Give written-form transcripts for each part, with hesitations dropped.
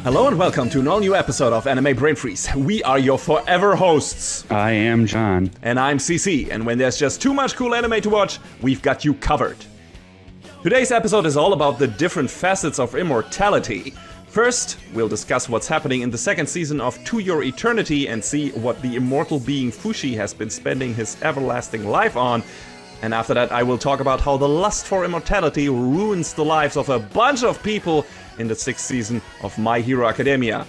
Hello and welcome to an all-new episode of Anime Brain Freeze. We are your forever hosts. I am John. And I'm CC, and when there's just too much cool anime to watch, we've got you covered. Today's episode is all about the different facets of immortality. First, we'll discuss what's happening in the second season of To Your Eternity and see what the immortal being Fushi has been spending his everlasting life on. And after that, I will talk about how the lust for immortality ruins the lives of a bunch of people in the sixth season of My Hero Academia.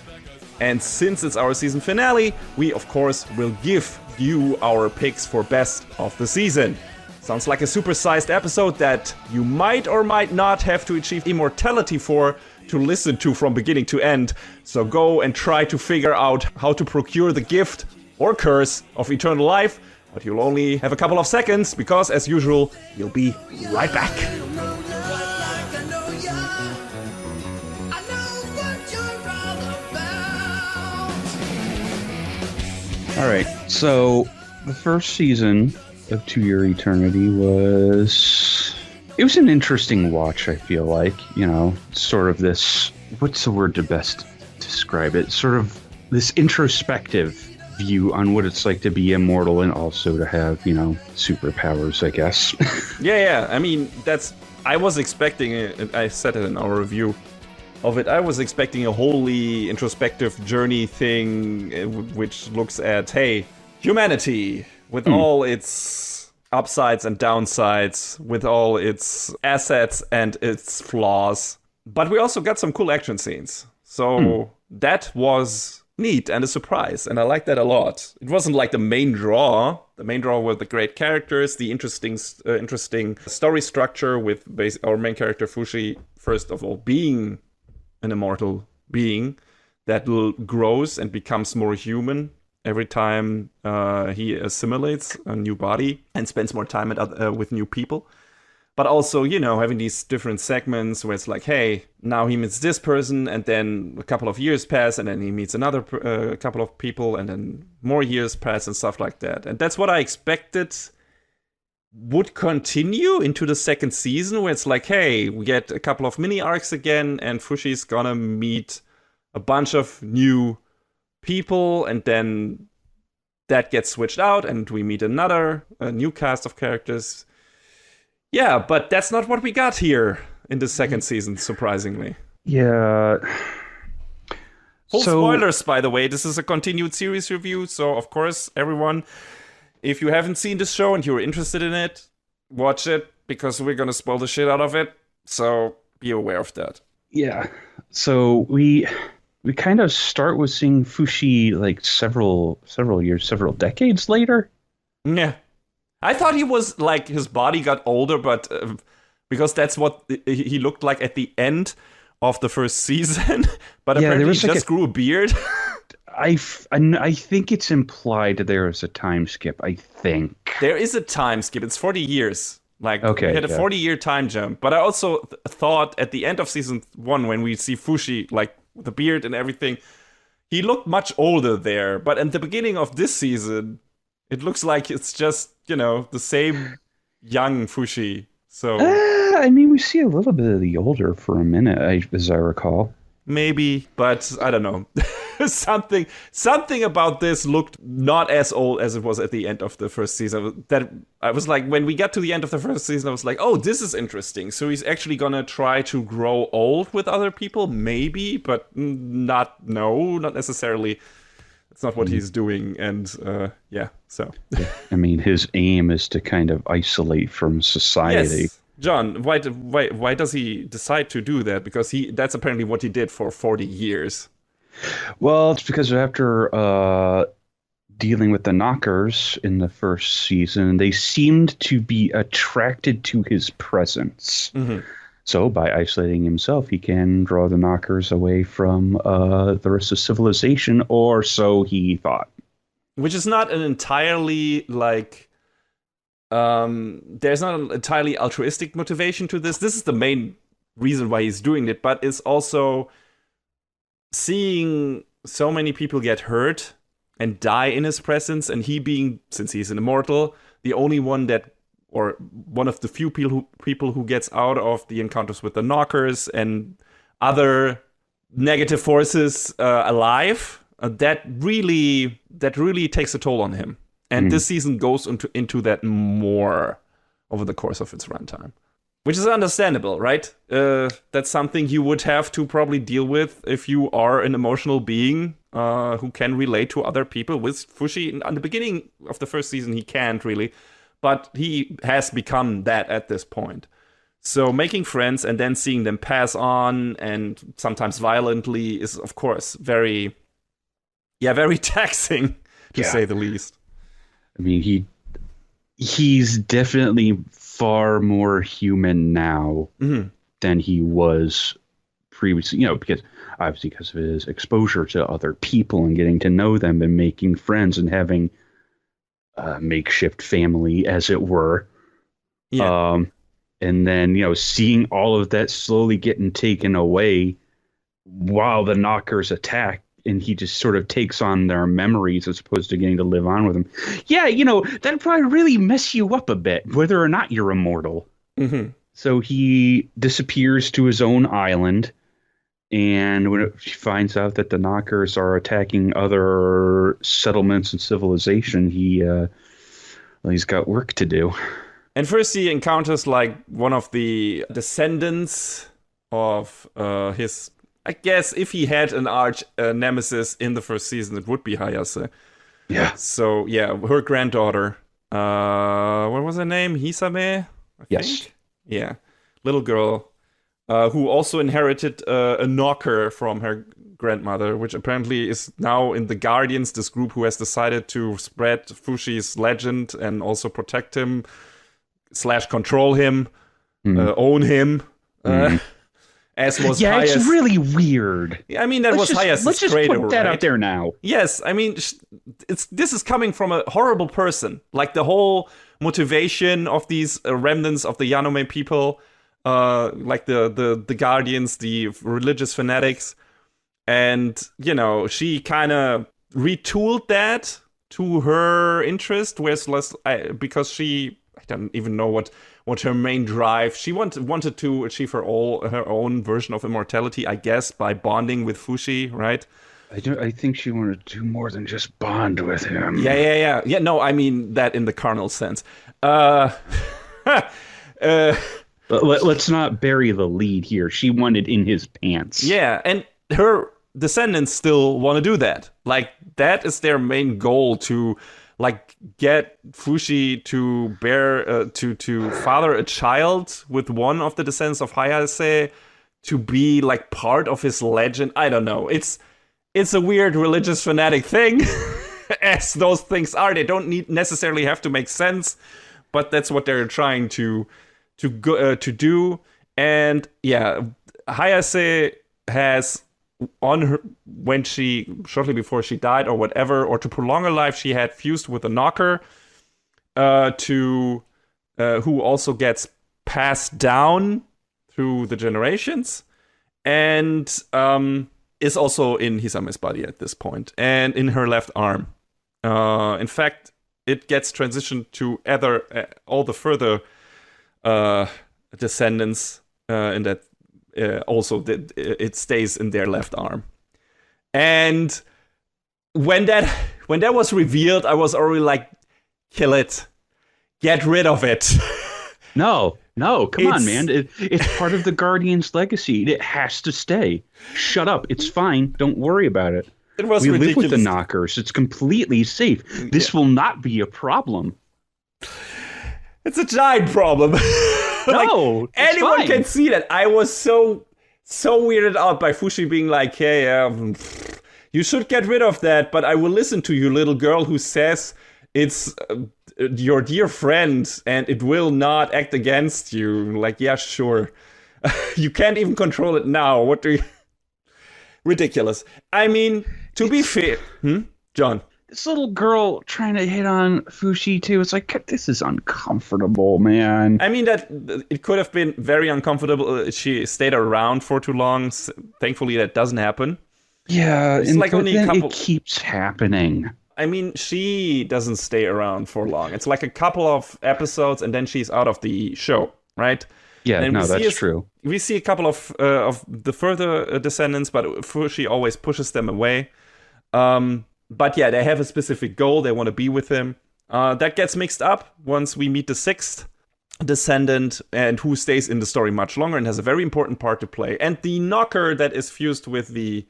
And since it's our season finale, we of course will give you our picks for best of the season. Sounds like a supersized episode that you might or might not have to achieve immortality for to listen to from beginning to end. So go and try to figure out how to procure the gift or curse of eternal life. But you'll only have a couple of seconds because, as usual, you'll be right back. All right, so the first season of To Your Eternity was an interesting watch, I feel like. You know, sort of this, what's the word to best describe it? Sort of this introspective view on what it's like to be immortal and also to have, you know, superpowers, I guess. Yeah. I mean, I was expecting it. I said it in our review of it. I was expecting a wholly introspective journey thing, which looks at, hey, humanity with all its upsides and downsides, with all its assets and its flaws. But we also got some cool action scenes. So that was neat and a surprise, and I like that a lot. It wasn't like the main draw. The main draw were the great characters, the interesting story structure with our main character Fushi, first of all, being an immortal being that grows and becomes more human every time he assimilates a new body and spends more time with new people. But also, you know, having these different segments where it's like, hey, now he meets this person, and then a couple of years pass, and then he meets another couple of people, and then more years pass and stuff like that. And that's what I expected would continue into the second season, where it's like, hey, we get a couple of mini arcs again, and Fushi's gonna meet a bunch of new people, and then that gets switched out, and we meet a new cast of characters. Yeah, but that's not what we got here in the second season, surprisingly. Yeah. Full spoilers, by the way. This is a continued series review, so of course, everyone, if you haven't seen this show and you're interested in it, watch it, because we're gonna spoil the shit out of it, so be aware of that. Yeah. So we kind of start with seeing Fushi like several decades later. Yeah. I thought he was like, his body got older, but because that's what he looked like at the end of the first season. But apparently he just grew a beard. I think it's implied there is a time skip, I think. There is a time skip. It's 40 years. Like, okay, we had a 40-year time jump. But I also thought at the end of season 1, when we see Fushi, like, with the beard and everything, he looked much older there. But at the beginning of this season, it looks like it's just, you know, the same young Fushi. So I mean, we see a little bit of the older for a minute, as I recall. Maybe, but I don't know. Something about this looked not as old as it was at the end of the first season. That I was like, when we got to the end of the first season, I was like, oh, this is interesting. So he's actually gonna try to grow old with other people, maybe, but not necessarily. It's not what he's doing, and so. Yeah. I mean, his aim is to kind of isolate from society. Yes. John, why does he decide to do that? Because that's apparently what he did for 40 years. Well, it's because after dealing with the knockers in the first season, they seemed to be attracted to his presence. Mm-hmm. So by isolating himself, he can draw the knockers away from the rest of civilization, or so he thought. Which is not an entirely, like, there's not an entirely altruistic motivation to this. This is the main reason why he's doing it, but it's also seeing so many people get hurt and die in his presence, and he being, since he's an immortal, the only one that, or one of the few people who gets out of the encounters with the knockers and other negative forces alive, that really takes a toll on him. And this season goes into that more over the course of its runtime, which is understandable, right? That's something you would have to probably deal with if you are an emotional being who can relate to other people. With Fushi, at the beginning of the first season, he can't really, but he has become that at this point. So making friends and then seeing them pass on, and sometimes violently, is of course very taxing, to say the least. I mean, he's definitely far more human now than he was previously, because of his exposure to other people and getting to know them and making friends and having a makeshift family, as it were. Yeah. And then, seeing all of that slowly getting taken away while the knockers attack, and he just sort of takes on their memories as opposed to getting to live on with them. Yeah, that'd probably really mess you up a bit, whether or not you're immortal. Mm-hmm. So he disappears to his own island, and when he finds out that the knockers are attacking other settlements and civilization, he's got work to do. And first he encounters one of the descendants of his... I guess if he had an arch nemesis in the first season, it would be Hayase. Yeah. So, her granddaughter. What was her name? Hisame? I think? Yeah. Little girl who also inherited a knocker from her grandmother, which apparently is now in the Guardians, this group who has decided to spread Fushi's legend and also protect him / control him, own him. As was Haya's... it's really weird. I mean, let's just put that out there now. Yes, I mean, this is coming from a horrible person. Like, the whole motivation of these remnants of the Yanome people, like the Guardians, the religious fanatics, and, she kind of retooled that to her interest, because she... I don't even know what her main drive. She wanted to achieve her own version of immortality, I guess, by bonding with Fushi, right? I think she wanted to do more than just bond with him. Yeah. No, I mean that in the carnal sense. But let's not bury the lead here. She wanted in his pants. Yeah, and her descendants still want to do that. Like, that is their main goal, to get Fushi to bear to father a child with one of the descendants of Hayase, to be part of his legend. I don't know. It's a weird religious fanatic thing, as those things are. They don't necessarily have to make sense, but that's what they're trying to do. And Hayase has, on her, when shortly before she died or whatever, or to prolong her life, she had fused with a knocker who also gets passed down through the generations, and is also in Hisame's body at this point, and in her left arm. In fact, it gets transitioned to all the further descendants in that. Also, it stays in their left arm. And when that was revealed, I was already like, kill it. Get rid of it. No, come on, man. It's part of the Guardian's legacy. It has to stay. Shut up. It's fine. Don't worry about it. It was ridiculous. Live with the knockers. It's completely safe. This will not be a problem. It's a giant problem. No, anyone fine. can see that. I was so weirded out by Fushi being like, hey, you should get rid of that, but I will listen to you, little girl who says it's your dear friend and it will not act against you. Like, yeah, sure. You can't even control it now. What do you... Ridiculous. I mean, to be fair... John? This little girl trying to hit on Fushi, too. It's like, this is uncomfortable, man. I mean, that it could have been very uncomfortable if she stayed around for too long. Thankfully, that doesn't happen. Yeah, it's like only a couple... it keeps happening. I mean, she doesn't stay around for long. It's like a couple of episodes, and then she's out of the show, right? Yeah, And no, that's true. We see a couple of the further descendants, but Fushi always pushes them away. But yeah, they have a specific goal. They want to be with him. That gets mixed up once we meet the sixth descendant, and who stays in the story much longer and has a very important part to play. And the knocker that is fused with the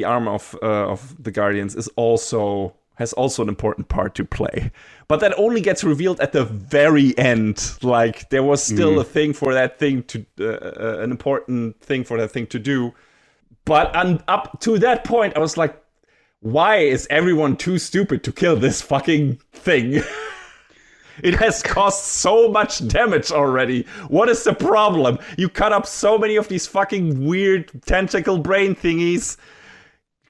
arm of the Guardians has also an important part to play. But that only gets revealed at the very end. Like, there was still a thing for that thing to an important thing for that thing to do. But up to that point, I was like, why is everyone too stupid to kill this fucking thing? It has caused so much damage already. What is the problem? You cut up so many of these fucking weird tentacle brain thingies.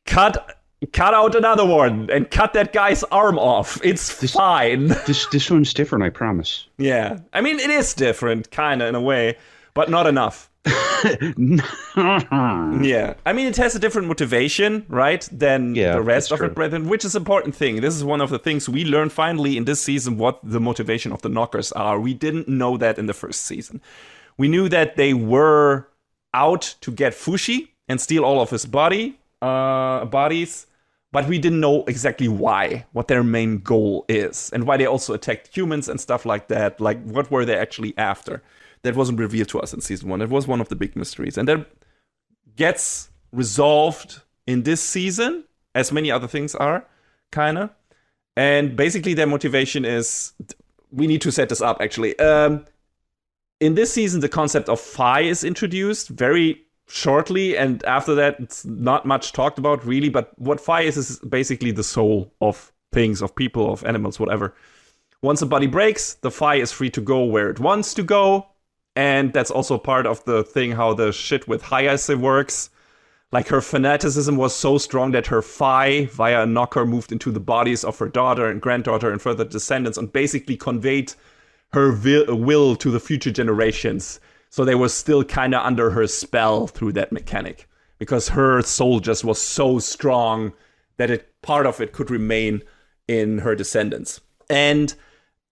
Cut out another one and cut that guy's arm off. It's fine. This one's different, I promise. Yeah. I mean, it is different, kind of, in a way, but not enough. Yeah. I mean, it has a different motivation, right, than the rest of it, brethren, which is an important thing. This is one of the things we learned finally in this season, what the motivation of the knockers are. We didn't know that in the first season. We knew that they were out to get Fushi and steal all of his bodies, but we didn't know exactly why, what their main goal is, and why they also attacked humans and stuff like that. Like, what were they actually after? That wasn't revealed to us in season 1. It was one of the big mysteries. And that gets resolved in this season, as many other things are, kind of. And basically their motivation is, we need to set this up, actually. In this season, the concept of Phi is introduced very shortly, and after that, it's not much talked about, really. But what Phi is basically the soul of things, of people, of animals, whatever. Once a body breaks, the Phi is free to go where it wants to go. And that's also part of the thing, how the shit with Hayase works. Like, her fanaticism was so strong that her Phi, via a knocker, moved into the bodies of her daughter and granddaughter and further descendants, and basically conveyed her will to the future generations. So they were still kind of under her spell through that mechanic. Because her soul just was so strong that part of it could remain in her descendants. And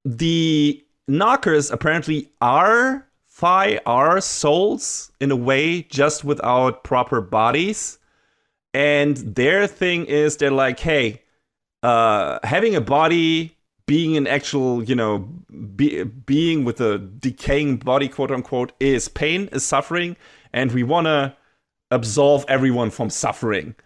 the knockers apparently are Phi, are souls in a way, just without proper bodies. And their thing is, they're like, hey, having a body, being an actual, being with a decaying body, quote unquote, is pain, is suffering. And we want to absolve everyone from suffering.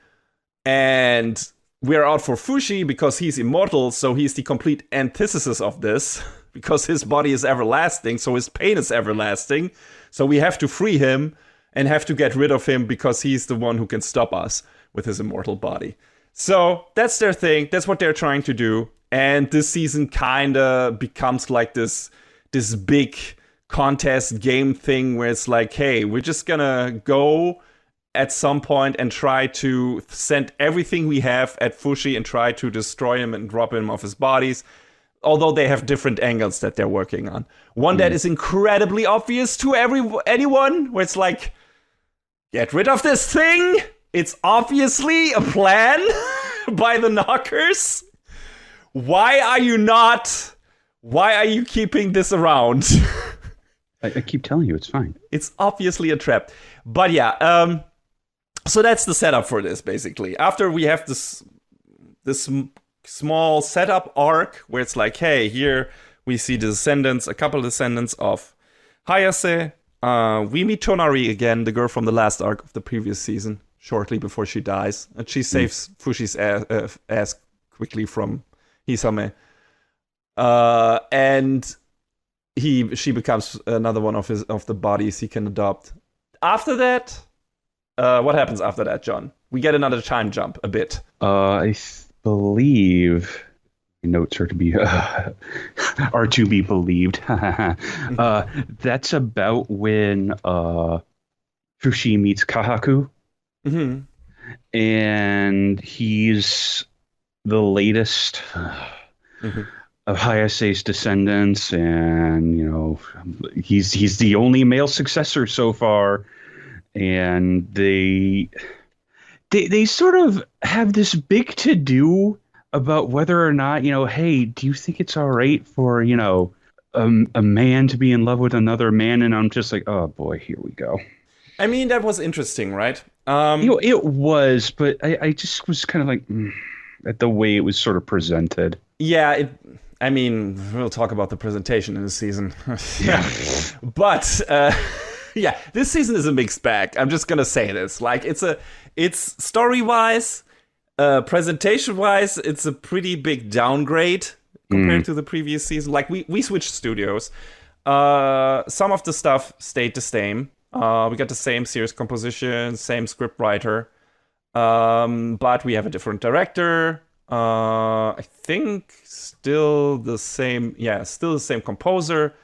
And we're out for Fushi because he's immortal, so he's the complete antithesis of this. Because his body is everlasting, so his pain is everlasting. So we have to free him and have to get rid of him because he's the one who can stop us with his immortal body. So that's their thing. That's what they're trying to do. And this season kind of becomes like this big contest game thing where it's like, hey, we're just gonna go at some point and try to send everything we have at Fushi and try to destroy him and rob him of his bodies. Although they have different angles that they're working on. One that is incredibly obvious to anyone, where it's like, get rid of this thing. It's obviously a plan by the knockers. Why are you keeping this around? I keep telling you, it's fine. It's obviously a trap. But yeah, so that's the setup for this, basically. After we have this small setup arc where it's like, hey, here we see a couple of descendants of Hayase. We meet Tonari again, the girl from the last arc of the previous season, shortly before she dies. And she saves Fushi's ass quickly from Hisame. And she becomes another one of the bodies he can adopt. After that, what happens after that, John? We get another time jump a bit. I believe notes are to be believed. That's about when Fushi meets Kahaku, and he's the latest of Hayase's descendants, and he's the only male successor so far, and they sort of have this big to-do about whether or not, hey, do you think it's all right for, a man to be in love with another man, and I'm just like, oh boy, here we go. I mean, that was interesting, right? It was, but I just was kind of like at the way it was sort of presented. Yeah, I mean, we'll talk about the presentation in the season. Yeah. But yeah, this season is a mixed bag. I'm just gonna say this. Like, it's story-wise, presentation-wise, it's a pretty big downgrade compared to the previous season. Like, we switched studios. Some of the stuff stayed the same. We got the same series composition, same script writer, but we have a different director. I think still the same, still the same composer,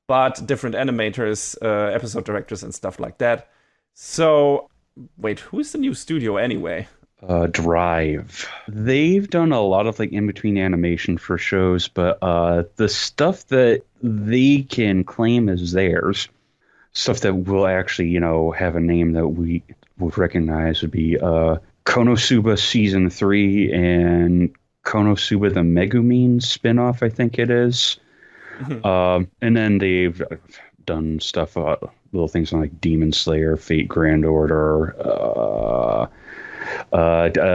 but different animators, episode directors, and stuff like that. So, wait, who's the new studio anyway? Drive. They've done a lot of like in between animation for shows, but the stuff that they can claim as theirs, stuff that will actually, have a name that we would recognize would be Konosuba Season 3 and Konosuba the Megumin spinoff, I think it is. And then they've done stuff, little things like Demon Slayer, Fate Grand Order,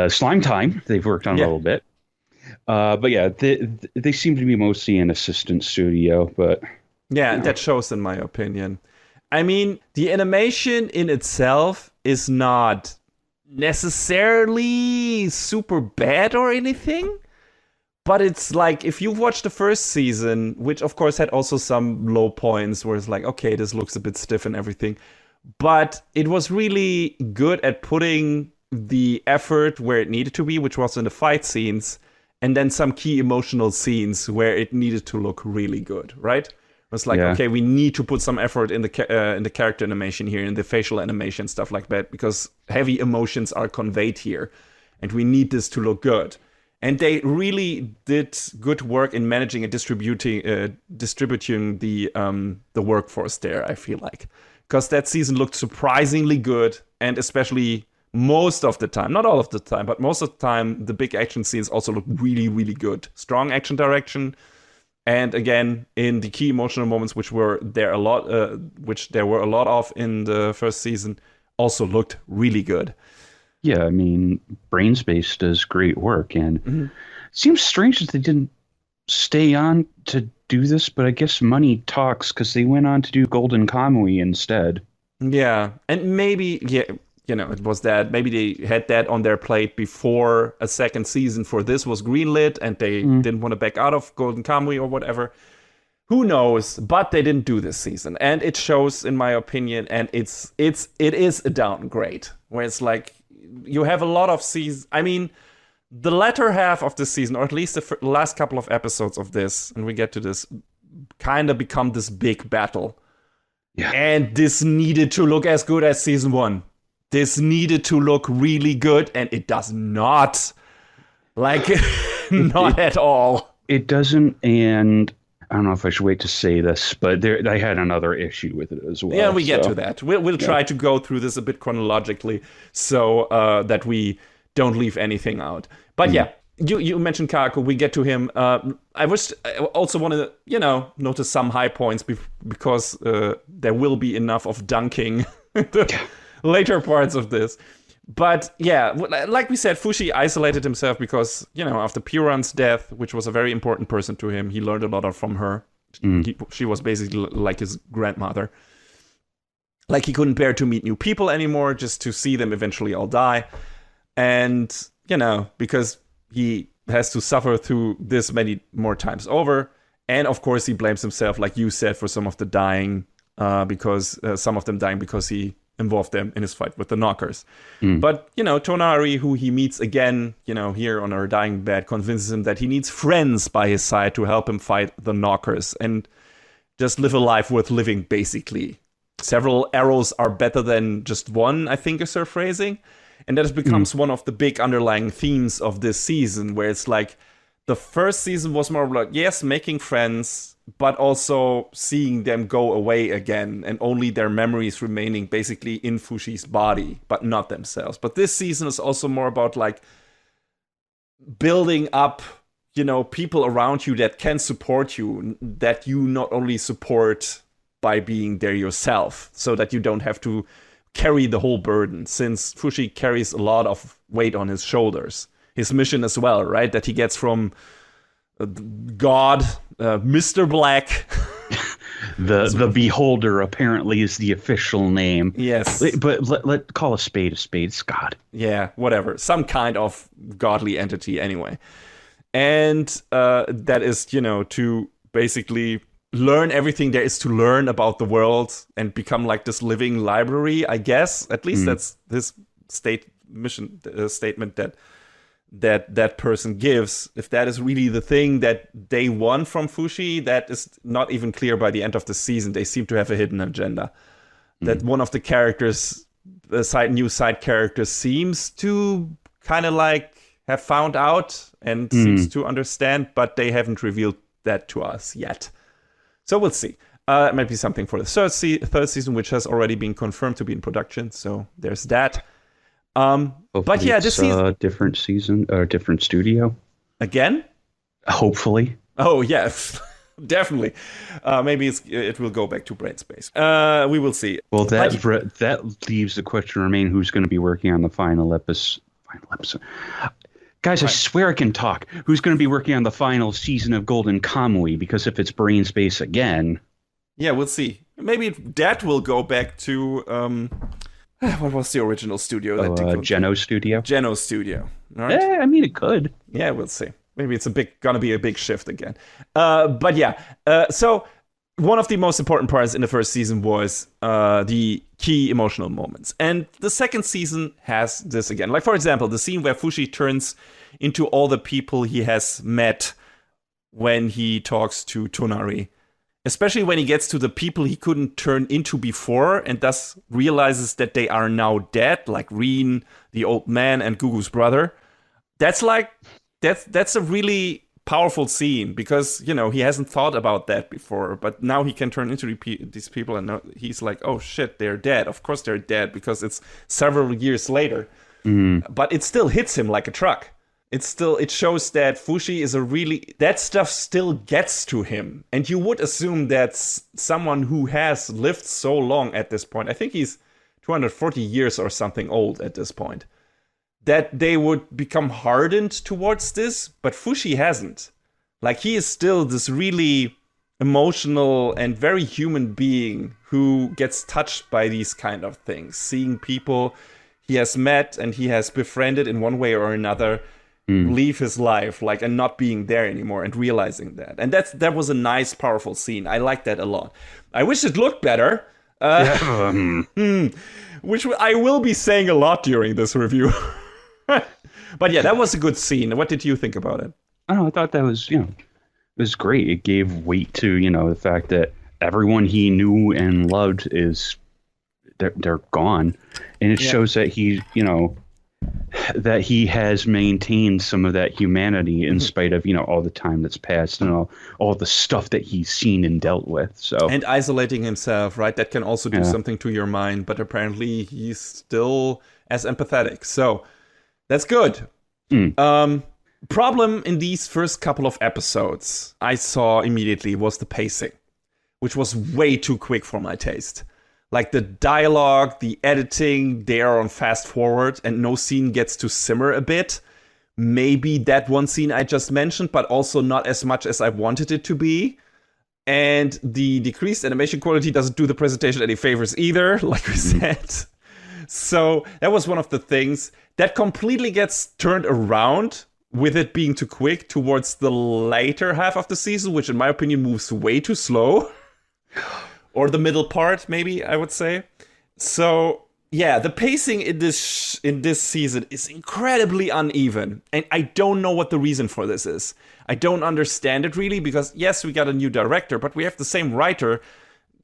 Slime Time. They've worked on a little bit. But yeah, they seem to be mostly an assistant studio, but... Yeah, that shows in my opinion. I mean, the animation in itself is not necessarily super bad or anything, but it's like, if you've watched the first season, which of course had also some low points where it's like, okay, this looks a bit stiff and everything, but it was really good at putting the effort where it needed to be, which was in the fight scenes, and then some key emotional scenes where it needed to look really good, right? It was like, okay, we need to put some effort in the character animation here, in the facial animation, stuff like that, because heavy emotions are conveyed here, and we need this to look good. And they really did good work in managing and distributing the workforce there, I feel like. Because that season looked surprisingly good, and especially most of the time, not all of the time, but most of the time, the big action scenes also looked really, really good. Strong action direction. And again, in the key emotional moments, which there were a lot of in the first season, also looked really good. Yeah, I mean, Brainspace does great work, and it seems strange that they didn't stay on to do this, but I guess money talks, because they went on to do Golden Kamuy instead. Yeah, and maybe, it was that. Maybe they had that on their plate before a second season for this was greenlit, and they didn't want to back out of Golden Kamuy or whatever. Who knows? But they didn't do this season, and it shows, in my opinion. And it is a downgrade, where it's like you have a lot of seasons. I mean, the latter half of the season, or at least the last couple of episodes of this, and we get to this, kind of become this big battle. Yeah. And this needed to look as good as season 1. This needed to look really good, and it does not. Like, not at all. It doesn't, and I don't know if I should wait to say this, but I had another issue with it as well. Yeah, we get to that. We'll try to go through this a bit chronologically so that we don't leave anything out. But yeah, you mentioned Kako. We get to him. I also want to, notice some high points because there will be enough of dunking later parts of this. But yeah, like we said, Fushi isolated himself because, after Piran's death, which was a very important person to him, he learned a lot from her. She was basically like his grandmother. Like, he couldn't bear to meet new people anymore, just to see them eventually all die. And, because he has to suffer through this many more times over. And of course, he blames himself, like you said, for some of the dying, because some of them dying because he involved them in his fight with the Knockers. But, Tonari, who he meets again, here on her dying bed, convinces him that he needs friends by his side to help him fight the Knockers and just live a life worth living, basically. Several arrows are better than just one, I think is her phrasing. And that becomes one of the big underlying themes of this season, where it's like, the first season was more like, yes, making friends, but also seeing them go away again, and only their memories remaining basically in Fushi's body, but not themselves. But this season is also more about like building up, people around you that can support you, that you not only support by being there yourself, so that you don't have to carry the whole burden, since Fushi carries a lot of weight on his shoulders. His mission as well, right? That he gets from God, Mr. Black. The Beholder apparently is the official name. Yes. But let call a spade a spade. It's God. Yeah, whatever. Some kind of godly entity anyway. And that is, to basically learn everything there is to learn about the world and become like this living library, I guess. At least that's his statement that person gives. If that is really the thing that they want from Fushi, that is not even clear by the end of the season. They seem to have a hidden agenda. That one of the characters, new side characters, seems to kind of like have found out and seems to understand, but they haven't revealed that to us yet. So we'll see. It might be something for the third season, which has already been confirmed to be in production. So there's that. But yeah, this season, different season or different studio again. Hopefully. Oh yeah, definitely. Maybe it will go back to Brain Space. We will see. Well, that leaves the question remain: who's going to be working on the final episode? Guys, I swear I can talk. Who's going to be working on the final season of Golden Kamui? Because if it's Brain Space again, yeah, we'll see. Maybe that will go back to what was the original studio? Geno Studio. Geno Studio. All right. I mean, it could. Yeah, we'll see. Maybe it's gonna be a big shift again. But yeah. So one of the most important parts in the first season was the key emotional moments, and the second season has this again. Like, for example, the scene where Fushi turns into all the people he has met when he talks to Tonari. Especially when he gets to the people he couldn't turn into before, and thus realizes that they are now dead, like Reen, the old man, and Gugu's brother. That's a really powerful scene, because he hasn't thought about that before, but now he can turn into these people, and he's like, oh shit, they're dead. Of course they're dead, because it's several years later. But it still hits him like a truck. It shows that Fushi is that stuff still gets to him. And you would assume that someone who has lived so long at this point, I think he's 240 years or something old at this point, that they would become hardened towards this, but Fushi hasn't. Like, he is still this really emotional and very human being who gets touched by these kind of things, seeing people he has met and he has befriended in one way or another leave his life, like, and not being there anymore, and realizing that. And that was a nice, powerful scene. I like that a lot. I wish it looked better. Which I will be saying a lot during this review. But yeah, that was a good scene. What did you think about it? I thought that was, it was great. It gave weight to, the fact that everyone he knew and loved they're gone. And it shows that that he has maintained some of that humanity in spite of, all the time that's passed and all the stuff that he's seen and dealt with. So, and isolating himself, right? That can also do something to your mind, but apparently he's still as empathetic. So that's good. Problem in these first couple of episodes I saw immediately was the pacing, which was way too quick for my taste. Like, the dialogue, the editing, they are on fast forward, and no scene gets to simmer a bit. Maybe that one scene I just mentioned, but also not as much as I wanted it to be. And the decreased animation quality doesn't do the presentation any favors either, like we said. So that was one of the things that completely gets turned around with it being too quick towards the later half of the season, which in my opinion moves way too slow. Or the middle part, maybe, I would say. So, yeah, the pacing in this season is incredibly uneven. And I don't know what the reason for this is. I don't understand it really, because, yes, we got a new director, but we have the same writer.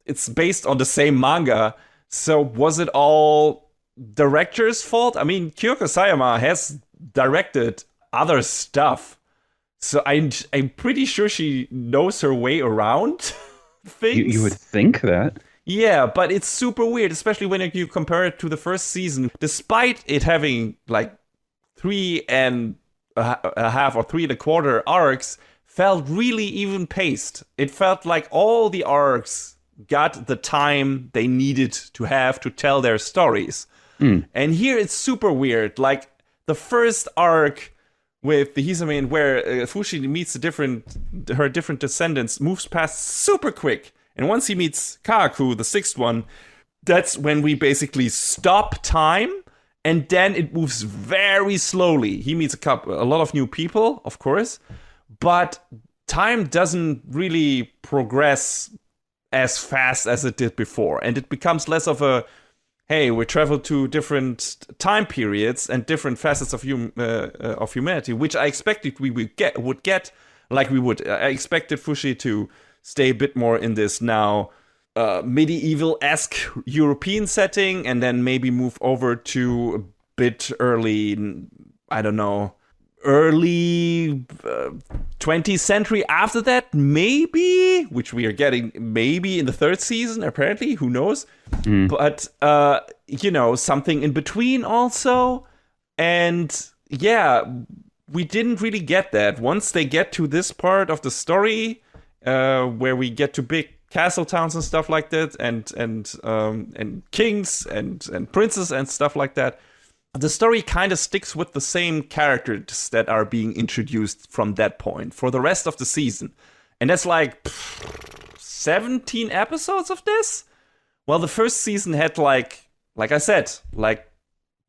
It's based on the same manga. So was it all director's fault? I mean, Kyoko Sayama has directed other stuff. So I'm pretty sure she knows her way around things. You would think that. Yeah, but it's super weird, especially when you compare it to the first season. Despite it having like 3 and a half or 3 1/4 arcs felt really even paced. It felt like all the arcs got the time they needed to have to tell their stories. And here it's super weird. Like the first arc with the Hisame, where Fushi meets her different descendants, moves past super quick. And once he meets Kaku, the sixth one, that's when we basically stop time, and then it moves very slowly. He meets a lot of new people, of course, but time doesn't really progress as fast as it did before, and it becomes less of a, hey, we travel to different time periods and different facets of humanity, which I expected we would get like we would. I expected Fushi to stay a bit more in this now medieval-esque European setting, and then maybe move over to a bit early, I don't know, early 20th century after that, maybe, which we are getting maybe in the third season, apparently, who knows? But, something in between also. And yeah, we didn't really get that. Once they get to this part of the story, where we get to big castle towns and stuff like that, and kings and princes and stuff like that, the story kind of sticks with the same characters that are being introduced from that point for the rest of the season. And that's like 17 episodes of this? Well, the first season had like I said, like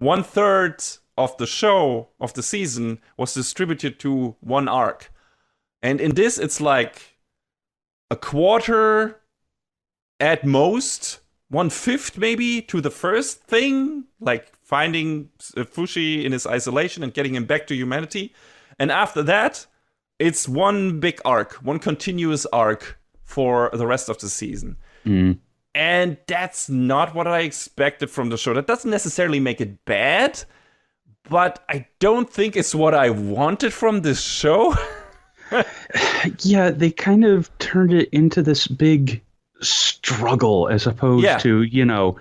1/3 of the show, of the season, was distributed to one arc. And in this, it's like a quarter at most, 1/5 maybe to the first thing, like finding Fushi in his isolation and getting him back to humanity. And after that, it's one big arc, one continuous arc for the rest of the season. And that's not what I expected from the show. That doesn't necessarily make it bad, but I don't think it's what I wanted from this show. Yeah, they kind of turned it into this big struggle as opposed to,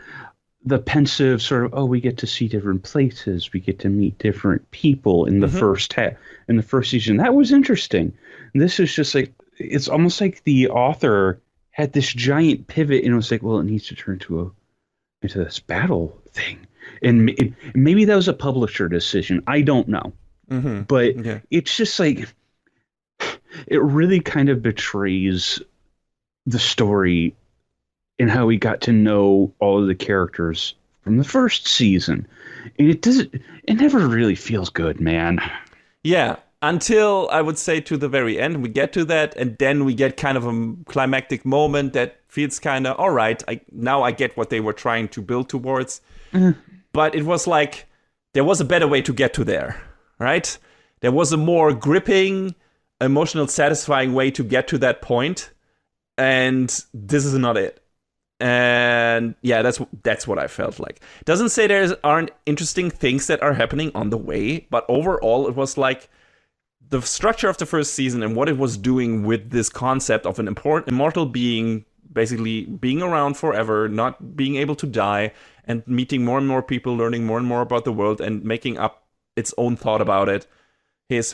the pensive sort of, we get to see different places, we get to meet different people in the first season. That was interesting. And this is just like, it's almost like the author had this giant pivot and it was like, well, it needs to turn into this battle thing. And maybe that was a publisher decision. I don't know. But it's just like, it really kind of betrays the story and how we got to know all of the characters from the first season. And it never really feels good, man. Yeah, until I would say to the very end, we get to that, and then we get kind of a climactic moment that feels kind of, all right, now I get what they were trying to build towards. But it was like, there was a better way to get to there, right? There was a more gripping, emotional, satisfying way to get to that point, and this is not it. And yeah, that's what I felt like. Doesn't say there aren't interesting things that are happening on the way, but overall it was like the structure of the first season and what it was doing with this concept of an immortal being basically being around forever, not being able to die, and meeting more and more people, learning more and more about the world, and making up its own thought about it,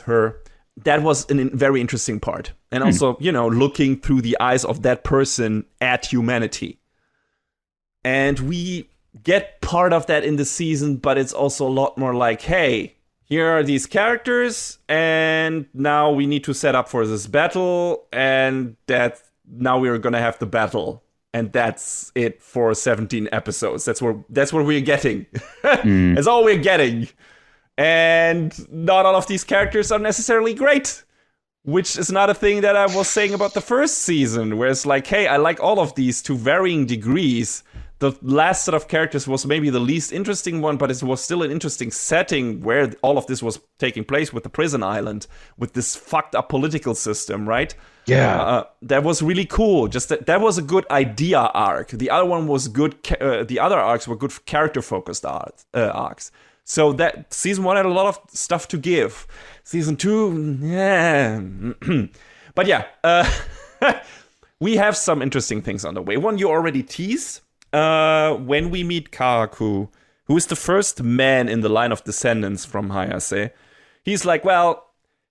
her. That was a very interesting part. And also, looking through the eyes of that person at humanity. And we get part of that in the season, but it's also a lot more like, hey, here are these characters, and now we need to set up for this battle, and now we're gonna have the battle. And that's it for 17 episodes. That's what we're getting. That's all we're getting. And not all of these characters are necessarily great, which is not a thing that I was saying about the first season, where it's like, hey, I like all of these to varying degrees. The last set of characters was maybe the least interesting one, but it was still an interesting setting where all of this was taking place with the prison island, with this fucked up political system, right? Yeah. That was really cool. Just that was a good idea arc. The other one was good. The other arcs were good character-focused arcs. So that season 1 had a lot of stuff to give. Season 2, yeah. But yeah, we have some interesting things on the way. One you already teased. When we meet Karaku, who is the first man in the line of descendants from Hayase, he's like, well,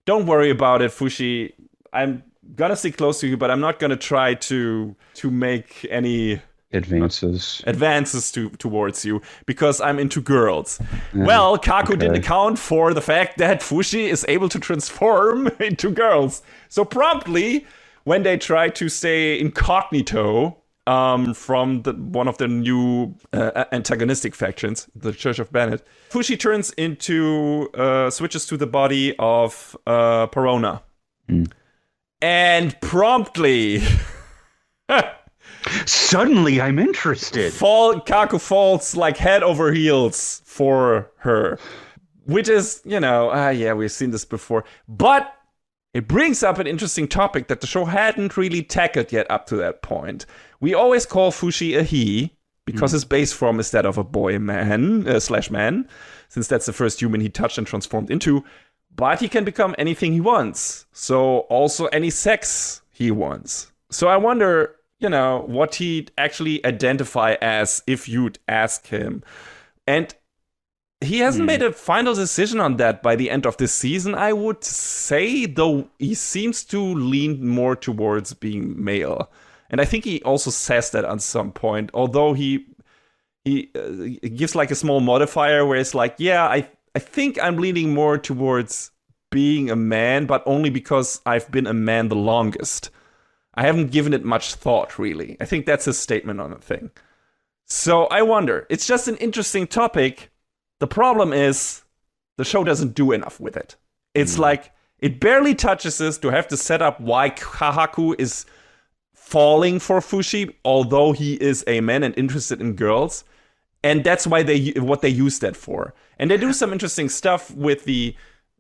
don't worry about it, Fushi. I'm gonna stay close to you, but I'm not gonna try to make any advances towards you because I'm into girls. Well, Kaku didn't account for the fact that Fushi is able to transform into girls. So promptly, when they try to stay incognito from one of the new antagonistic factions, the Church of Bennett, Fushi turns into, switches to the body of Perona. And promptly... Suddenly, I'm interested. Kaku falls like head over heels for her. Which is, yeah, we've seen this before. But it brings up an interesting topic that the show hadn't really tackled yet up to that point. We always call Fushi a he, because his base form is that of a boy-man, /man, since that's the first human he touched and transformed into. But he can become anything he wants. So also any sex he wants. So I wonder, what he'd actually identify as if you'd ask him. And he hasn't made a final decision on that by the end of this season, I would say, though he seems to lean more towards being male. And I think he also says that at some point, although he gives like a small modifier where it's like, yeah, I think I'm leaning more towards being a man, but only because I've been a man the longest. I haven't given it much thought, really. I think that's his statement on the thing. So I wonder. It's just an interesting topic. The problem is the show doesn't do enough with it. It's like it barely touches this to have to set up why Kahaku is falling for Fushi, although he is a man and interested in girls. And that's why what they use that for. And they do some interesting stuff with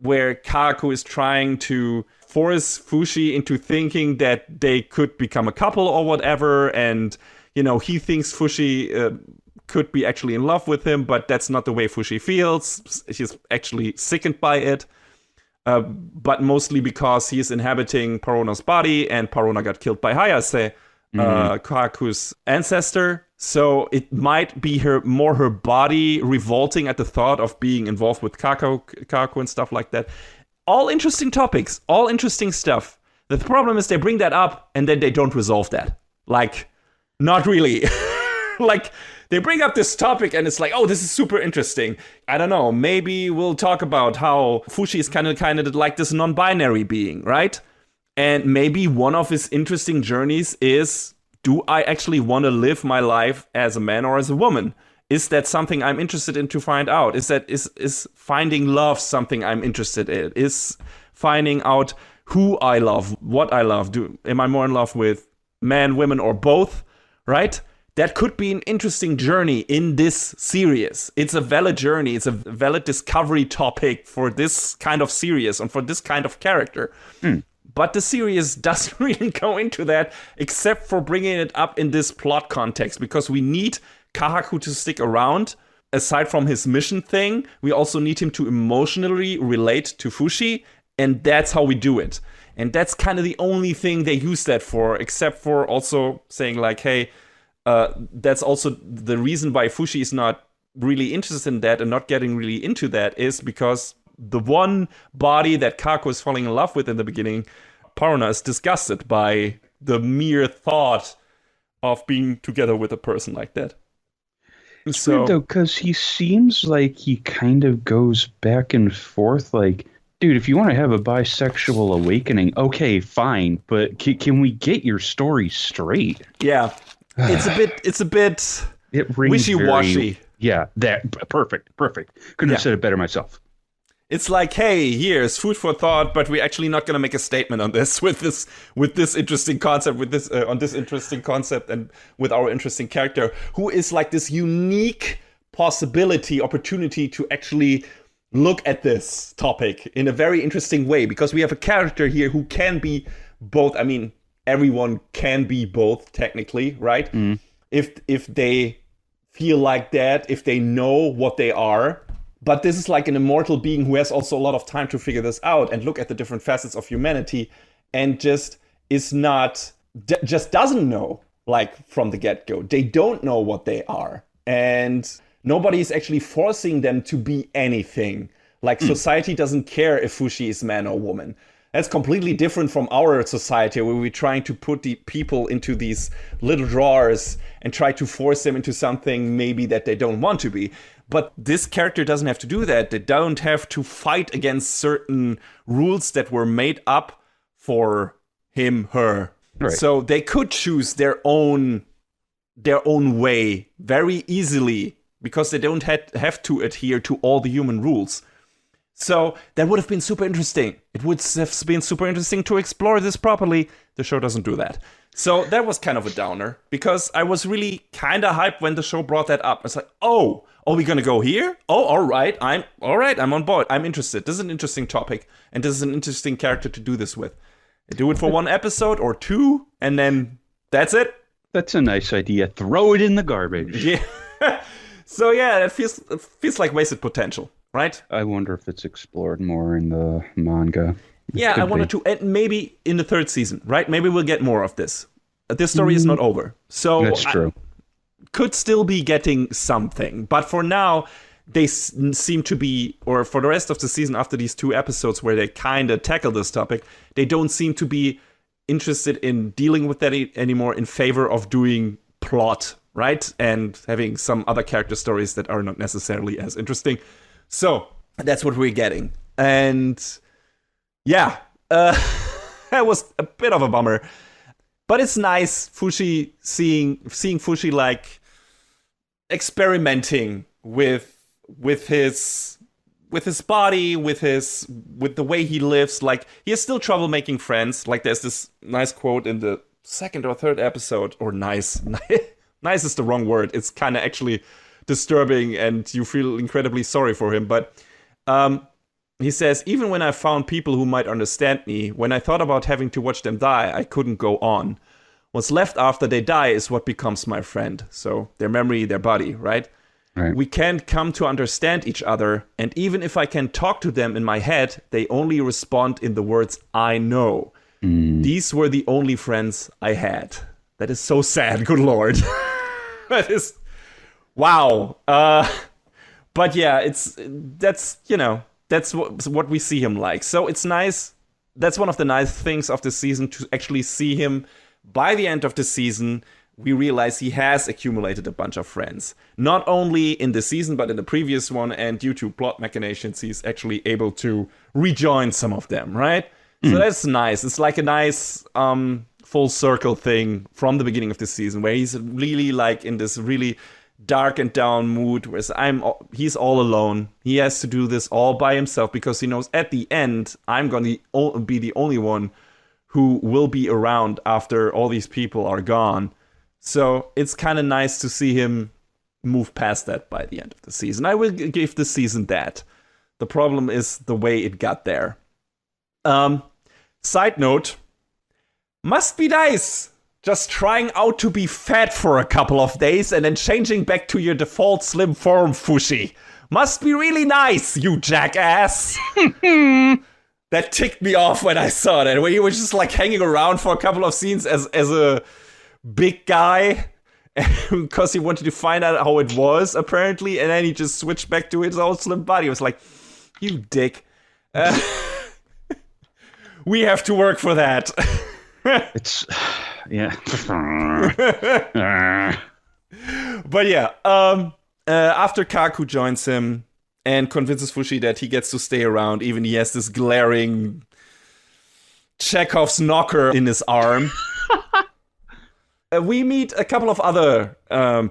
where Kahaku is trying to force Fushi into thinking that they could become a couple or whatever, and he thinks Fushi could be actually in love with him, but that's not the way Fushi feels. He's actually sickened by it, but mostly because he's inhabiting Parona's body, and Parona got killed by Hayase, Kahaku's ancestor. So it might be her body revolting at the thought of being involved with Kaku and stuff like that. All interesting topics, all interesting stuff. The problem is they bring that up and then they don't resolve that. Like, not really. Like, they bring up this topic and it's like, oh, this is super interesting. I don't know, maybe we'll talk about how Fushi is kind of like this non-binary being, right? And maybe one of his interesting journeys is, do I actually want to live my life as a man or as a woman? Is that something I'm interested in to find out? Is finding love something I'm interested in? Is finding out who I love, what I love? Am I more in love with men, women, or both? Right? That could be an interesting journey in this series. It's a valid journey. It's a valid discovery topic for this kind of series and for this kind of character. But the series doesn't really go into that, except for bringing it up in this plot context, because we need Kahaku to stick around. Aside from his mission thing, we also need him to emotionally relate to Fushi, and that's how we do it. And that's kind of the only thing they use that for, except for also saying like, hey, that's also the reason why Fushi is not really interested in that and not getting really into that is because the one body that Kaku is falling in love with in the beginning, Parona, is disgusted by the mere thought of being together with a person like that. It's weird, though, because he seems like he kind of goes back and forth. Like, dude, if you want to have a bisexual awakening, okay, fine, but can we get your story straight? Yeah, it's a bit wishy-washy. Yeah, perfect. Couldn't have said it better myself. It's like, hey, here's food for thought, but we're actually not going to make a statement on this with this interesting concept, on this interesting concept, and with our interesting character, who is like this unique opportunity to actually look at this topic in a very interesting way, because we have a character here who can be both. I mean, everyone can be both technically, right? If they feel like that, if they know what they are. But this is like an immortal being who has also a lot of time to figure this out and look at the different facets of humanity, and just doesn't know, like, from the get-go. They don't know what they are. And nobody is actually forcing them to be anything. Like, society doesn't care if Fushi is man or woman. That's completely different from our society, where we're trying to put the people into these little drawers and try to force them into something maybe that they don't want to be. But this character doesn't have to do that. They don't have to fight against certain rules that were made up for him, her. Right. So they could choose their own way very easily because they don't have to adhere to all the human rules. So that would have been super interesting. It would have been super interesting to explore this properly. The show doesn't do that. So that was kind of a downer because I was really kind of hyped when the show brought that up. It's like, oh, are we going to go here? Oh, all right. I'm on board. I'm interested. This is an interesting topic. And this is an interesting character to do this with. Do it for one episode or two, and then that's it. That's a nice idea. Throw it in the garbage. Yeah. So yeah, it feels like wasted potential, right? I wonder if it's explored more in the manga. Yeah, I wanted to, and maybe in the third season, right? Maybe we'll get more of this. This story is not over, so that's true. Could still be getting something, but for now, they seem to be, or for the rest of the season after these 2 episodes where they kind of tackle this topic, they don't seem to be interested in dealing with that anymore in favor of doing plot, right? And having some other character stories that are not necessarily as interesting. So that's what we're getting. And yeah, that was a bit of a bummer. But it's nice Fushi seeing Fushi like experimenting with his body, with the way he lives. Like, he has still trouble making friends. Like, there's this nice quote in the 2nd or 3rd episode, or nice is the wrong word. It's kind of actually disturbing, and you feel incredibly sorry for him. But he says, even when I found people who might understand me, when I thought about having to watch them die, I couldn't go on. What's left after they die is what becomes my friend. So their memory, their body, right? Right. We can't come to understand each other, and even if I can talk to them in my head, they only respond in the words, I know. These were the only friends I had. That is so sad, good lord. That is, wow. But yeah, that's what we see him like. So it's nice. That's one of the nice things of the season, to actually see him by the end of the season. We realize he has accumulated a bunch of friends. Not only in the season, but in the previous one, and due to plot machinations, he's actually able to rejoin some of them, right? So that's nice. It's like a nice full circle thing from the beginning of the season, where he's really like in this really dark and down mood, whereas he's all alone. He has to do this all by himself because he knows at the end, I'm going to be the only one who will be around after all these people are gone. So it's kind of nice to see him move past that by the end of the season. I will give the season that. The problem is the way it got there. Side note, must be nice just trying out to be fat for a couple of days and then changing back to your default slim form, Fushi. Must be really nice, you jackass. That ticked me off when I saw that, where he was just like hanging around for a couple of scenes as a big guy because he wanted to find out how it was, apparently, and then he just switched back to his old slim body. It was like, you dick. We have to work for that. It's, yeah. But yeah, after Kaku joins him and convinces Fushi that he gets to stay around, even he has this glaring Chekhov's knocker in his arm. We meet a couple of other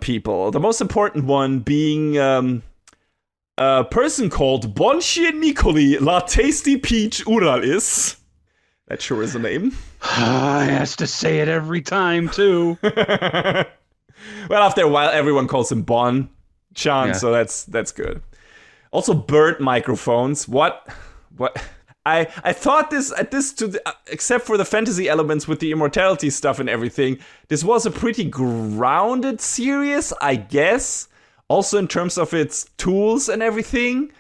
people. The most important one being a person called Bonchie Nikoli La Tasty Peach Uralis. That sure is a name. I has to say it every time, too. Well, after a while, everyone calls him Bon-chan, Yeah. so that's good. Also, bird microphones. What? I thought this except for the fantasy elements with the immortality stuff and everything, this was a pretty grounded series, I guess. Also in terms of its tools and everything.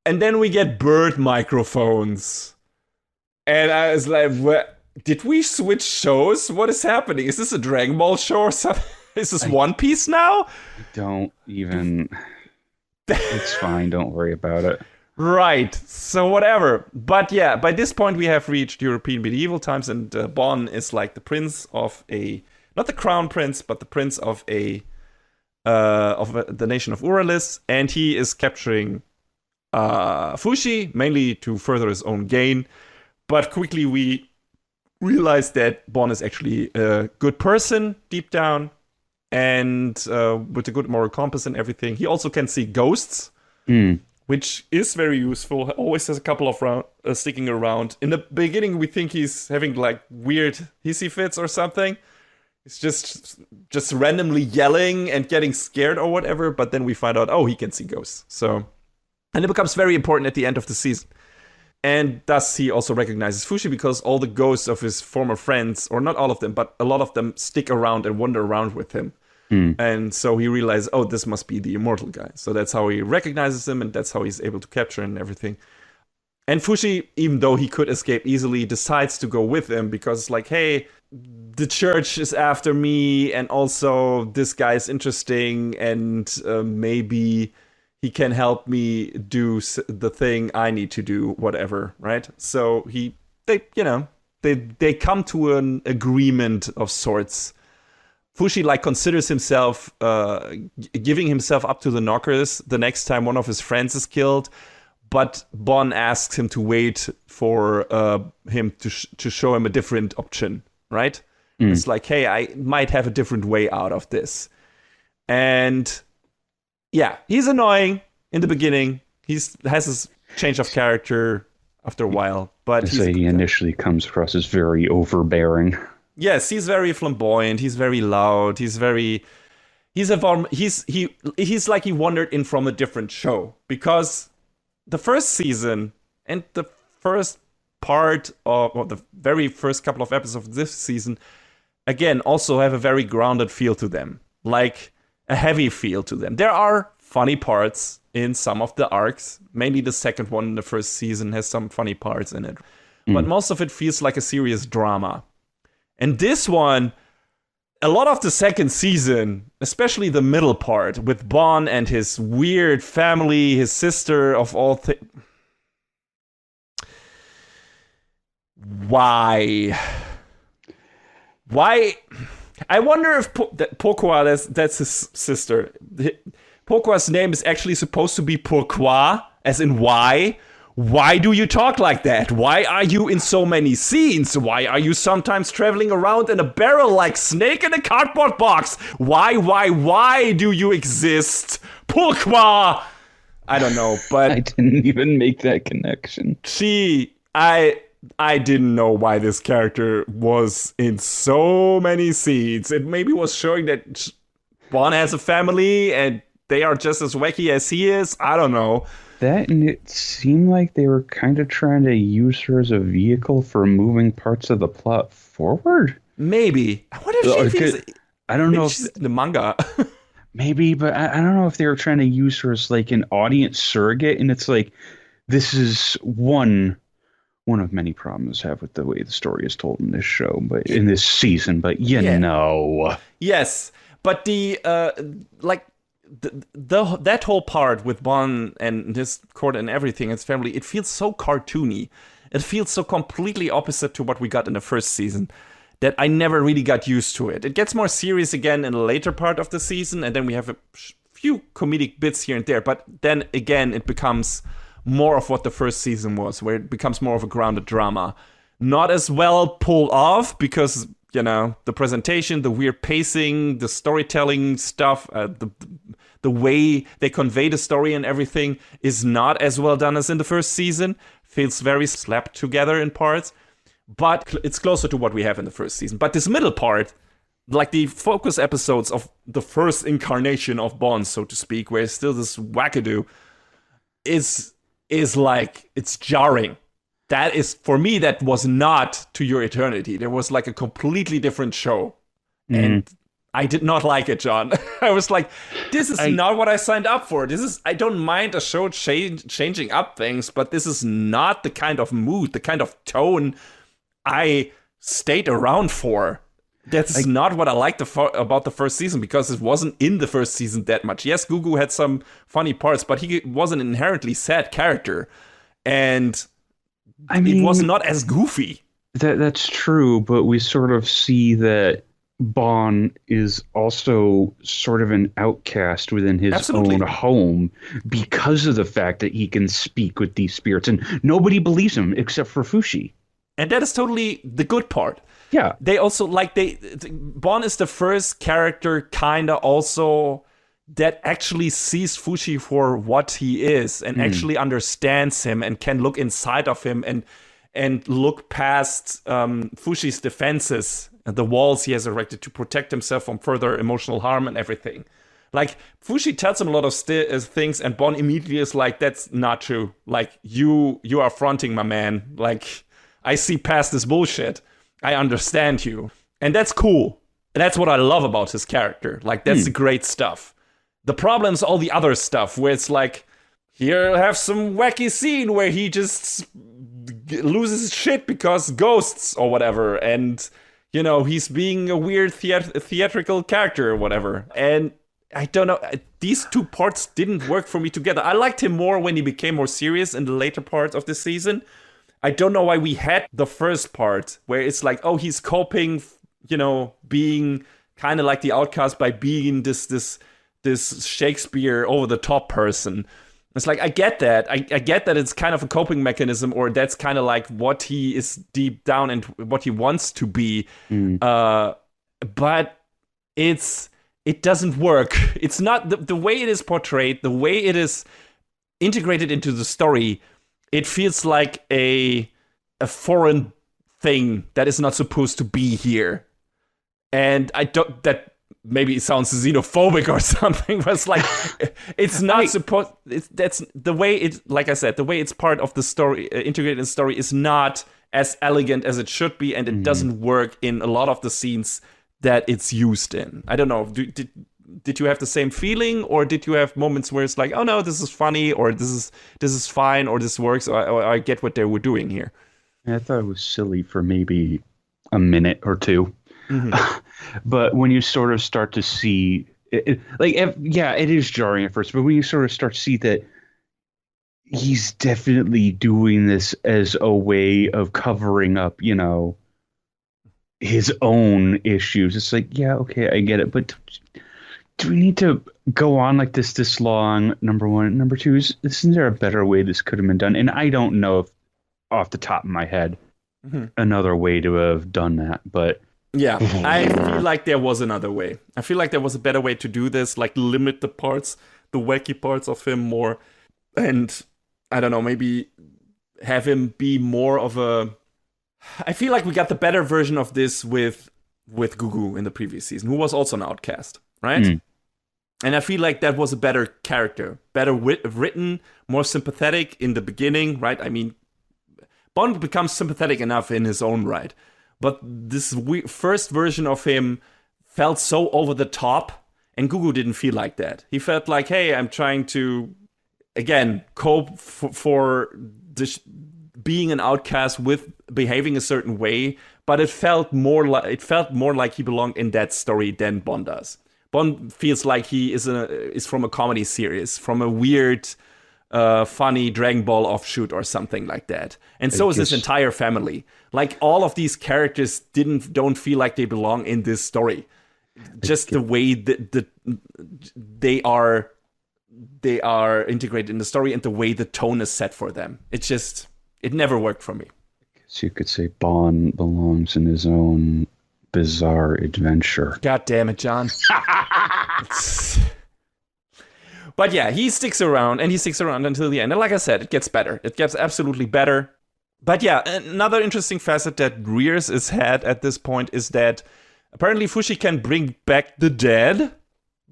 And then we get bird microphones. And I was like, what? Did we switch shows? What is happening? Is this a Dragon Ball show or something? Is this One Piece now? Don't even... It's fine. Don't worry about it. Right. So whatever. But yeah, by this point we have reached European medieval times, and Bon is like the prince of a, not the crown prince, but the prince of the nation of Uralis, and he is capturing Fushi mainly to further his own gain. But quickly we realize that Bon is actually a good person deep down, and with a good moral compass and everything. He also can see ghosts. Which is very useful. Always has a couple of sticking around. In the beginning, we think he's having like weird hissy fits or something. He's just randomly yelling and getting scared or whatever. But then we find out, oh, he can see ghosts. So, and it becomes very important at the end of the season. And thus he also recognizes Fushi because all the ghosts of his former friends, or not all of them, but a lot of them stick around and wander around with him. And so he realized, oh, this must be the immortal guy. So that's how he recognizes him, and that's how he's able to capture and everything. And Fushi, even though he could escape easily, decides to go with him because it's like, hey, the church is after me, and also this guy is interesting, and maybe he can help me do the thing I need to do, whatever, right? So they come to an agreement of sorts. Fushi considers himself giving himself up to the knockers the next time one of his friends is killed, but Bon asks him to wait for him to show him a different option, right? It's like, hey, I might have a different way out of this. And yeah, he's annoying in the beginning. He has his change of character after a while, but he initially comes across as very overbearing. Yes, he's very flamboyant. He's very loud. He's like he wandered in from a different show, because the first season and the first part of, or the very first couple of episodes of this season, again, also have a very grounded feel to them, like a heavy feel to them. There are funny parts in some of the arcs. Mainly the second one in the first season has some funny parts in it, but most of it feels like a serious drama. And this one, a lot of the second season, especially the middle part, with Bon and his weird family, his sister of all things. Why? I wonder if Pourquoi, that's his sister. Pourquoi's name is actually supposed to be Pourquoi, as in why. Why do you talk like that? Why are you in so many scenes? Why are you sometimes traveling around in a barrel like Snake in a cardboard box? Why do you exist? Pourquoi? I don't know, but I didn't even make that connection. I didn't know why this character was in so many scenes. It maybe was showing that Bon has a family and they are just as wacky as he is. I don't know. That, and it seemed like they were kind of trying to use her as a vehicle for moving parts of the plot forward. Maybe. I wonder if she feels... I don't know if she's in the manga. Maybe, but I don't know if they were trying to use her as like an audience surrogate. And it's like, this is one of many problems I have with the way the story is told in this show, but in this season. But know, yes, but that whole part with Bon and his court and everything, his family, it feels so cartoony. It feels so completely opposite to what we got in the first season that I never really got used to it. It gets more serious again in the later part of the season, and then we have a few comedic bits here and there. But then again, it becomes more of what the first season was, where it becomes more of a grounded drama. Not as well pulled off because, the presentation, the weird pacing, the storytelling stuff, the way they convey the story and everything is not as well done as in the first season. Feels very slapped together in parts, but it's closer to what we have in the first season. But this middle part, like the focus episodes of the first incarnation of Bond, so to speak, where it's still this wackadoo, is like, it's jarring. That is, for me, that was not To Your Eternity. There was like a completely different show. And I did not like it, John. I was like, this is not what I signed up for. I don't mind a show changing up things, but this is not the kind of mood, the kind of tone I stayed around for. That's not what I liked about the first season, because it wasn't in the first season that much. Yes, Gugu had some funny parts, but he was an inherently sad character. And it was not as goofy. That's true, but we sort of see that Bon is also sort of an outcast within his own home because of the fact that he can speak with these spirits, and nobody believes him except for Fushi. And that is totally the good part. Yeah. They also, Bon is the first character kinda also that actually sees Fushi for what he is and actually understands him and can look inside of him and look past Fushi's defenses and the walls he has erected to protect himself from further emotional harm and everything. Like, Fushi tells him a lot of things, and Bon immediately is like, that's not true. Like, you are fronting, my man. Like, I see past this bullshit. I understand you. And that's cool. And that's what I love about his character. Like, that's the great stuff. The problem is all the other stuff, where it's like, here have some wacky scene where he just loses shit because ghosts or whatever, and he's being a weird theatrical character or whatever. And I don't know, these two parts didn't work for me together. I liked him more when he became more serious in the later parts of the season. I don't know why we had the first part where it's like, oh, he's coping, being kind of like the outcast by being this Shakespeare over the top person. It's like, I get that. I get that it's kind of a coping mechanism, or that's kind of like what he is deep down and what he wants to be. But it doesn't work. It's not the way it is portrayed, the way it is integrated into the story. It feels like a foreign thing that is not supposed to be here. And that maybe it sounds xenophobic or something, but it's like, it's not supposed, that's the way it, like I said, the way it's part of the story, integrated in the story, is not as elegant as it should be, and it doesn't work in a lot of the scenes that it's used in. I don't know, did you have the same feeling, or did you have moments where it's like, oh no, this is funny, or this is fine, or this works, or I get what they were doing here? I thought it was silly for maybe a minute or two. But when you sort of start to see it is jarring at first, but when you sort of start to see that he's definitely doing this as a way of covering up, his own issues, it's like, yeah, okay, I get it, but do we need to go on like this long? Number one. Number two, isn't there a better way this could have been done? And I don't know if, off the top of my head, another way to have done that, but yeah, I feel like there was another way. I feel like there was a better way to do this, like limit the wacky parts of him more, and I don't know, maybe have him be more of a... I feel like we got the better version of this with Gugu in the previous season, who was also an outcast, right? And I feel like that was a better character, better written, more sympathetic in the beginning, right? I mean, Bond becomes sympathetic enough in his own right. But this first version of him felt so over the top, and Gugu didn't feel like that. He felt like, hey, I'm trying to, again, cope for this, being an outcast with behaving a certain way, but it felt more like he belonged in that story than Bond does. Bond feels like he is from a comedy series, from a weird, funny Dragon Ball offshoot or something like that. And so is his entire family. Like, all of these characters don't feel like they belong in this story. Just the way that they are integrated in the story, and the way the tone is set for them. It never worked for me. So you could say Bond belongs in his own bizarre adventure. God damn it, John. But yeah, he sticks around until the end. And like I said, it gets better. It gets absolutely better. But yeah, another interesting facet that rears his head at this point is that apparently Fushi can bring back the dead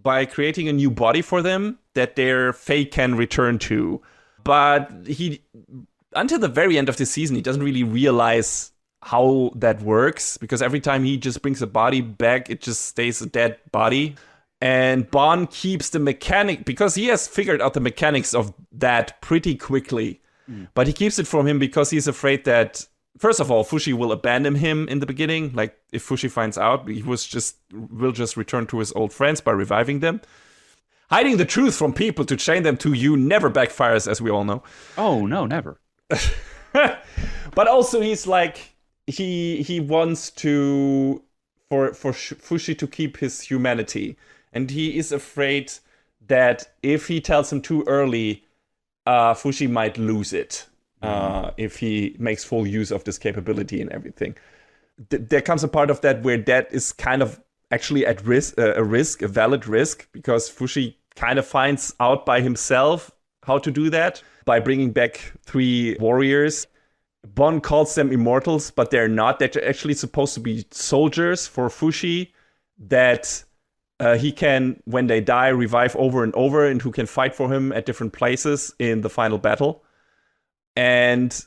by creating a new body for them that their fate can return to. But until the very end of the season, he doesn't really realize how that works, because every time he just brings a body back, it just stays a dead body. And Bond keeps the mechanic, because he has figured out the mechanics of that pretty quickly. But he keeps it from him because he's afraid that first of all, Fushi will abandon him in the beginning. Like, if Fushi finds out, he will just return to his old friends by reviving them. Hiding the truth from people to chain them to you never backfires, as we all know. Oh, no, never. But also, he's like, he wants to, for Fushi to keep his humanity. And he is afraid that if he tells him too early, Fushi might lose it. If he makes full use of this capability and everything. There comes a part of that where that is kind of actually at risk, a valid risk, because Fushi kind of finds out by himself how to do that by bringing back 3 warriors. Bon calls them immortals, but they're not. They're actually supposed to be soldiers for Fushi that he can, when they die, revive over and over, and who can fight for him at different places in the final battle. And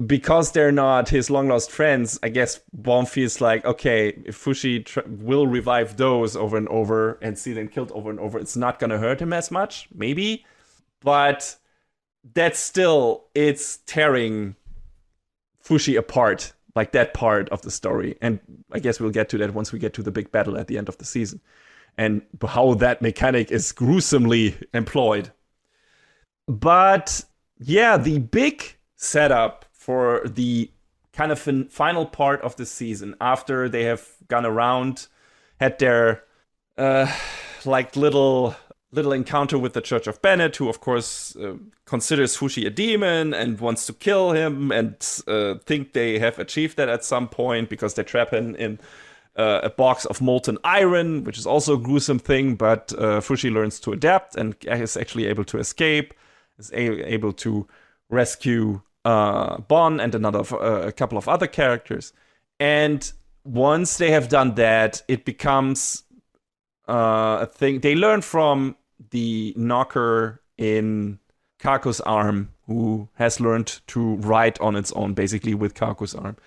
because they're not his long-lost friends, I guess Bon feels like, okay, if Fushi will revive those over and over and see them killed over and over, it's not going to hurt him as much, maybe. But that's still, it's tearing Fushi apart, like that part of the story. And I guess we'll get to that once we get to the big battle at the end of the season. And how that mechanic is gruesomely employed. But yeah, the big setup for the kind of final part of the season, after they have gone around, had their like little encounter with the Church of Bennett, who of course considers Fushi a demon and wants to kill him, and think they have achieved that at some point because they trap him in a box of molten iron, which is also a gruesome thing, but Fushi learns to adapt and is actually able to escape, is able to rescue Bon and a couple of other characters. And once they have done that, it becomes a thing. They learn from the knocker in Kaku's arm, who has learned to ride on its own, basically, with Kaku's arm,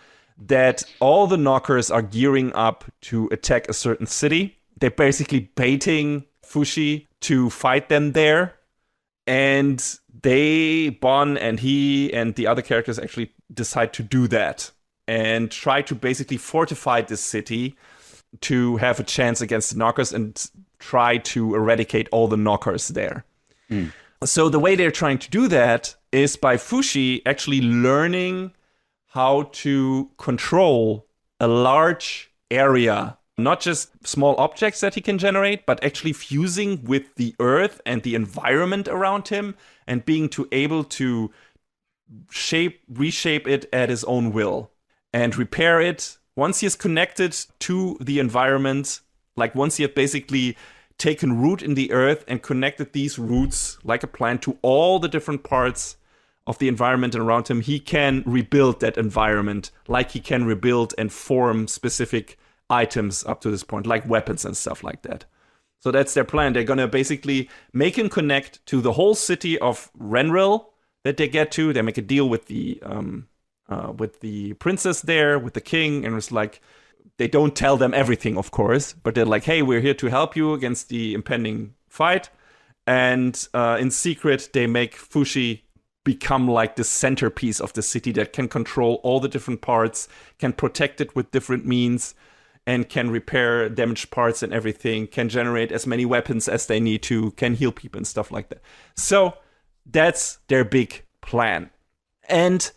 that all the knockers are gearing up to attack a certain city. They're basically baiting Fushi to fight them there. And Bon and he and the other characters actually decide to do that and try to basically fortify this city to have a chance against the knockers and try to eradicate all the knockers there. So the way they're trying to do that is by Fushi actually learning how to control a large area, not just small objects that he can generate, but actually fusing with the earth and the environment around him and being able to reshape it at his own will and repair it. Once he is connected to the environment, like once he had basically taken root in the earth and connected these roots like a plant to all the different parts of the environment around him, he can rebuild that environment like he can rebuild and form specific items up to this point, like weapons and stuff like that. So that's their plan. They're gonna basically make him connect to the whole city of Renril that they get to. They make a deal with the princess there, with the king, and it's like, they don't tell them everything, of course, but they're like, hey, we're here to help you against the impending fight. And in secret, they make Fushi become like the centerpiece of the city that can control all the different parts, can protect it with different means, and can repair damaged parts and everything, can generate as many weapons as they need to, can heal people and stuff like that. So that's their big plan. And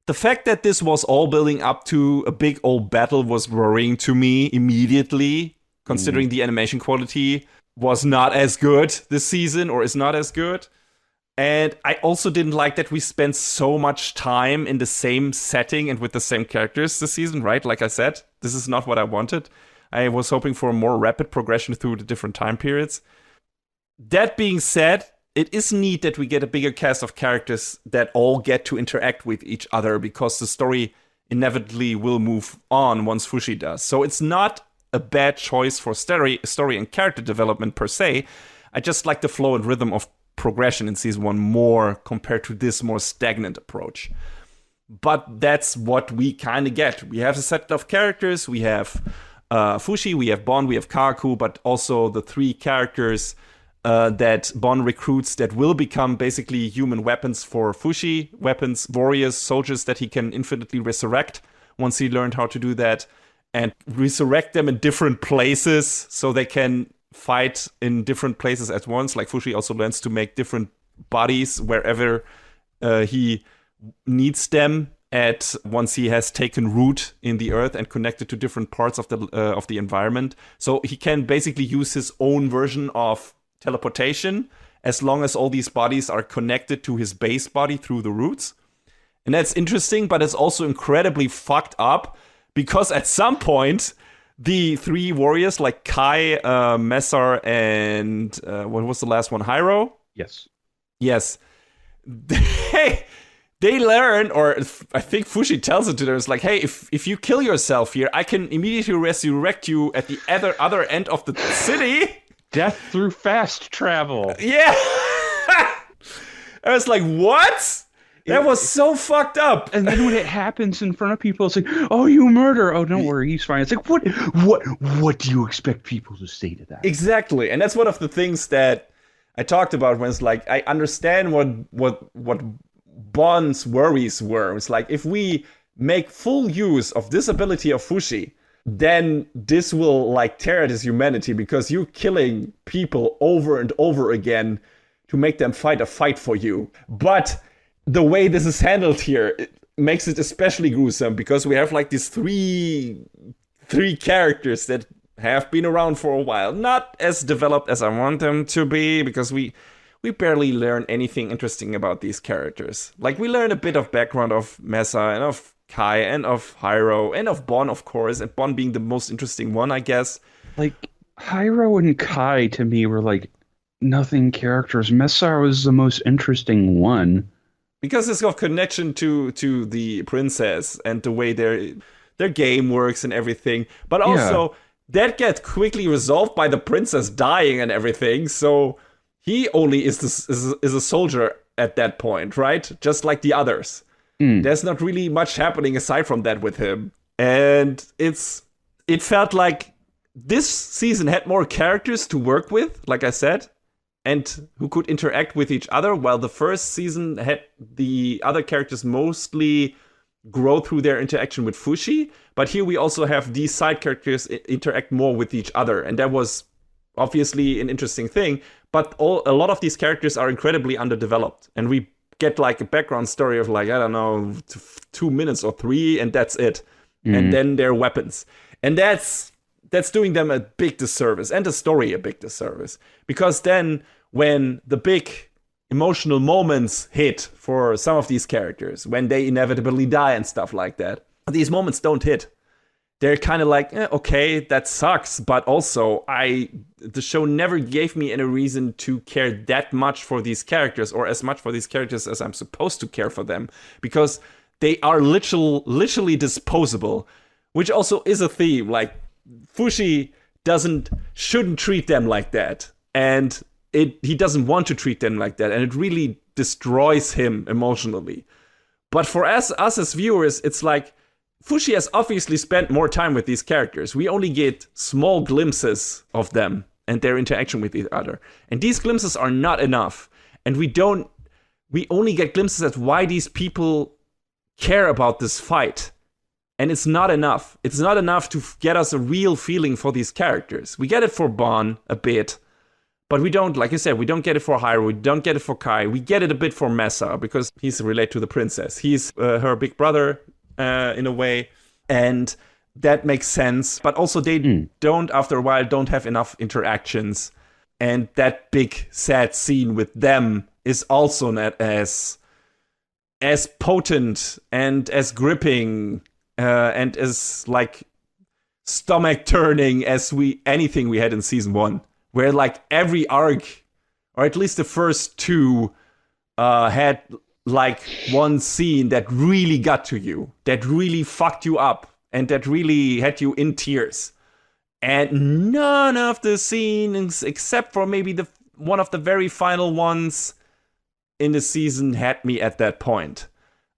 the fact that this was all building up to a big old battle was worrying to me immediately, considering the animation quality was not as good this season, or is not as good. And I also didn't like that we spent so much time in the same setting and with the same characters this season, right? Like I said, this is not what I wanted. I was hoping for a more rapid progression through the different time periods. That being said, it is neat that we get a bigger cast of characters that all get to interact with each other, because the story inevitably will move on once Fushi does. So it's not a bad choice for story and character development per se. I just like the flow and rhythm of progression in season 1 more compared to this more stagnant approach. But that's what we kind of get. We have a set of characters. We have Fushi, we have Bon, we have Kaku, but also the 3 characters that Bon recruits that will become basically human weapons for Fushi, weapons, warriors, soldiers that he can infinitely resurrect once he learned how to do that, and resurrect them in different places so they can fight in different places at once. Like Fushi also learns to make different bodies wherever he needs them at once he has taken root in the earth and connected to different parts of the environment. So he can basically use his own version of teleportation as long as all these bodies are connected to his base body through the roots. And that's interesting, but it's also incredibly fucked up because at some point the three warriors like Kai, Messar, and what was the last one? Hyro? Yes. They learn, or I think Fushi tells it to them, it's like, hey, if you kill yourself here, I can immediately resurrect you at the other end of the city. Death through fast travel. Yeah. I was like, what? That was so fucked up. And then when it happens in front of people, it's like, oh, you murder. Oh, don't worry, he's fine. It's like, what do you expect people to say to that? Exactly. And that's one of the things that I talked about when it's like, I understand what Bon's worries were. It's like, if we make full use of this ability of Fushi, then this will like tear at his humanity because you're killing people over and over again to make them fight a fight for you. But the way this is handled here, it makes it especially gruesome because we have like these three characters that have been around for a while. Not as developed as I want them to be because we barely learn anything interesting about these characters. Like, we learn a bit of background of Mesa and of Kai and of Hyro and of Bon, of course, and Bon being the most interesting one, I guess. Like, Hyro and Kai to me were like nothing characters. Mesa was the most interesting one. Because it's got connection to the princess and the way their game works and everything. But also, that gets quickly resolved by the princess dying and everything, so he only is a soldier at that point, right? Just like the others. There's not really much happening aside from that with him. And it felt like this season had more characters to work with, like I said, and who could interact with each other, while the first season had the other characters mostly grow through their interaction with Fushi. But here we also have these side characters interact more with each other. And that was obviously an interesting thing. But a lot of these characters are incredibly underdeveloped. And we get like a background story of like, I don't know, 2 minutes or 3, and that's it. And then their weapons. And that's doing them a big disservice, and the story a big disservice. Because then when the big emotional moments hit for some of these characters, when they inevitably die and stuff like that, these moments don't hit. They're kind of like, okay, that sucks, but also the show never gave me any reason to care that much for these characters, or as much for these characters as I'm supposed to care for them, because they are literally disposable, which also is a theme. Like, Fushi shouldn't treat them like that, and he doesn't want to treat them like that, and it really destroys him emotionally. But for us as viewers, it's like, Fushi has obviously spent more time with these characters. We only get small glimpses of them and their interaction with each other. And these glimpses are not enough. And we only get glimpses at why these people care about this fight. And it's not enough. It's not enough to get us a real feeling for these characters. We get it for Bon a bit, but we don't, like I said, we don't get it for Hyro, we don't get it for Kai. We get it a bit for Mesa because he's related to the princess. He's her big brother, in a way, and that makes sense. But also they after a while, don't have enough interactions. And that big sad scene with them is also not as potent and as gripping and as like stomach turning as anything we had in season 1, where like every arc, or at least the first 2, had like one scene that really got to you, that really fucked you up, and that really had you in tears. And none of the scenes, except for maybe one of the very final ones in the season, had me at that point.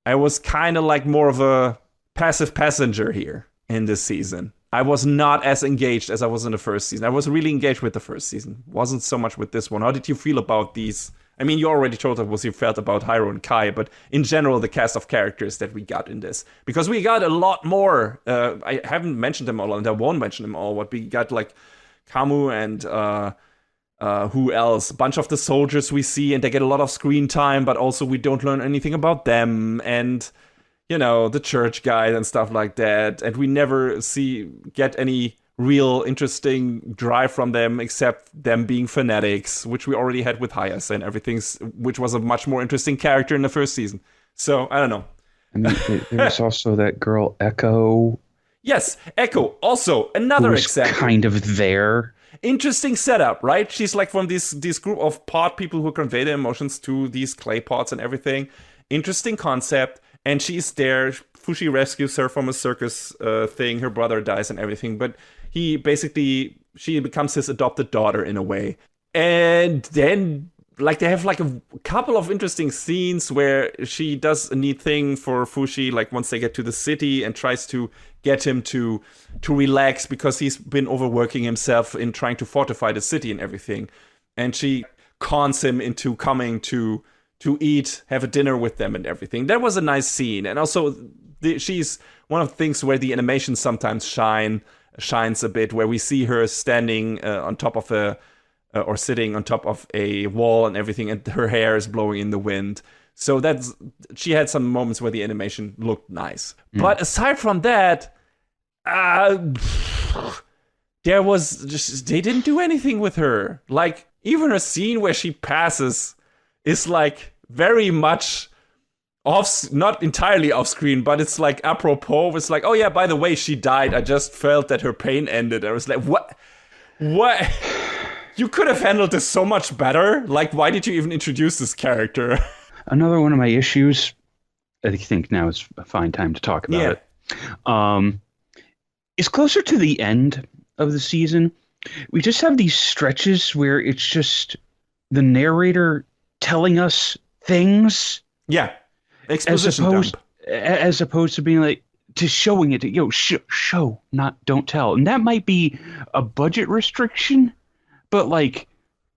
I was kind of like more of a passive passenger here in this season. I was not as engaged as I was in the first season. I was really engaged with the first season. Wasn't so much with this one. How did you feel about these? I mean, you already told us what you felt about Hyro and Kai, but in general, the cast of characters that we got in this. Because we got a lot more. I haven't mentioned them all, and I won't mention them all. But we got like Kamu and who else? A bunch of the soldiers we see, and they get a lot of screen time, but also we don't learn anything about them. And the church guys and stuff like that. And we never get any real interesting drive from them except them being fanatics, which we already had with Hayase and which was a much more interesting character in the first season. So, I don't know. I mean, there's also that girl, Echo. Yes, Echo. Also, another example. Kind of there. Interesting setup, right? She's like from this group of pod people who convey their emotions to these clay pots and everything. Interesting concept. And she's there. Fushi rescues her from a circus thing. Her brother dies and everything. But she becomes his adopted daughter in a way. And then, like, they have like a couple of interesting scenes where she does a neat thing for Fushi, like once they get to the city, and tries to get him to relax because he's been overworking himself in trying to fortify the city and everything. And she cons him into coming to have a dinner with them and everything. That was a nice scene. And also, she's one of the things where the animation sometimes shines a bit, where we see her standing on top of or sitting on top of a wall and everything, and her hair is blowing in the wind. So she had some moments where the animation looked nice. But aside from that, there was they didn't do anything with her. Like, even a scene where she passes is like very much not entirely off screen, but it's like apropos. It's like, oh yeah, by the way, she died. I just felt that her pain ended. I was like, what? You could have handled this so much better. Like, why did you even introduce this character? Another one of my issues, I think now is a fine time to talk about it. It's closer to the end of the season. We just have these stretches where it's just the telling us things. Yeah. Exposition as opposed to being like, to showing it, show, not don't tell. And that might be a budget restriction, but like,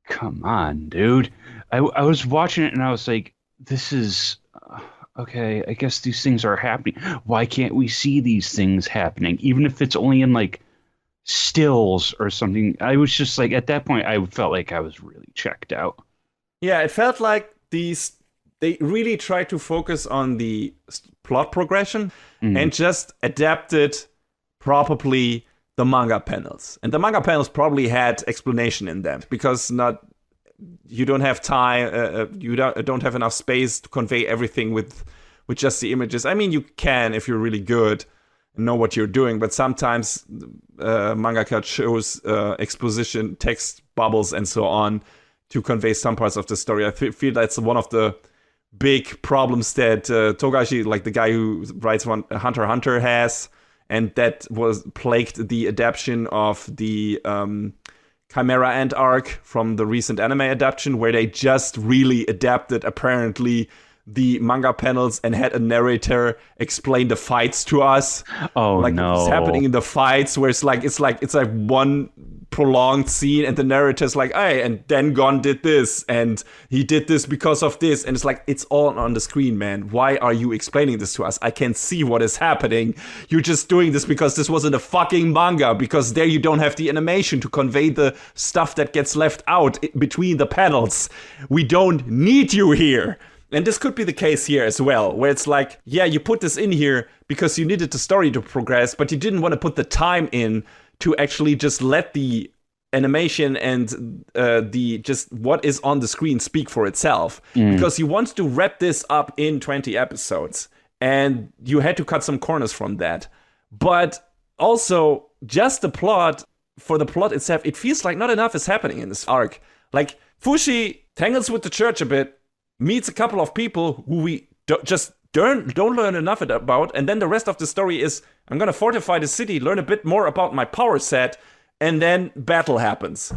come on, dude. I was watching it and I was like, this is, okay, I guess these things are happening. Why can't we see these things happening? Even if it's only in like stills or something. I was just like, at that point, I felt like I was really checked out. Yeah, it felt like they really tried to focus on the plot progression and just adapted probably the manga panels. And the manga panels probably had explanation in them because you don't have time, you don't have enough space to convey everything with just the images. I mean, you can if you're really good and know what you're doing, but sometimes mangaka shows exposition, text bubbles, and so on to convey some parts of the story. I feel that's one of the big problems that Togashi, like the guy who writes Hunter x Hunter, has, and that was plagued the adaptation of the Chimera Ant arc from the recent anime adaptation, where they just really adapted apparently the manga panels and had a narrator explain the fights to us. Oh, like no. What's happening in the fights, where it's like one prolonged scene and the narrator's like, hey, and then Gon did this and he did this because of this, and it's like, it's all on the screen, man. Why are you explaining this to us? I can see what is happening. You're just doing this because this was in a fucking manga, because there you don't have the animation to convey the stuff that gets left out between the panels. We don't need you here. And this could be the case here as well, where it's like, yeah, you put this in here because you needed the story to progress, but you didn't want to put the time in to actually just let the animation and the just what is on the screen speak for itself. Because you want to wrap this up in 20 episodes, and you had to cut some corners from that. But also, just the plot, for the plot itself, it feels like not enough is happening in this arc. Like, Fushi tangles with the church a bit, meets a couple of people who we don't learn enough about, and then the rest of the story is, I'm gonna fortify the city, learn a bit more about my power set, and then battle happens.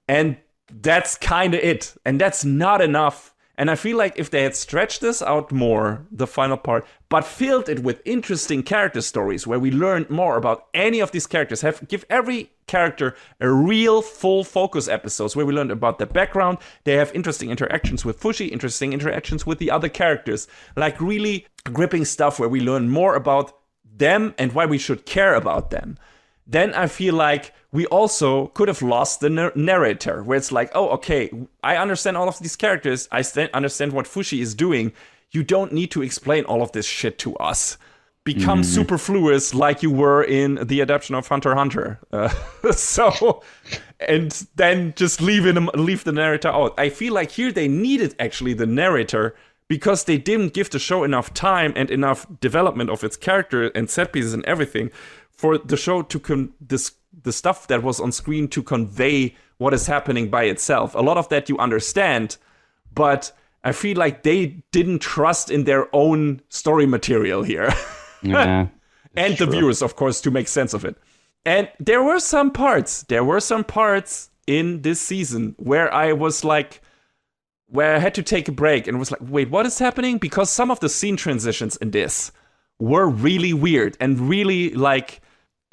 And that's kind of it. And that's not enough. And I feel like if they had stretched this out more, the final part, but filled it with interesting character stories where we learned more about any of these characters, give every character a real full focus episodes where we learned about their background, they have interesting interactions with Fushi, interesting interactions with the other characters, like really gripping stuff where we learn more about them and why we should care about them. Then I feel like we also could have lost the narrator, where it's like, oh, okay, I understand all of these characters. I understand what Fushi is doing. You don't need to explain all of this shit to us. Become superfluous like you were in the adaptation of Hunter x Hunter. And then just leave the narrator out. I feel like here they needed actually the narrator because they didn't give the show enough time and enough development of its character and set pieces and everything for the show to the stuff that was on screen to convey what is happening by itself. A lot of that you understand, but I feel like they didn't trust in their own story material here. Yeah, and the viewers, of course, to make sense of it. And there were some parts in this season where I had to take a break and was like, wait, what is happening? Because some of the scene transitions in this were really weird and really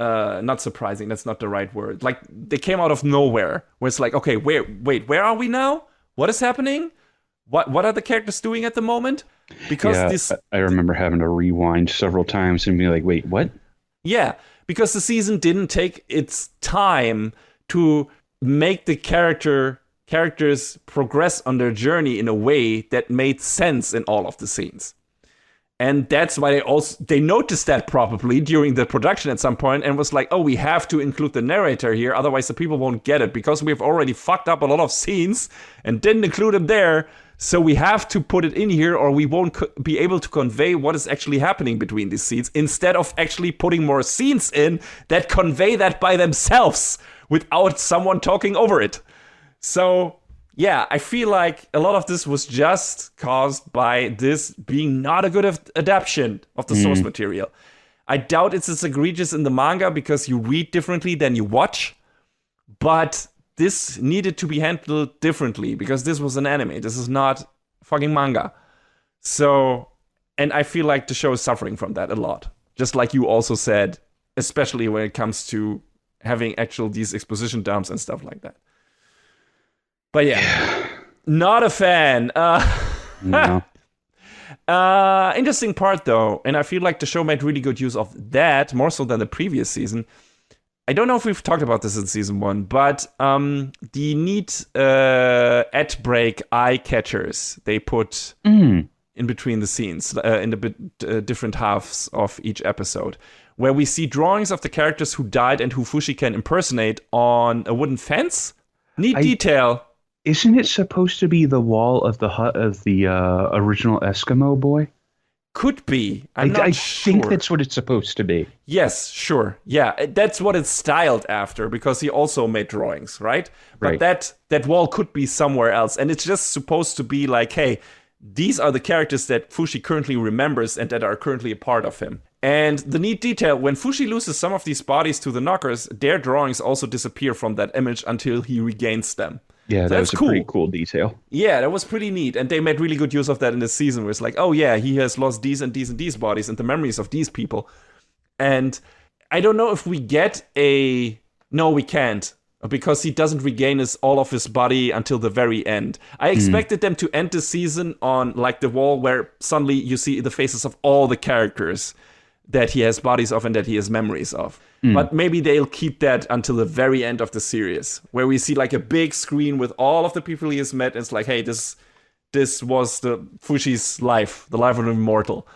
not surprising. That's not the right word. Like they came out of nowhere where it's like, okay, where are we now? What is happening? What are the characters doing at the moment? Because I remember having to rewind several times and be like, wait, what? Yeah, because the season didn't take its time to make the characters progress on their journey in a way that made sense in all of the scenes. And that's why they noticed that probably during the production at some point and was like, oh, we have to include the narrator here, otherwise the people won't get it, because we've already fucked up a lot of scenes and didn't include him there. So we have to put it in here or we won't be able to convey what is actually happening between these scenes, instead of actually putting more scenes in that convey that by themselves without someone talking over it. So yeah, I feel like a lot of this was just caused by this being not a good adaptation of the source material. I doubt it's as egregious in the manga because you read differently than you watch, but this needed to be handled differently because this was an anime. This is not fucking manga. So, and I feel like the show is suffering from that a lot. Just like you also said, especially when it comes to having these exposition dumps and stuff like that. But yeah, not a fan. No. Interesting part though, and I feel like the show made really good use of that, more so than the previous season. I don't know if we've talked about this in season 1, but the neat ad break eye catchers they put in between the scenes, in the different halves of each episode, where we see drawings of the characters who died and who Fushi can impersonate on a wooden fence. Neat detail. Isn't it supposed to be the wall of the hut of the original Eskimo boy? Could be. I'm not sure. I think that's what it's supposed to be. Yes, sure. Yeah, that's what it's styled after, because he also made drawings, right? But that wall could be somewhere else. And it's just supposed to be like, hey, these are the characters that Fushi currently remembers and that are currently a part of him. And the neat detail, when Fushi loses some of these bodies to the knockers, their drawings also disappear from that image until he regains them. Yeah, so that was a pretty cool detail. Yeah, that was pretty neat. And they made really good use of that in this season, where it's like, oh yeah, he has lost these and these and these bodies and the memories of these people. And I don't know if we get No, we can't. Because he doesn't regain all of his body until the very end. I expected them to end the season on like the wall where suddenly you see the faces of all the characters that he has bodies of and that he has memories of. But maybe they'll keep that until the very end of the series, where we see like a big screen with all of the people he has met. And it's like, hey, this was the Fushi's life, the life of an immortal.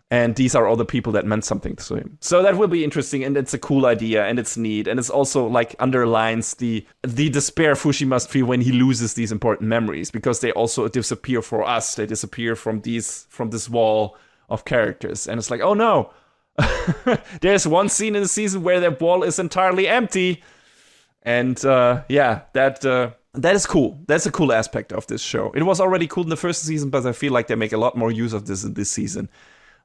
And these are all the people that meant something to him. So that will be interesting, and it's a cool idea, and it's neat. And it's also like underlines the despair Fushi must feel when he loses these important memories, because they also disappear for us. They disappear from this wall of characters. And it's like, oh no. There's one scene in the season where that wall is entirely empty. And that is cool. That's a cool aspect of this show. It was already cool in the first season, but I feel like they make a lot more use of this in this season,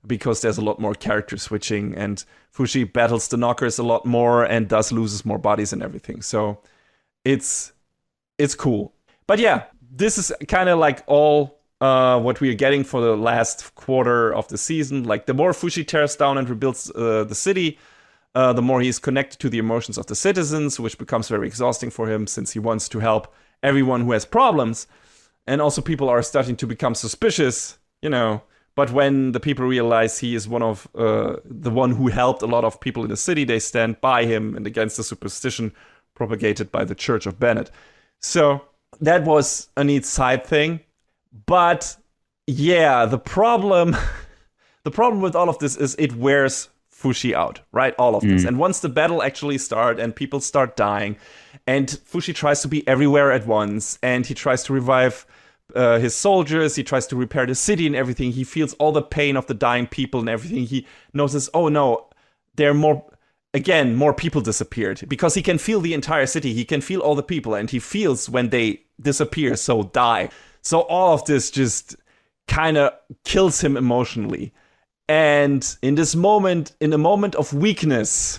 because there's a lot more character switching, and Fushi battles the knockers a lot more and thus loses more bodies and everything. So it's cool. But yeah, this is kind of like all what we are getting for the last quarter of the season. Like, the more Fushi tears down and rebuilds the city, the more he's connected to the emotions of the citizens, which becomes very exhausting for him since he wants to help everyone who has problems. And also people are starting to become suspicious, But when the people realize he is one of the one who helped a lot of people in the city, they stand by him and against the superstition propagated by the Church of Bennett. So that was a neat side thing. But yeah, the problem with all of this is it wears Fushi out, right? All of this. And once the battle actually starts and people start dying, and Fushi tries to be everywhere at once, and he tries to revive his soldiers, he tries to repair the city and everything. He feels all the pain of the dying people and everything. He notices, oh no, more people disappeared, because he can feel the entire city. He can feel all the people, and he feels when they disappear, so die. So all of this just kind of kills him emotionally. And in a moment of weakness,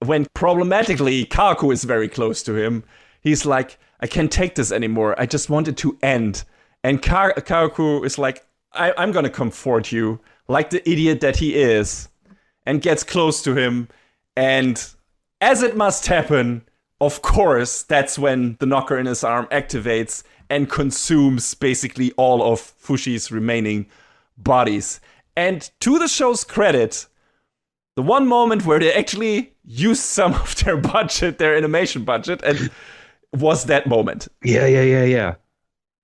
when problematically Kaku is very close to him, he's like, I can't take this anymore. I just want it to end. And Kaku is like, I'm going to comfort you, like the idiot that he is, and gets close to him. And as it must happen, of course, that's when the knocker in his arm activates and consumes basically all of Fushi's remaining bodies. And to the show's credit, the one moment where they actually used some of their budget, their animation budget, and was that moment. Yeah.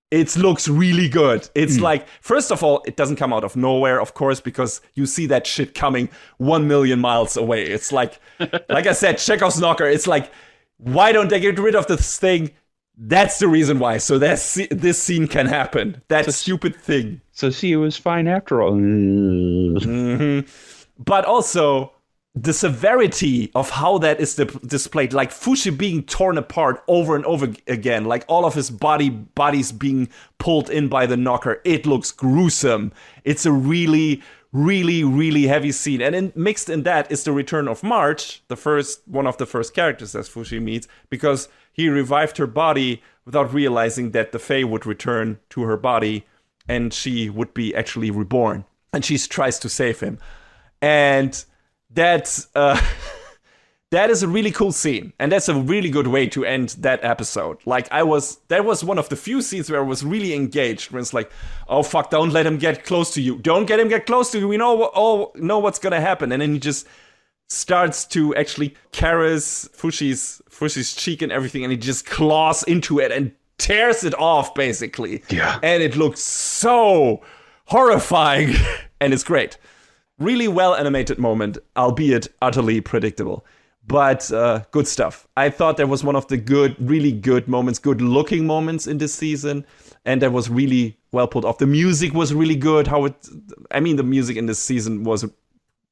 It looks really good. It's like, first of all, it doesn't come out of nowhere, of course, because you see that shit coming 1 million miles away. It's like I said, Chekhov's knocker. It's like, why don't they get rid of this thing? That's the reason why. So this scene can happen. That stupid thing. So see, it was fine after all. But also, the severity of how that is displayed, like Fushi being torn apart over and over again, like all of his bodies being pulled in by the knocker. It looks gruesome. It's a really, really, really heavy scene. And mixed in that is the return of March, one of the first characters that Fushi meets, because he revived her body without realizing that the Fae would return to her body and she would be actually reborn. And she tries to save him. And that is a really cool scene, and that's a really good way to end that episode. Like, that was one of the few scenes where I was really engaged, where it's like, oh fuck, don't let him get close to you. Don't get him get close to you. We know what's gonna happen. And then he just starts to actually caress Fushi's cheek and everything, and he just claws into it and tears it off, basically. Yeah. And it looks so horrifying, and it's great. Really well animated moment, albeit utterly predictable. But good stuff. I thought that was one of the really good moments, good looking moments in this season. And that was really well pulled off. The music was really good. The music in this season was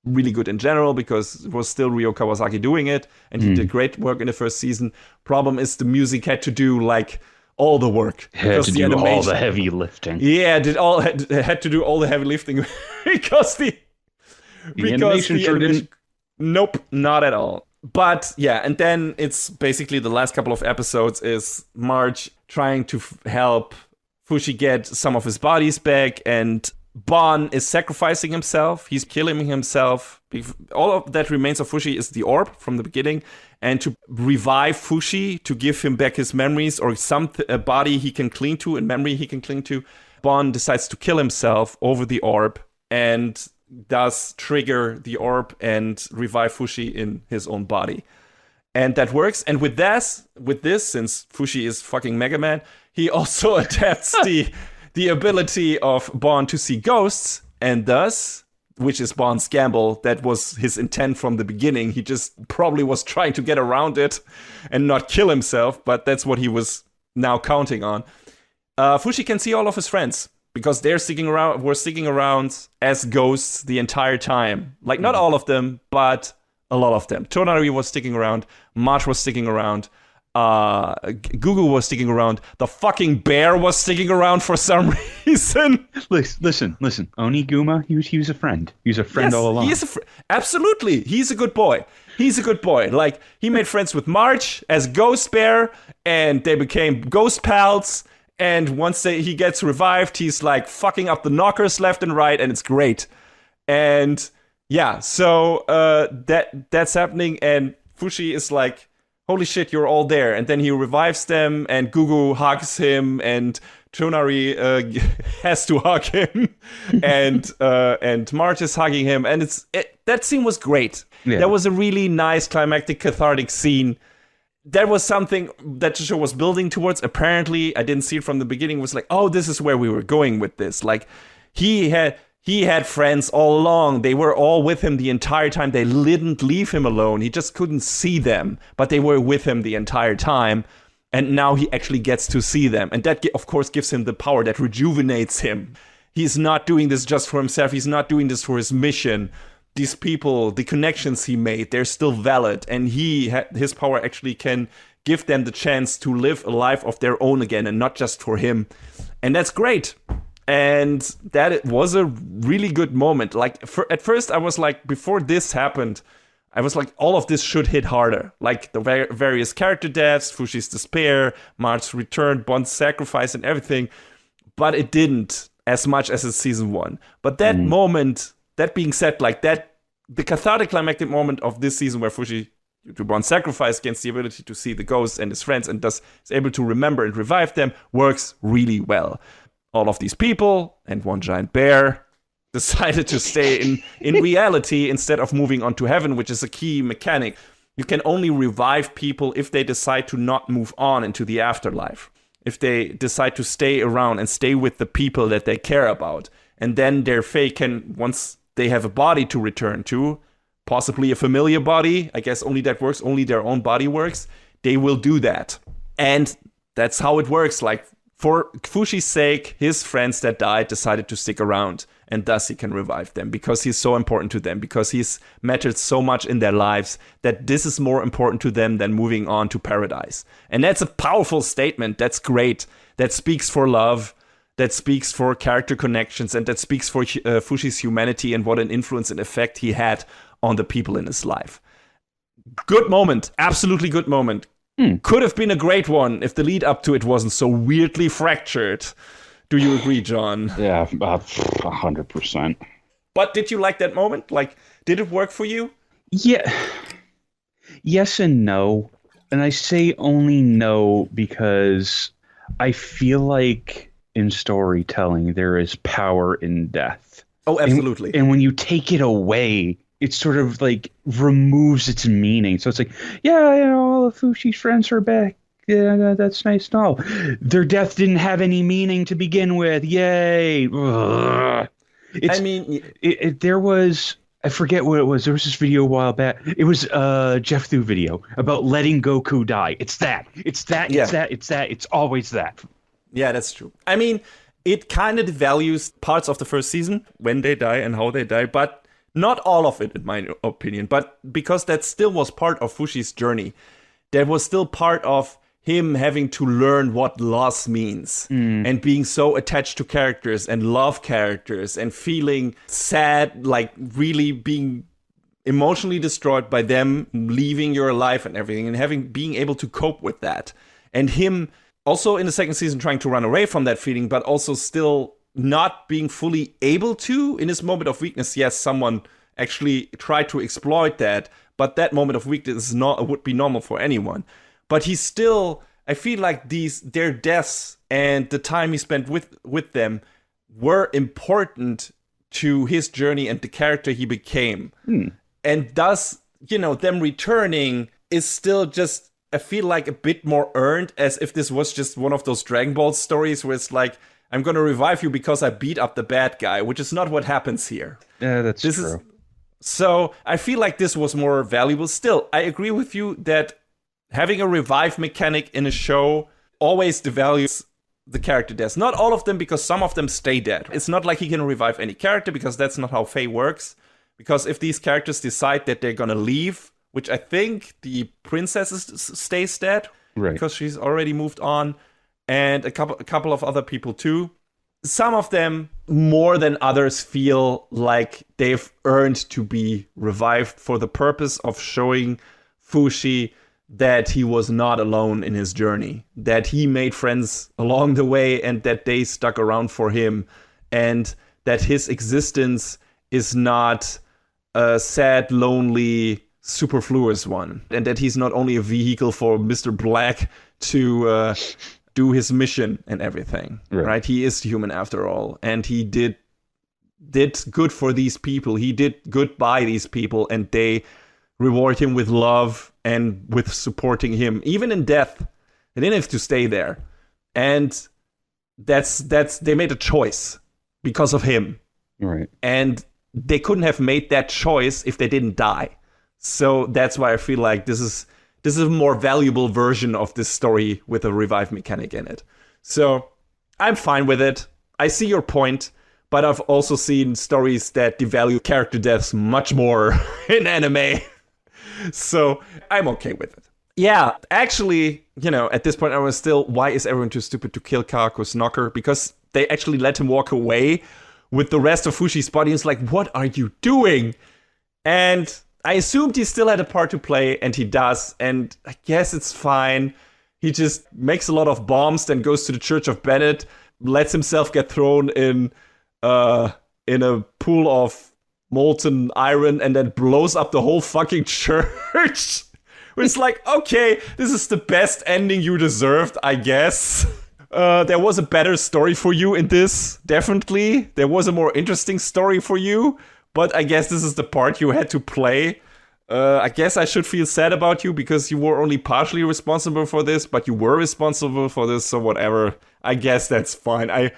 really good in general, because it was still Ryo Kawasaki doing it. And he did great work in the first season. Problem is, the music had to do like all the work. Had to do all the heavy lifting. Yeah, had to do all the heavy lifting because the animation didn't. Nope, not at all. But yeah, and then it's basically the last couple of episodes is March trying to help Fushi get some of his bodies back, and Bon is sacrificing himself. He's killing himself. All of that remains of Fushi is the orb from the beginning, and to revive Fushi, to give him back his memories or a body he can cling to, and memory he can cling to, Bon decides to kill himself over the orb, and does trigger the orb and revive Fushi in his own body. And that works. And with this, since Fushi is fucking Mega Man, he also adapts the ability of Bon to see ghosts, and thus, which is Bon's gamble, that was his intent from the beginning. He just probably was trying to get around it and not kill himself, but that's what he was now counting on. Fushi can see all of his friends, because were sticking around as ghosts the entire time. Like, not all of them, but a lot of them. Tonari was sticking around. March was sticking around. Gugu was sticking around. The fucking bear was sticking around for some reason. Listen. Oniguma, he was a friend. He was a friend all along. Absolutely. He's a good boy. Like, he made friends with March as Ghost Bear, and they became ghost pals. And once he gets revived, he's like fucking up the knockers left and right, and it's great. And yeah, so that's happening, and Fushi is like, holy shit, you're all there. And then he revives them, and Gugu hugs him, and Tonari has to hug him, and March is hugging him, and that scene was great. Yeah. That was a really nice, climactic, cathartic scene. That was something that the show was building towards. Apparently, I didn't see it from the beginning. It was like, oh, this is where we were going with this. Like, he had friends all along. They were all with him the entire time. They didn't leave him alone. He just couldn't see them, but they were with him the entire time. And now he actually gets to see them. And that, of course, gives him the power that rejuvenates him. He's not doing this just for himself. He's not doing this for his mission. These people, the connections he made, they're still valid. And his power actually can give them the chance to live a life of their own again and not just for him. And that's great. And that was a really good moment. Like, at first, I was like, before this happened, I was like, all of this should hit harder. Like, the various character deaths, Fushi's despair, March's return, Bond's sacrifice, and everything. But it didn't as much as in season 1. But that moment... That being said, like that, the cathartic climactic moment of this season where Fushi, to Bond's sacrifice, gains the ability to see the ghosts and his friends and is able to remember and revive them, works really well. All of these people and one giant bear decided to stay in reality instead of moving on to heaven, which is a key mechanic. You can only revive people if they decide to not move on into the afterlife. If they decide to stay around and stay with the people that they care about. And then their fate can, once they have a body to return to, possibly a familiar body, I guess only that works, only their own body works, they will do that. And that's how it works. Like, for Fushi's sake, his friends that died decided to stick around, and thus he can revive them, because he's so important to them, because he's mattered so much in their lives that this is more important to them than moving on to paradise. And that's a powerful statement. That's great. That speaks for love. That speaks for character connections, and that speaks for Fushi's humanity and what an influence and effect he had on the people in his life. Good moment. Absolutely good moment. Could have been a great one if the lead up to it wasn't so weirdly fractured. Do you agree, John? Yeah, 100%. But did you like that moment? Like, did it work for you? Yeah. Yes and no. And I say only no because I feel like in storytelling, there is power in death. Oh, absolutely. And when you take it away, it sort of like removes its meaning. So it's like, yeah, all of Fushi's friends are back. Yeah, that's nice and all. Their death didn't have any meaning to begin with. Yay. There was, I forget what it was. There was this video a while back. It was a Jeff Thu video about letting Goku die. It's that. It's always that. Yeah, that's true. I mean, it kind of devalues parts of the first season, when they die and how they die, but not all of it, in my opinion. But because that still was part of Fushi's journey, that was still part of him having to learn what loss means and being so attached to characters and love characters and feeling sad, like really being emotionally destroyed by them leaving your life and everything, and being able to cope with that. And him also in the second season trying to run away from that feeling, but also still not being fully able to. In his moment of weakness, yes, someone actually tried to exploit that, but that moment of weakness would be normal for anyone. But he's still, I feel like their deaths and the time he spent with them were important to his journey and the character he became. And thus, them returning is still just, I feel like, a bit more earned, as if this was just one of those Dragon Ball stories where it's like, I'm gonna revive you because I beat up the bad guy, which is not what happens here. Yeah, that's true. So I feel like this was more valuable. Still, I agree with you that having a revive mechanic in a show always devalues the character deaths. Not all of them, because some of them stay dead. It's not like he can revive any character, because that's not how Fate works. Because if these characters decide that they're gonna leave, which I think the princess stays dead, right, because she's already moved on, and a couple of other people too. Some of them, more than others, feel like they've earned to be revived for the purpose of showing Fushi that he was not alone in his journey, that he made friends along the way and that they stuck around for him, and that his existence is not a sad, lonely, superfluous one, and that he's not only a vehicle for Mr. Black to do his mission and everything, right? He is human after all, and he did good for these people. He did good by these people, and they reward him with love and with supporting him, even in death. They didn't have to stay there, and that's they made a choice because of him, right? And they couldn't have made that choice if they didn't die. So that's why I feel like this is a more valuable version of this story with a revive mechanic in it. So I'm fine with it. I see your point, but I've also seen stories that devalue character deaths much more in anime. So I'm okay with it. Yeah, actually, at this point I was still, why is everyone too stupid to kill Kaku's knocker? Because they actually let him walk away with the rest of Fushi's body. It's like, what are you doing? And I assumed he still had a part to play, and he does, and I guess it's fine. He just makes a lot of bombs, then goes to the Church of Bennett, lets himself get thrown in a pool of molten iron, and then blows up the whole fucking church. It's like, okay, this is the best ending you deserved, I guess. There was a better story for you in this, definitely. There was a more interesting story for you. But I guess this is the part you had to play. I guess I should feel sad about you because you were only partially responsible for this, but you were responsible for this, so whatever. I guess that's fine. I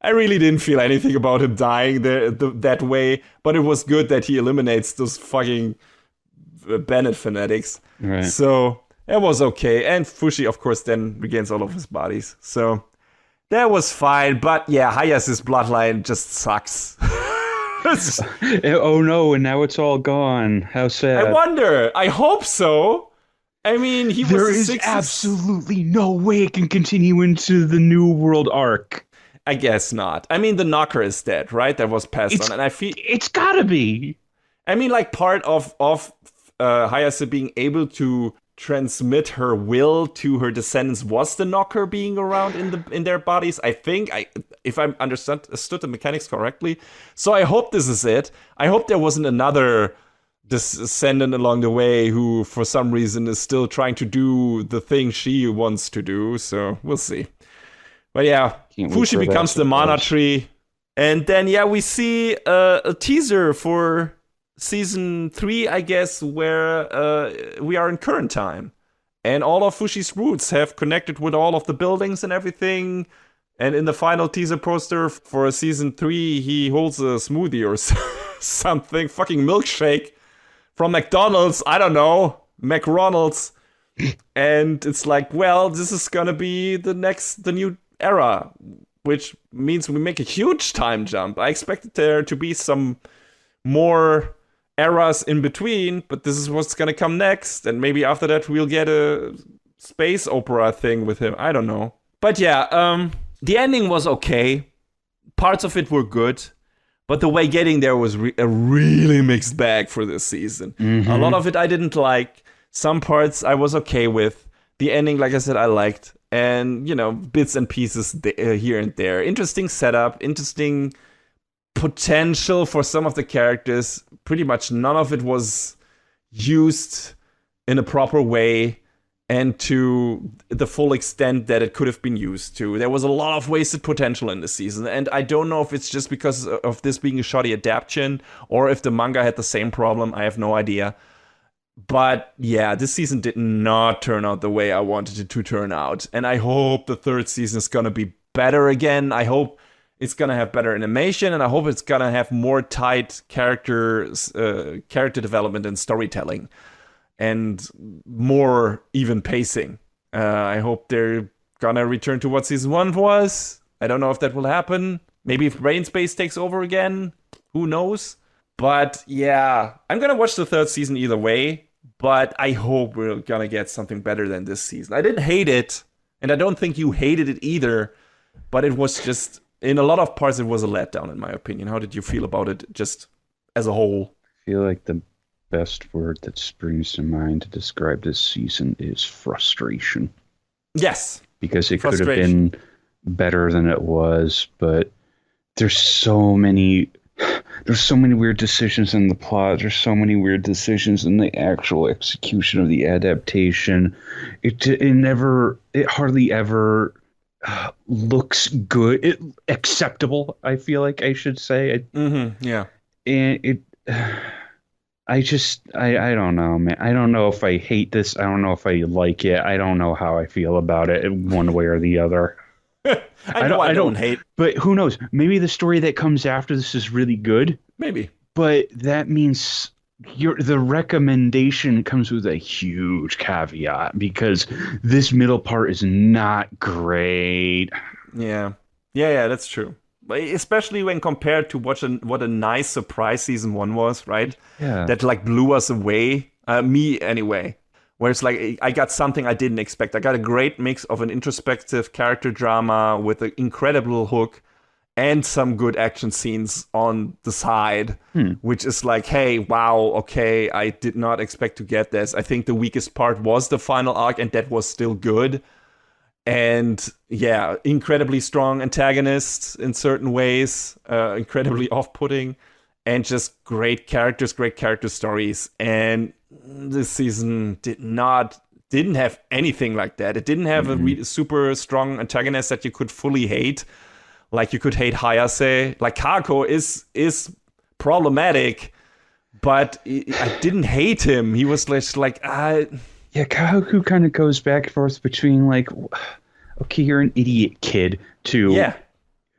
really didn't feel anything about him dying that way, but it was good that he eliminates those fucking Bennett fanatics. Right. So it was okay. And Fushi, of course, then regains all of his bodies. So that was fine. But yeah, Hayase's bloodline just sucks. Oh no, and now it's all gone. How sad. I wonder. I hope so. I mean, he was There is absolutely no way it can continue into the New World arc. I guess not. I mean, the knocker is dead, right? That was passed on, and I feel it's gotta be. I mean, like part of Hayase being able to transmit her will to her descendants was the knocker being around in their bodies. I think, if I understood the mechanics correctly. So I hope this is it. I hope there wasn't another descendant along the way who, for some reason, is still trying to do the thing she wants to do. So we'll see. But yeah, Fushi becomes the mana tree, and then we see a teaser for season 3, I guess, where we are in current time. And all of Fushi's roots have connected with all of the buildings and everything. And in the final teaser poster for season 3, he holds a smoothie or something, fucking milkshake from McDonald's, I don't know, McRonald's. And it's like, well, this is gonna be the new era, which means we make a huge time jump. I expected there to be some more eras in between, but this is what's gonna come next, and maybe after that we'll get a space opera thing with him. I don't know. But yeah, the ending was okay. Parts of it were good, but the way getting there was a really mixed bag for this season. Mm-hmm. A lot of it I didn't like. Some parts I was okay with. The ending, like I said, I liked. And, bits and pieces here and there. Interesting setup, interesting potential for some of the characters. Pretty much none of it was used in a proper way and to the full extent that it could have been used to. There was a lot of wasted potential in this season, and I don't know if it's just because of this being a shoddy adaptation or if the manga had the same problem. I have no idea. But yeah, this season did not turn out the way I wanted it to turn out. And I hope the third season is going to be better again. I hope it's going to have better animation, and I hope it's going to have more tight character development and storytelling and more even pacing. I hope they're going to return to what season 1 was. I don't know if that will happen. Maybe if Brain Space takes over again. Who knows? But yeah, I'm going to watch the third season either way, but I hope we're going to get something better than this season. I didn't hate it, and I don't think you hated it either, but it was just, in a lot of parts, it was a letdown, in my opinion. How did you feel about it just as a whole? I feel like the best word that springs to mind to describe this season is frustration. Yes. Because it could have been better than it was, but there's so many weird decisions in the plot. There's so many weird decisions in the actual execution of the adaptation. It hardly ever looks good. Acceptable, I feel like I should say. Yeah. And I don't know, man. I don't know if I hate this. I don't know if I like it. I don't know how I feel about it one way or the other. I don't hate. But who knows? Maybe the story that comes after this is really good. Maybe. But that means the recommendation comes with a huge caveat because this middle part is not great. Yeah, that's true. Especially when compared to what a nice surprise season 1 was, right? Yeah. That like blew us away. Me anyway. Where it's like I got something I didn't expect. I got a great mix of an introspective character drama with an incredible hook and some good action scenes on the side, which is like, hey, wow, okay, I did not expect to get this. I think the weakest part was the final arc, and that was still good. And yeah, incredibly strong antagonists in certain ways, incredibly off-putting, and just great characters, great character stories. And this season didn't have anything like that. It didn't have a super strong antagonist that you could fully hate. Like you could hate Hayase. Like Kako is problematic, but I didn't hate him. He was just like, Yeah, Kako kind of goes back and forth between like, okay, you're an idiot kid, to yeah,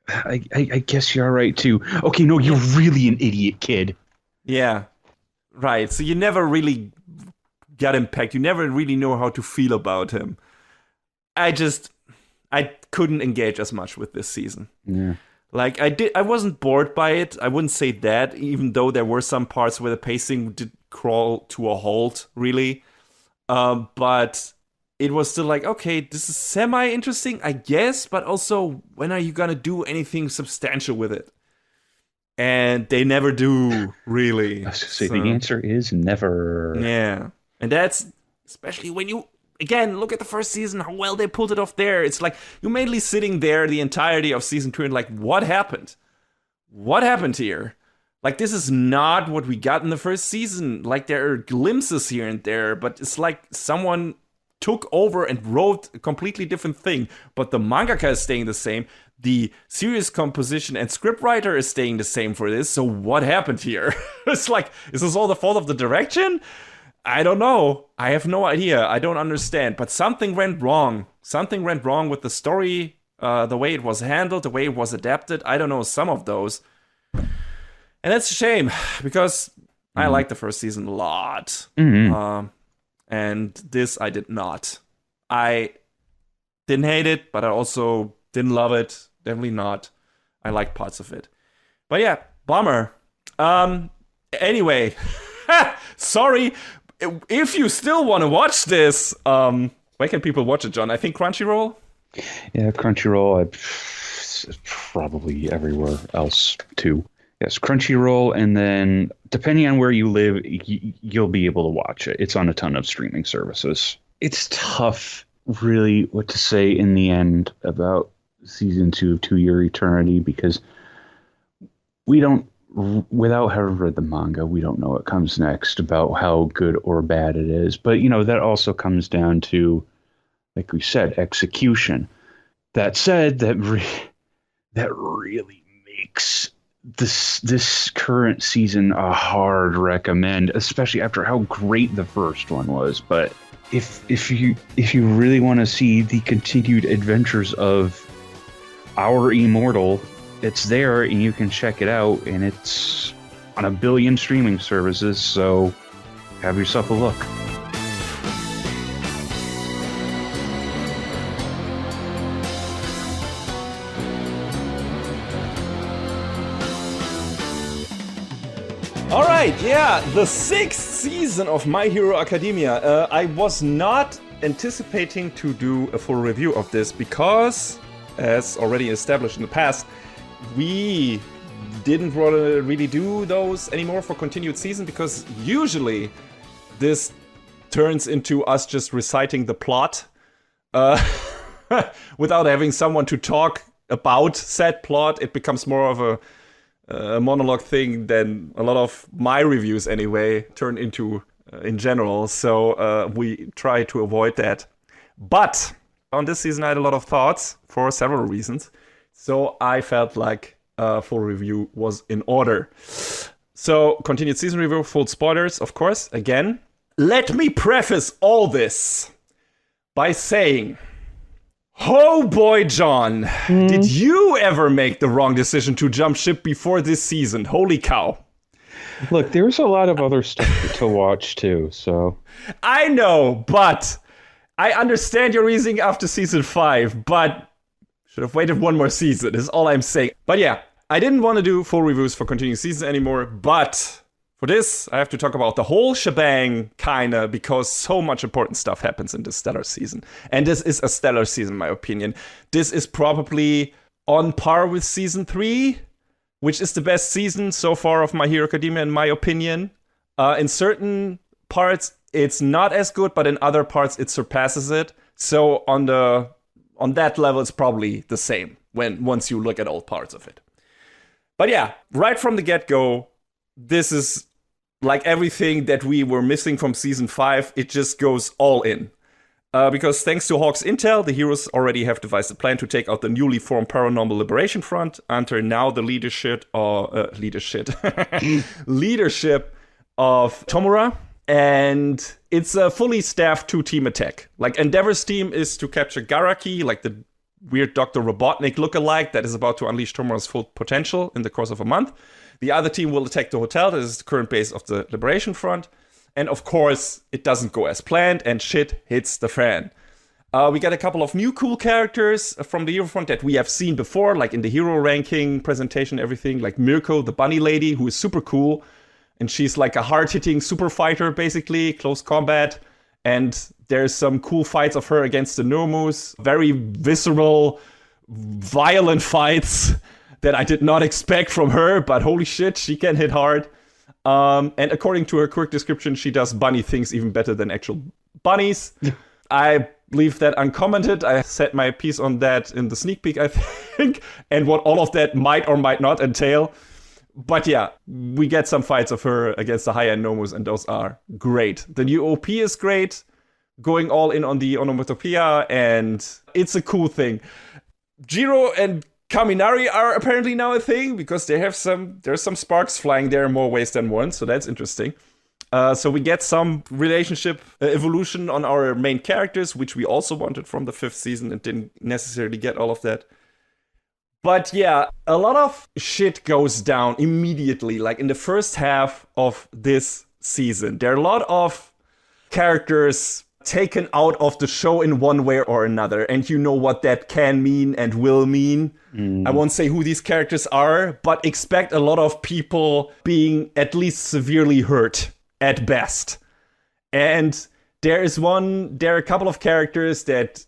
I guess you're all right too. Okay, no, you're really an idiot kid. Yeah, right. So you never really got him pegged. You never really know how to feel about him. I couldn't engage as much with this season. Yeah. Like I wasn't bored by it. I wouldn't say that, even though there were some parts where the pacing did crawl to a halt, really. But it was still like, okay, this is semi-interesting, I guess, but also, when are you gonna do anything substantial with it? And they never do, really. I was gonna say, the answer is never. Yeah. And that's, especially when you, again, look at the first season, how well they pulled it off there. It's like, you're mainly sitting there the entirety of season 2 and like, what happened? What happened here? Like, this is not what we got in the first season. Like, there are glimpses here and there, but it's like someone took over and wrote a completely different thing. But the mangaka is staying the same. The series composition and scriptwriter is staying the same for this. So what happened here? It's like, is this all the fault of the direction? I don't know. I have no idea. I don't understand. But something went wrong. Something went wrong with the story, the way it was handled, the way it was adapted. I don't know, some of those. And that's a shame, because I liked the first season a lot. And this I did not. I didn't hate it, but I also didn't love it. Definitely not. I liked parts of it. But yeah, bummer. Anyway, sorry. If you still want to watch this, where can people watch it, John? I think Crunchyroll? Yeah, Crunchyroll. Probably everywhere else too. Yes, Crunchyroll, and then depending on where you live, you'll be able to watch it. It's on a ton of streaming services. It's tough, really, what to say in the end about season 2 of To Your Eternity, because we don't, without having read the manga, we don't know what comes next about how good or bad it is. But, you know, that also comes down to, like we said, execution. That said, that really makes this current season a hard recommend, especially after how great the first one was. But if you really want to see the continued adventures of our immortal, it's there and you can check it out, and it's on a billion streaming services, so have yourself a look. All right, yeah, the 6th season of My Hero Academia. I was not anticipating to do a full review of this because, as already established in the past, we didn't want to really do those anymore for continued season, because usually this turns into us just reciting the plot without having someone to talk about said plot. It becomes more of a monologue thing than a lot of my reviews anyway turn into in general. So we try to avoid that. But on this season, I had a lot of thoughts for several reasons. So I felt like a full review was in order. So continued season review, full spoilers, of course, again. Let me preface all this by saying, oh boy, John, did you ever make the wrong decision to jump ship before this season? Holy cow. Look, there's a lot of other stuff to watch too, so. I know, but I understand your reasoning after season 5, but should have waited one more season, is all I'm saying. But yeah, I didn't want to do full reviews for continuing season anymore, but for this, I have to talk about the whole shebang, kinda, because so much important stuff happens in this stellar season. And this is a stellar season, in my opinion. This is probably on par with season 3, which is the best season so far of My Hero Academia, in my opinion. In certain parts, it's not as good, but in other parts, it surpasses it. So on that level, it's probably the same once you look at all parts of it. But yeah, right from the get-go, this is like everything that we were missing from season 5. It just goes all in. Because thanks to Hawk's intel, the heroes already have devised a plan to take out the newly formed Paranormal Liberation Front under now the leadership of Tomura. And it's a fully staffed 2-team attack. Like, Endeavor's team is to capture Garaki, like the weird Dr. Robotnik lookalike that is about to unleash Tomura's full potential in the course of a month. The other team will attack the hotel that is the current base of the Liberation Front. And of course, it doesn't go as planned, and shit hits the fan. We get a couple of new cool characters from the Hero Front that we have seen before, like in the hero ranking presentation, everything, like Mirko, the bunny lady, who is super cool. And she's like a hard-hitting super fighter, basically, close combat. And there's some cool fights of her against the Nomus. Very visceral, violent fights that I did not expect from her, but holy shit, she can hit hard. And according to her quick description, she does bunny things even better than actual bunnies. I leave that uncommented. I said my piece on that in the sneak peek, I think, and what all of that might or might not entail. But yeah, we get some fights of her against the high-end Nomus, and those are great. The new OP is great, going all in on the onomatopoeia, and it's a cool thing. Jiro and Kaminari are apparently now a thing, because there's some sparks flying there in more ways than one, so that's interesting. So we get some relationship evolution on our main characters, which we also wanted from the 5th season and didn't necessarily get all of that. But yeah, a lot of shit goes down immediately, like in the first half of this season. There are a lot of characters taken out of the show in one way or another, and you know what that can mean and will mean. I won't say who these characters are, but expect a lot of people being at least severely hurt at best. And there are a couple of characters that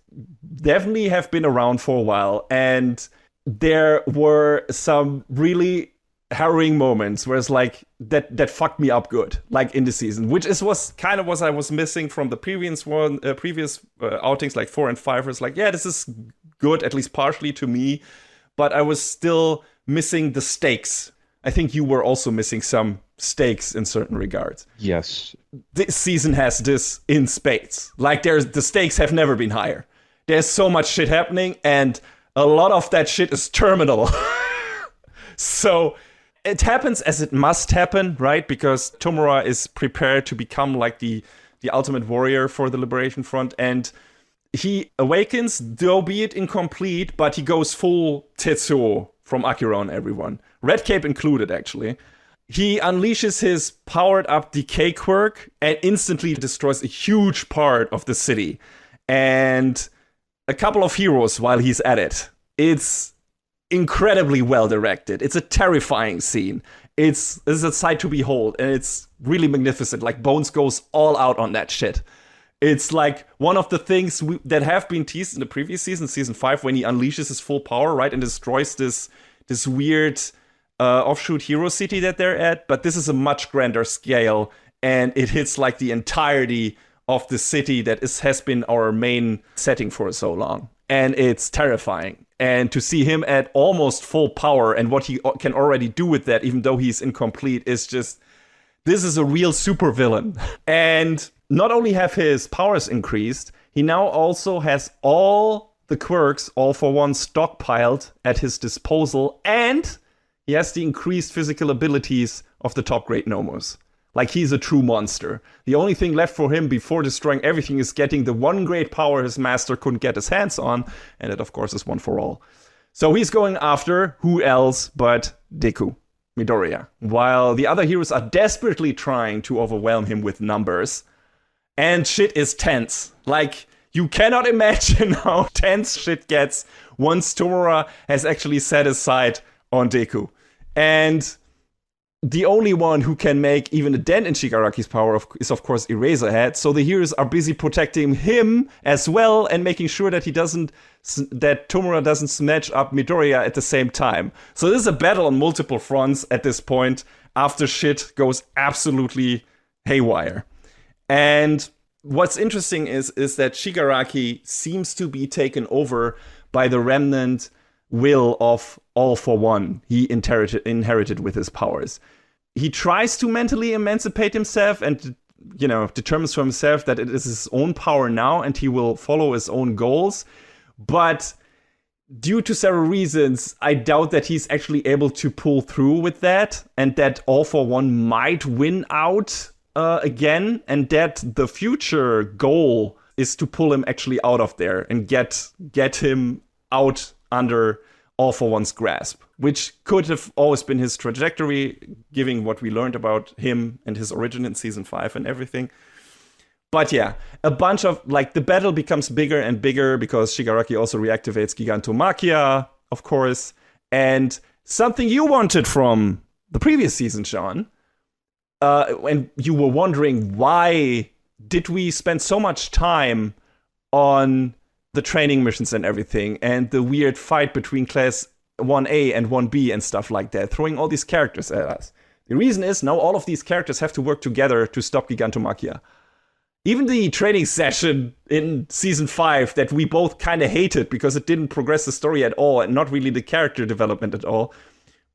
definitely have been around for a while, and there were some really harrowing moments where it's like that fucked me up good, like in the season, which was kind of what I was missing from the previous outings, like 4 and 5. It's like, yeah, this is good, at least partially to me, but I was still missing the stakes. I think you were also missing some stakes in certain regards. Yes. This season has this in spades. Like, the stakes have never been higher. There's so much shit happening, and a lot of that shit is terminal. So it happens as it must happen, right? Because Tomura is prepared to become like the ultimate warrior for the Liberation Front, and he awakens, though be it incomplete, but he goes full Tetsuo from Akira on everyone. Red Cape included, actually. He unleashes his powered-up decay quirk and instantly destroys a huge part of the city. And a couple of heroes while he's at it. It's incredibly well directed. It's a terrifying scene. It's a sight to behold, and it's really magnificent. Like, Bones goes all out on that shit. It's like one of the things that have been teased in the previous season, season 5, when he unleashes his full power, right, and destroys this weird offshoot hero city that they're at, but this is a much grander scale, and it hits like the entirety of the city that has been our main setting for so long. And it's terrifying. And to see him at almost full power and what he can already do with that, even though he's incomplete, is just, this is a real supervillain. And not only have his powers increased, he now also has all the quirks, all for one, stockpiled at his disposal, and he has the increased physical abilities of the top grade Nomos. Like, he's a true monster. The only thing left for him before destroying everything is getting the one great power his master couldn't get his hands on, and it, of course, is one for all. So he's going after who else but Deku, Midoriya, while the other heroes are desperately trying to overwhelm him with numbers. And shit is tense. Like, you cannot imagine how tense shit gets once Tomura has actually set his sight on Deku. And the only one who can make even a dent in Shigaraki's power is, of course, Eraserhead. So the heroes are busy protecting him as well and making sure that that Tomura doesn't snatch up Midoriya at the same time. So this is a battle on multiple fronts at this point after shit goes absolutely haywire. And what's interesting is that Shigaraki seems to be taken over by the remnant will of All for One he inherited with his powers. He tries to mentally emancipate himself and, determines for himself that it is his own power now and he will follow his own goals. But due to several reasons, I doubt that he's actually able to pull through with that, and that All for One might win out again, and that the future goal is to pull him actually out of there and get him out under All for One's grasp, which could have always been his trajectory, given what we learned about him and his origin in season 5 and everything. But yeah, a bunch of, the battle becomes bigger and bigger because Shigaraki also reactivates Gigantomachia, of course, and something you wanted from the previous season, Sean, and you were wondering, why did we spend so much time on the training missions and everything, and the weird fight between class 1A and 1B and stuff like that, throwing all these characters at us? The reason is, now all of these characters have to work together to stop Gigantomachia. Even the training session in season 5 that we both kind of hated because it didn't progress the story at all and not really the character development at all.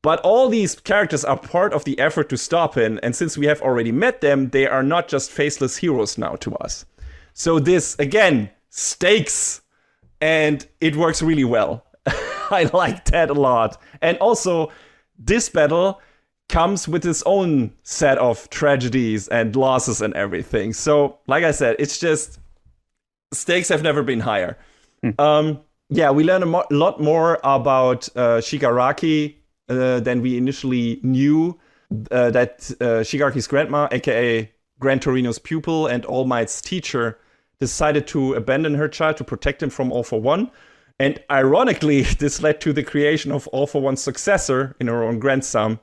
But all these characters are part of the effort to stop him, and since we have already met them, they are not just faceless heroes now to us. So this, again, stakes, and it works really well. I like that a lot. And also, this battle comes with its own set of tragedies and losses and everything. So, like I said, it's just, stakes have never been higher. Yeah, we learn a lot more about Shigaraki than we initially knew. That Shigaraki's grandma, aka Gran Torino's pupil and All Might's teacher, decided to abandon her child to protect him from All for One. And ironically, this led to the creation of All for One's successor in her own grandson.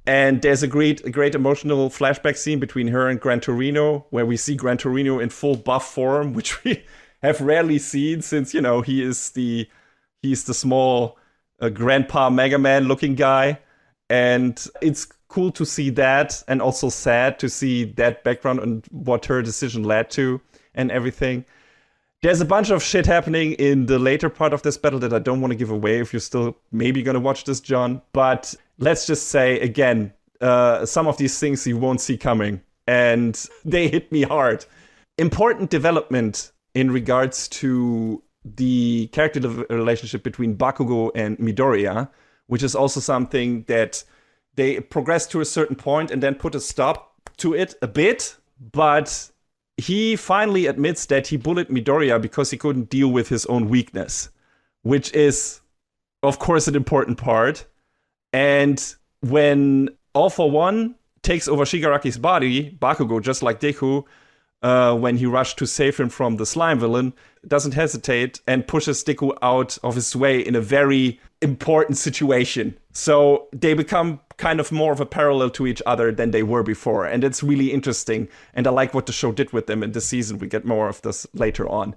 And there's a great emotional flashback scene between her and Gran Torino, where we see Gran Torino in full buff form, which we have rarely seen since, he's the small grandpa Mega Man looking guy. And it's cool to see that, and also sad to see that background and what her decision led to and everything. There's a bunch of shit happening in the later part of this battle that I don't want to give away if you're still maybe going to watch this, John. But let's just say, again, some of these things you won't see coming, and they hit me hard. Important development in regards to the character relationship between Bakugo and Midoriya, which is also something that they progressed to a certain point and then put a stop to it a bit, but he finally admits that he bullied Midoriya because he couldn't deal with his own weakness, which is, of course, an important part. And when All for One takes over Shigaraki's body, Bakugo, just like Deku, when he rushed to save him from the slime villain, doesn't hesitate and pushes Deku out of his way in a very important situation. So they become kind of more of a parallel to each other than they were before. And it's really interesting. And I like what the show did with them in this season. We get more of this later on.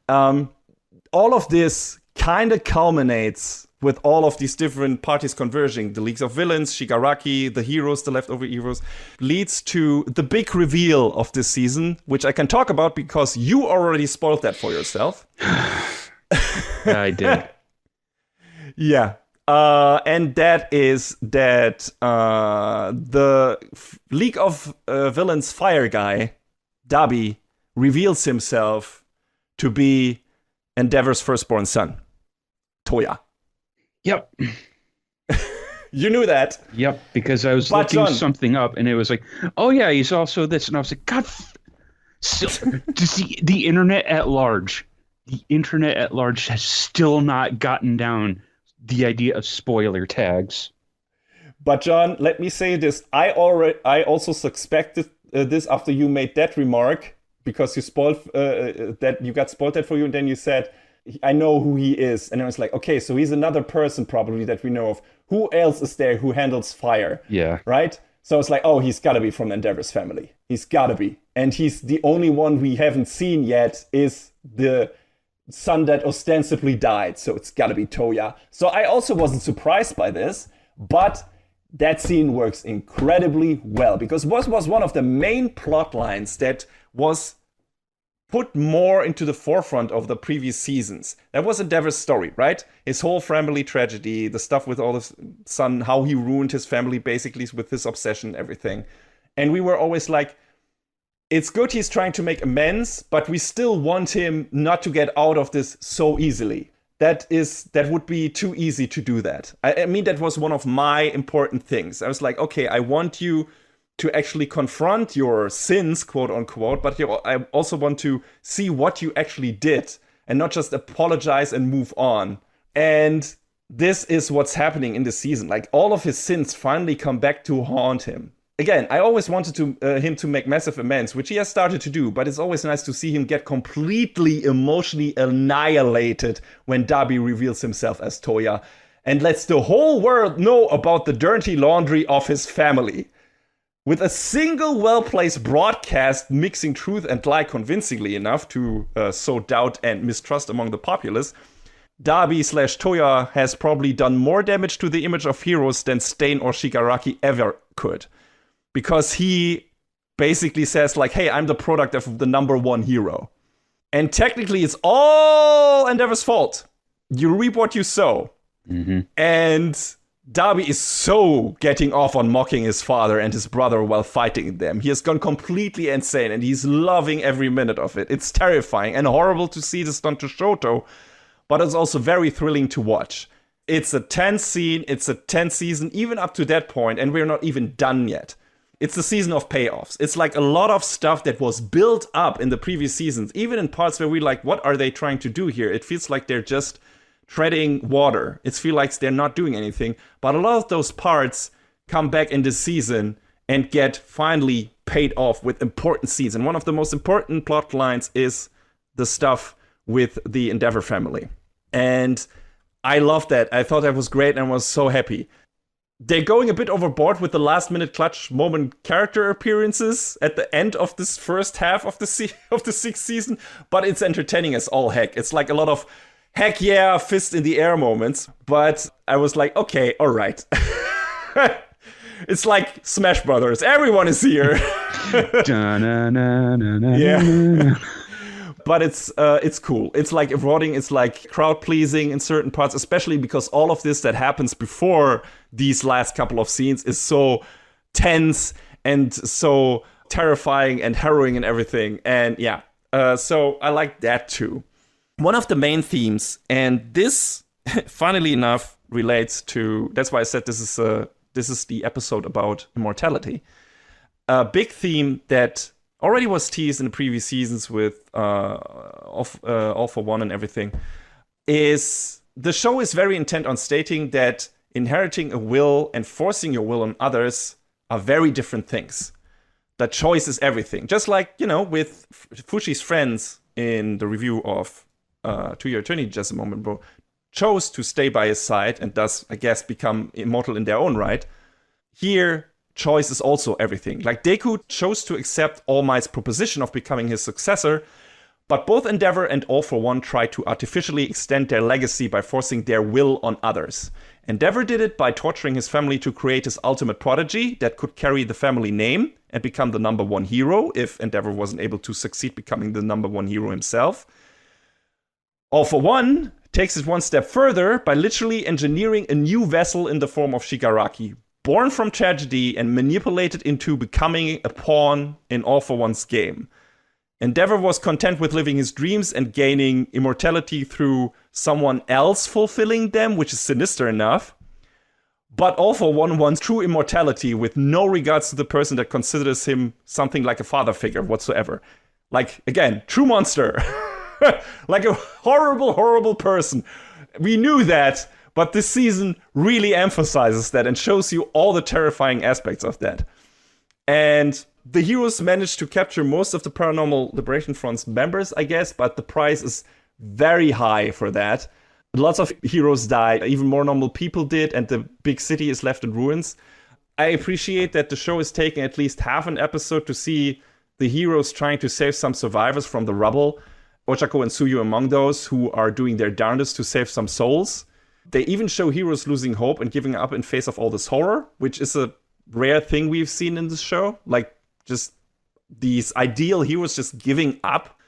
All of this kind of culminates with all of these different parties converging, the leagues of villains, Shigaraki, the heroes, the leftover heroes, leads to the big reveal of this season, which I can talk about because you already spoiled that for yourself. Yeah, I did. Yeah. And that is that the League of Villains fire guy, Dabi, reveals himself to be Endeavor's firstborn son, Toya. Yep. You knew that. Yep, because I was looking something up, and it was like, oh yeah, he's also this, and I was like, God, to see the internet at large has still not gotten down the idea of spoiler tags. But John, let me say this: I also suspected this after you made that remark, because you spoiled that you got spoiled that for you, and then you said, I know who he is. And I was like, okay, so he's another person probably that we know of. Who else is there who handles fire? Yeah. Right? So it's like, oh, he's got to be from Endeavor's family. He's got to be. And he's the only one we haven't seen yet is the son that ostensibly died. So it's got to be Toya. So I also wasn't surprised by this, but that scene works incredibly well because what was one of the main plot lines that was put more into the forefront of the previous seasons. That was Endeavor's story, right? His whole family tragedy, the stuff with all his son, how he ruined his family basically with his obsession, everything. And we were always like, it's good he's trying to make amends, but we still want him not to get out of this so easily. That would be too easy to do that. I mean, that was one of my important things. I was like, okay, I want you to actually confront your sins, quote unquote, but I also want to see what you actually did and not just apologize and move on. And this is what's happening in this season. Like, all of his sins finally come back to haunt him. Again, I always wanted him to make massive amends, which he has started to do, but it's always nice to see him get completely emotionally annihilated when Dabi reveals himself as Toya and lets the whole world know about the dirty laundry of his family. With a single well-placed broadcast mixing truth and lie convincingly enough to sow doubt and mistrust among the populace, Dabi/Toya has probably done more damage to the image of heroes than Stain or Shigaraki ever could. Because he basically says, like, hey, I'm the product of the number one hero. And technically, it's all Endeavor's fault. You reap what you sow. Mm-hmm. And Dabi is so getting off on mocking his father and his brother while fighting them. He has gone completely insane, and he's loving every minute of it. It's terrifying and horrible to see this done to Shoto, but it's also very thrilling to watch. It's a tense scene, it's a tense season, even up to that point, and we're not even done yet. It's the season of payoffs. It's like a lot of stuff that was built up in the previous seasons, even in parts where we're like, what are they trying to do here? It feels like they're just treading water. It feels like they're not doing anything. But a lot of those parts come back in this season and get finally paid off with important scenes. And one of the most important plot lines is the stuff with the Endeavor family. And I love that. I thought that was great and was so happy. They're going a bit overboard with the last-minute clutch moment character appearances at the end of this first half of the sixth season, but it's entertaining as all heck. It's like a lot of heck yeah, fist in the air moments, but I was like, okay, all right. It's like Smash Brothers. Everyone is here. Yeah. But it's cool. It's like eroding. It's like crowd pleasing in certain parts, especially because all of this that happens before these last couple of scenes is so tense and so terrifying and harrowing and everything. And yeah, so I like that too. One of the main themes, and this, funnily enough, relates to. That's why I said this is the episode about immortality. A big theme that already was teased in the previous seasons with All for One and everything, is the show is very intent on stating that inheriting a will and forcing your will on others are very different things. That choice is everything. Just like, with Fushi's friends in the review of To Your Eternity just a moment ago, chose to stay by his side and thus, I guess, become immortal in their own right. Here, choice is also everything. Like, Deku chose to accept All Might's proposition of becoming his successor, But both Endeavor and All for One try to artificially extend their legacy by forcing their will on others. Endeavor did it by torturing his family to create his ultimate prodigy that could carry the family name and become the number one hero if Endeavor wasn't able to succeed becoming the number one hero himself. All for One takes it one step further by literally engineering a new vessel in the form of Shigaraki, born from tragedy and manipulated into becoming a pawn in All for One's game. Endeavor was content with living his dreams and gaining immortality through someone else fulfilling them, which is sinister enough. But All for One wants true immortality with no regards to the person that considers him something like a father figure whatsoever. Like, again, true monster. Like a horrible, horrible person. We knew that, but this season really emphasizes that and shows you all the terrifying aspects of that. And the heroes managed to capture most of the Paranormal Liberation Front's members, I guess, but the price is very high for that. Lots of heroes died, even more normal people did, and the big city is left in ruins. I appreciate that the show is taking at least half an episode to see the heroes trying to save some survivors from the rubble. Ochako and Tsuyu among those who are doing their darndest to save some souls. They even show heroes losing hope and giving up in face of all this horror, which is a rare thing we've seen in this show. Like, just these ideal heroes just giving up.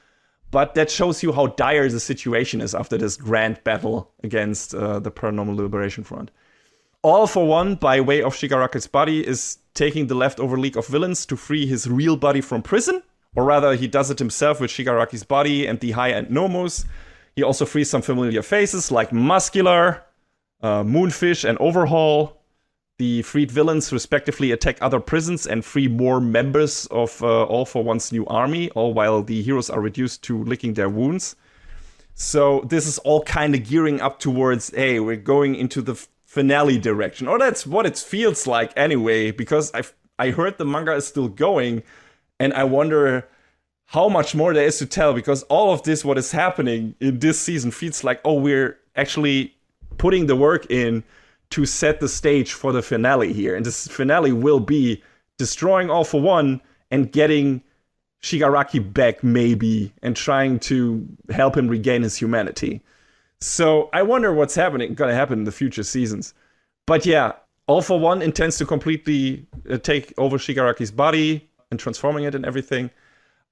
But that shows you how dire the situation is after this grand battle against the Paranormal Liberation Front. All for One, by way of Shigaraki's body, is taking the leftover league of villains to free his real body from prison. Or rather, he does it himself with Shigaraki's body and the high-end Nomus. He also frees some familiar faces like Muscular, Moonfish, and Overhaul. The freed villains respectively attack other prisons and free more members of All for One's new army, all while the heroes are reduced to licking their wounds. So this is all kind of gearing up towards, hey, we're going into the finale direction. Or that's what it feels like anyway, because I heard the manga is still going, and I wonder how much more there is to tell, because all of this, what is happening in this season, feels like, oh, we're actually putting the work in to set the stage for the finale here. And this finale will be destroying All for One and getting Shigaraki back, maybe, and trying to help him regain his humanity. So I wonder what's gonna happen in the future seasons. But yeah, All for One intends to completely take over Shigaraki's body and transforming it and everything.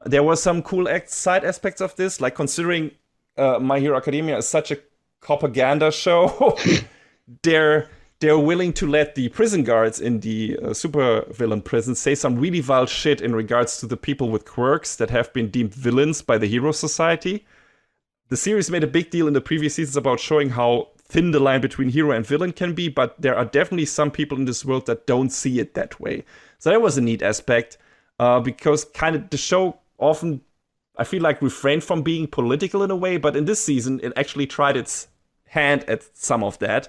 There were some cool side aspects of this, like considering My Hero Academia is such a propaganda show. They're willing to let the prison guards in the super villain prison say some really vile shit in regards to the people with quirks that have been deemed villains by the Hero Society. The series made a big deal in the previous seasons about showing how thin the line between hero and villain can be, but there are definitely some people in this world that don't see it that way. So that was a neat aspect, because kind of the show often, I feel like, refrained from being political in a way, but in this season, it actually tried its hand at some of that,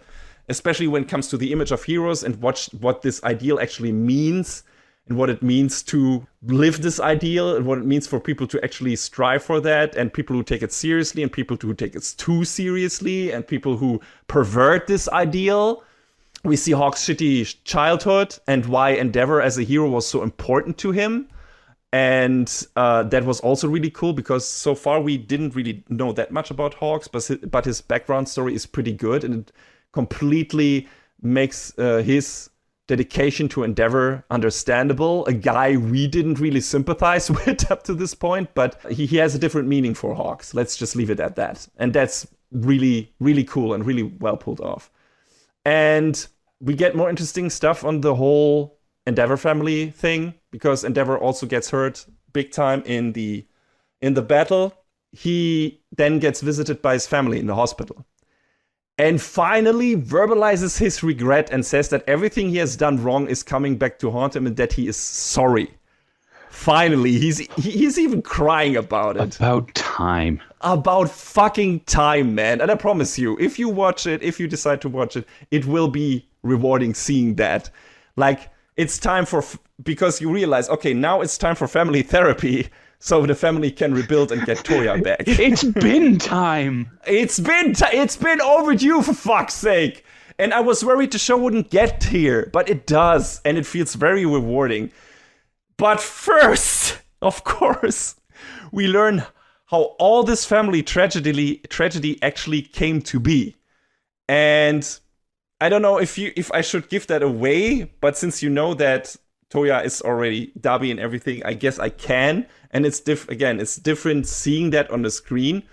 especially when it comes to the image of heroes and what this ideal actually means, and what it means to live this ideal, and what it means for people to actually strive for that, and people who take it seriously, and people who take it too seriously, and people who pervert this ideal. We see Hawk's shitty childhood and why Endeavor as a hero was so important to him. And that was also really cool, because so far we didn't really know that much about Hawks, but his background story is pretty good, and it completely makes his dedication to Endeavor understandable. A guy we didn't really sympathize with up to this point, but he has a different meaning for Hawks. Let's just leave it at that. And that's really, really cool and really well pulled off. And we get more interesting stuff on the whole Endeavor family thing, because Endeavor also gets hurt big time in the battle. He then gets visited by his family in the hospital, and finally verbalizes his regret and says that everything he has done wrong is coming back to haunt him, and that he is sorry. Finally, he's even crying about it. About time. About fucking time, man. And I promise you, if you decide to watch it, it will be rewarding seeing that. Like, it's time because you realize, okay, now it's time for family therapy, so the family can rebuild and get Toya back. It's been time. It's been overdue, for fuck's sake. And I was worried the show wouldn't get here, but it does, and it feels very rewarding. But first, of course, we learn how all this family tragedy actually came to be. And I don't know if I should give that away, but since you know that Toya is already Dabi and everything, I guess I can. And it's it's different seeing that on the screen.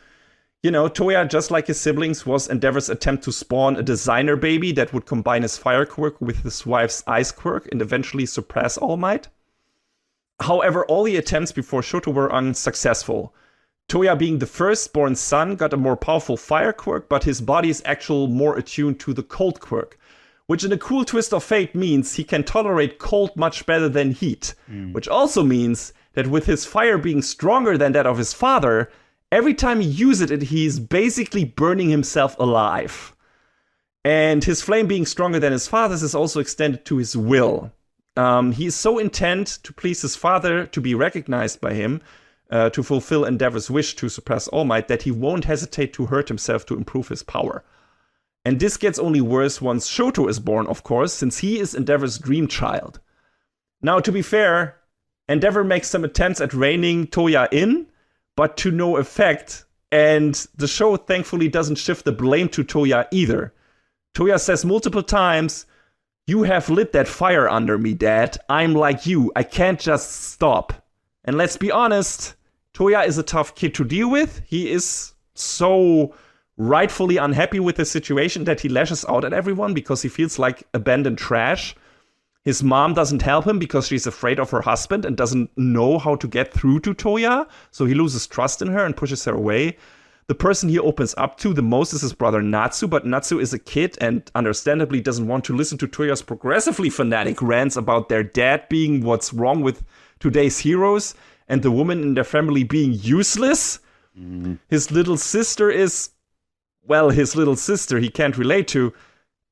You know, Toya, just like his siblings, was Endeavor's attempt to spawn a designer baby that would combine his fire quirk with his wife's ice quirk and eventually surpass All Might. However, all the attempts before Shoto were unsuccessful. Toya, being the firstborn son, got a more powerful fire quirk, but his body is actually more attuned to the cold quirk, which in a cool twist of fate means he can tolerate cold much better than heat, which also means that with his fire being stronger than that of his father, every time he uses it, he's basically burning himself alive. And his flame being stronger than his father's is also extended to his will. He is so intent to please his father, to be recognized by him, to fulfill Endeavor's wish to suppress All Might, that he won't hesitate to hurt himself to improve his power. And this gets only worse once Shoto is born, of course, since he is Endeavor's dream child. Now, to be fair, Endeavor makes some attempts at reining Toya in, but to no effect, and the show thankfully doesn't shift the blame to Toya either. Toya says multiple times, "You have lit that fire under me, Dad. I'm like you. I can't just stop." And let's be honest, Toya is a tough kid to deal with. He is so rightfully unhappy with the situation that he lashes out at everyone because he feels like abandoned trash. His mom doesn't help him because she's afraid of her husband and doesn't know how to get through to Toya, so he loses trust in her and pushes her away. The person he opens up to the most is his brother Natsu, but Natsu is a kid and understandably doesn't want to listen to Toya's progressively fanatic rants about their dad being what's wrong with today's heroes and the woman in their family being useless. His little sister is, well, his little sister he can't relate to.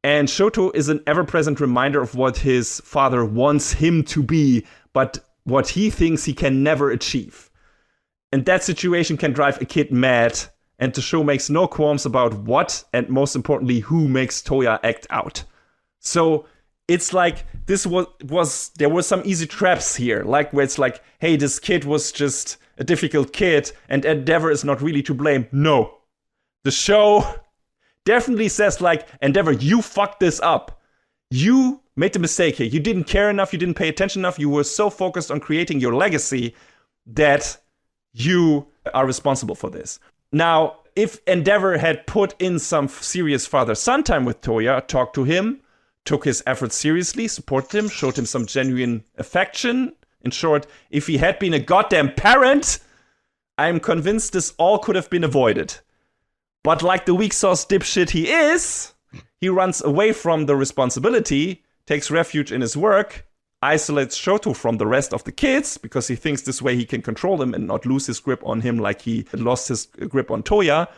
And Shoto is an ever-present reminder of what his father wants him to be, but what he thinks he can never achieve. And that situation can drive a kid mad, and the show makes no qualms about what, and most importantly, who makes Toya act out. So it's like there were some easy traps here, like where it's like, hey, this kid was just a difficult kid, and Endeavor is not really to blame. No. The show definitely says, like, Endeavor, you fucked this up. You made the mistake here. You didn't care enough. You didn't pay attention enough. You were so focused on creating your legacy that you are responsible for this. Now, if Endeavor had put in some serious father-son time with Toya, talked to him, took his efforts seriously, supported him, showed him some genuine affection, in short, if he had been a goddamn parent, I'm convinced this all could have been avoided. But like the weak sauce dipshit he is, he runs away from the responsibility, takes refuge in his work, isolates Shoto from the rest of the kids because he thinks this way he can control them and not lose his grip on him like he lost his grip on Toya,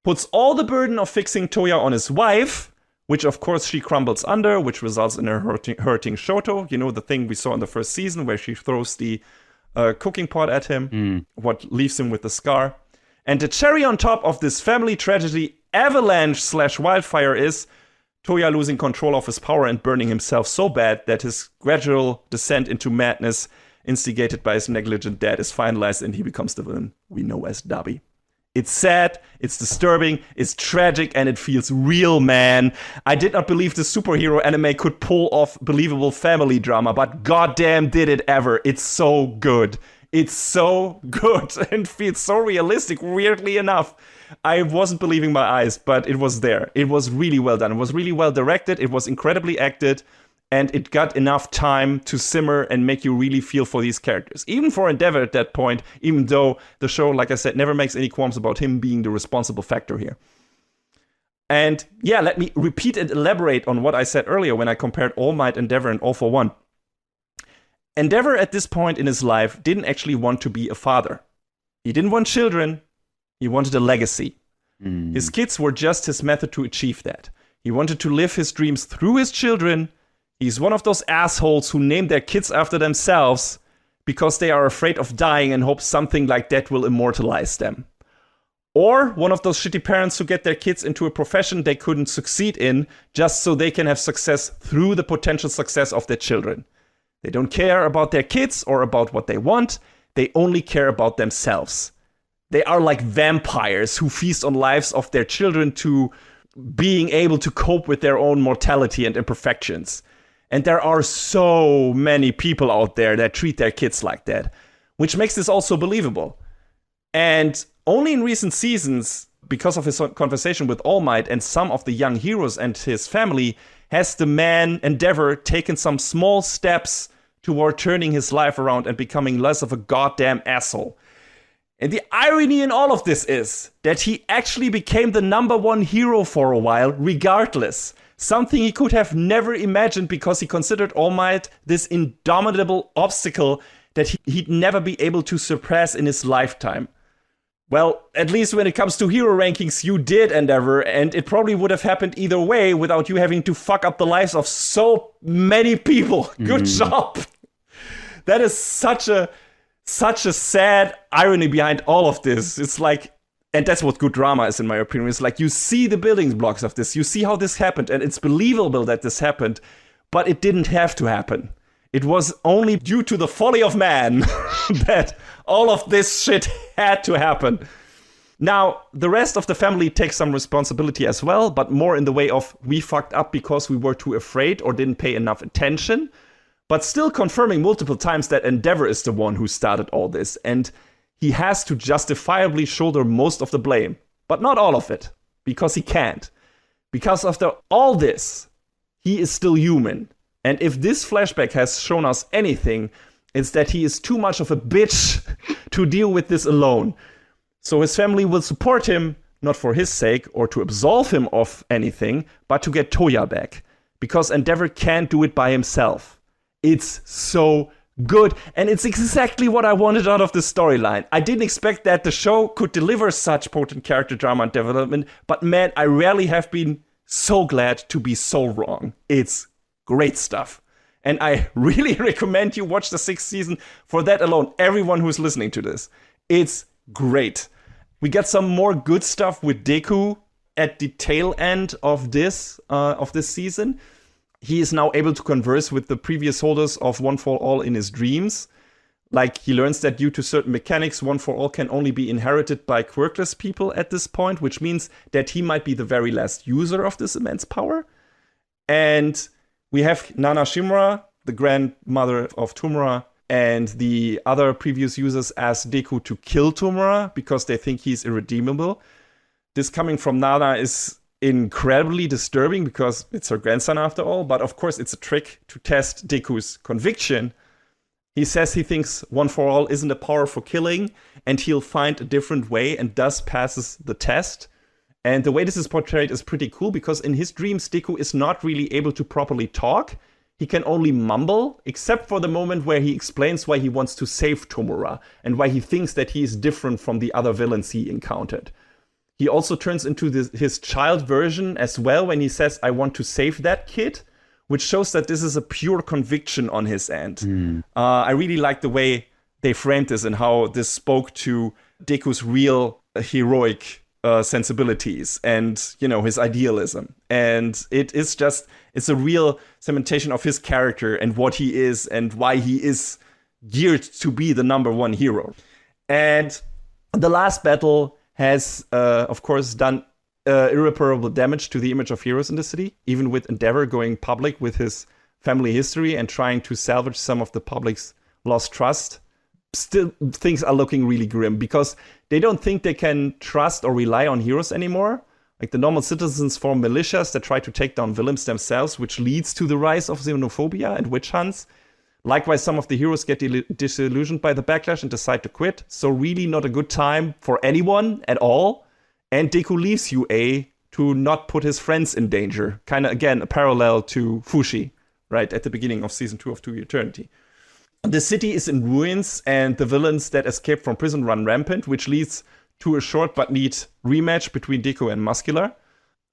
puts all the burden of fixing Toya on his wife, which of course she crumbles under, which results in her hurting Shoto. You know, the thing we saw in the first season where she throws the cooking pot at him, what leaves him with the scar. And the cherry on top of this family tragedy avalanche/wildfire is Toya losing control of his power and burning himself so bad that his gradual descent into madness instigated by his negligent dad is finalized and he becomes the villain we know as Dabi. It's sad, it's disturbing, it's tragic, and it feels real, man. I did not believe the superhero anime could pull off believable family drama, but goddamn did it ever. It's so good. It's so good and feels so realistic, weirdly enough. I wasn't believing my eyes, but it was there. It was really well done. It was really well directed. It was incredibly acted. And it got enough time to simmer and make you really feel for these characters. Even for Endeavor at that point, even though the show, like I said, never makes any qualms about him being the responsible factor here. And yeah, let me repeat and elaborate on what I said earlier when I compared All Might, Endeavor, and All for One. Endeavor at this point in his life didn't actually want to be a father. He didn't want children. He wanted a legacy. His kids were just his method to achieve that. He wanted to live his dreams through his children. He's one of those assholes who name their kids after themselves because they are afraid of dying and hope something like that will immortalize them. Or one of those shitty parents who get their kids into a profession they couldn't succeed in just so they can have success through the potential success of their children. They don't care about their kids or about what they want. They only care about themselves. They are like vampires who feast on lives of their children to being able to cope with their own mortality and imperfections. And there are so many people out there that treat their kids like that, which makes this also believable. And only in recent seasons, because of his conversation with All Might and some of the young heroes and his family, has the man Endeavor taken some small steps toward turning his life around and becoming less of a goddamn asshole. And the irony in all of this is that he actually became the number one hero for a while, regardless. Something he could have never imagined because he considered All Might this indomitable obstacle that he'd never be able to surpass in his lifetime. Well, at least when it comes to hero rankings, you did, Endeavor, and it probably would have happened either way without you having to fuck up the lives of so many people. Good job. That is such a sad irony behind all of this. It's like, and that's what good drama is, in my opinion. It's like you see the building blocks of this, you see how this happened, and it's believable that this happened, but it didn't have to happen. It was only due to the folly of man that all of this shit had to happen. Now, the rest of the family takes some responsibility as well, but more in the way of we fucked up because we were too afraid or didn't pay enough attention, but still confirming multiple times that Endeavor is the one who started all this, and he has to justifiably shoulder most of the blame, but not all of it, because he can't. Because after all this, he is still human. And if this flashback has shown us anything, it's that he is too much of a bitch to deal with this alone. So his family will support him, not for his sake or to absolve him of anything, but to get Toya back. Because Endeavor can't do it by himself. It's so good. And it's exactly what I wanted out of this storyline. I didn't expect that the show could deliver such potent character drama and development, but man, I rarely have been so glad to be so wrong. It's great stuff. And I really recommend you watch the 6th season for that alone. Everyone who's listening to this. It's great. We get some more good stuff with Deku at the tail end of this season. He is now able to converse with the previous holders of One for All in his dreams. Like, he learns that due to certain mechanics, One for All can only be inherited by quirkless people at this point, which means that he might be the very last user of this immense power. And we have Nana Shimura, the grandmother of Tomura, and the other previous users ask Deku to kill Tomura because they think he's irredeemable. This coming from Nana is incredibly disturbing because it's her grandson after all, but of course it's a trick to test Deku's conviction. He says he thinks One for All isn't a power for killing, and he'll find a different way, and thus passes the test. And the way this is portrayed is pretty cool because in his dreams, Deku is not really able to properly talk. He can only mumble, except for the moment where he explains why he wants to save Tomura and why he thinks that he is different from the other villains he encountered. He also turns into his child version as well when he says, I want to save that kid, which shows that this is a pure conviction on his end. I really like the way they framed this and how this spoke to Deku's real heroic sensibilities and, you know, his idealism. And it's a real cementation of his character and what he is and why he is geared to be the number one hero. And the last battle has, of course, done irreparable damage to the image of heroes in the city, even with Endeavor going public with his family history and trying to salvage some of the public's lost trust. Still, things are looking really grim because they don't think they can trust or rely on heroes anymore. Like, the normal citizens form militias that try to take down villains themselves, which leads to the rise of xenophobia and witch hunts. Likewise, some of the heroes get disillusioned by the backlash and decide to quit. So really not a good time for anyone at all. And Deku leaves UA to not put his friends in danger. Kind of, again, a parallel to Fushi, right, at the beginning of Season 2 of To Eternity. The city is in ruins, and the villains that escape from prison run rampant, which leads to a short but neat rematch between Deku and Muscular.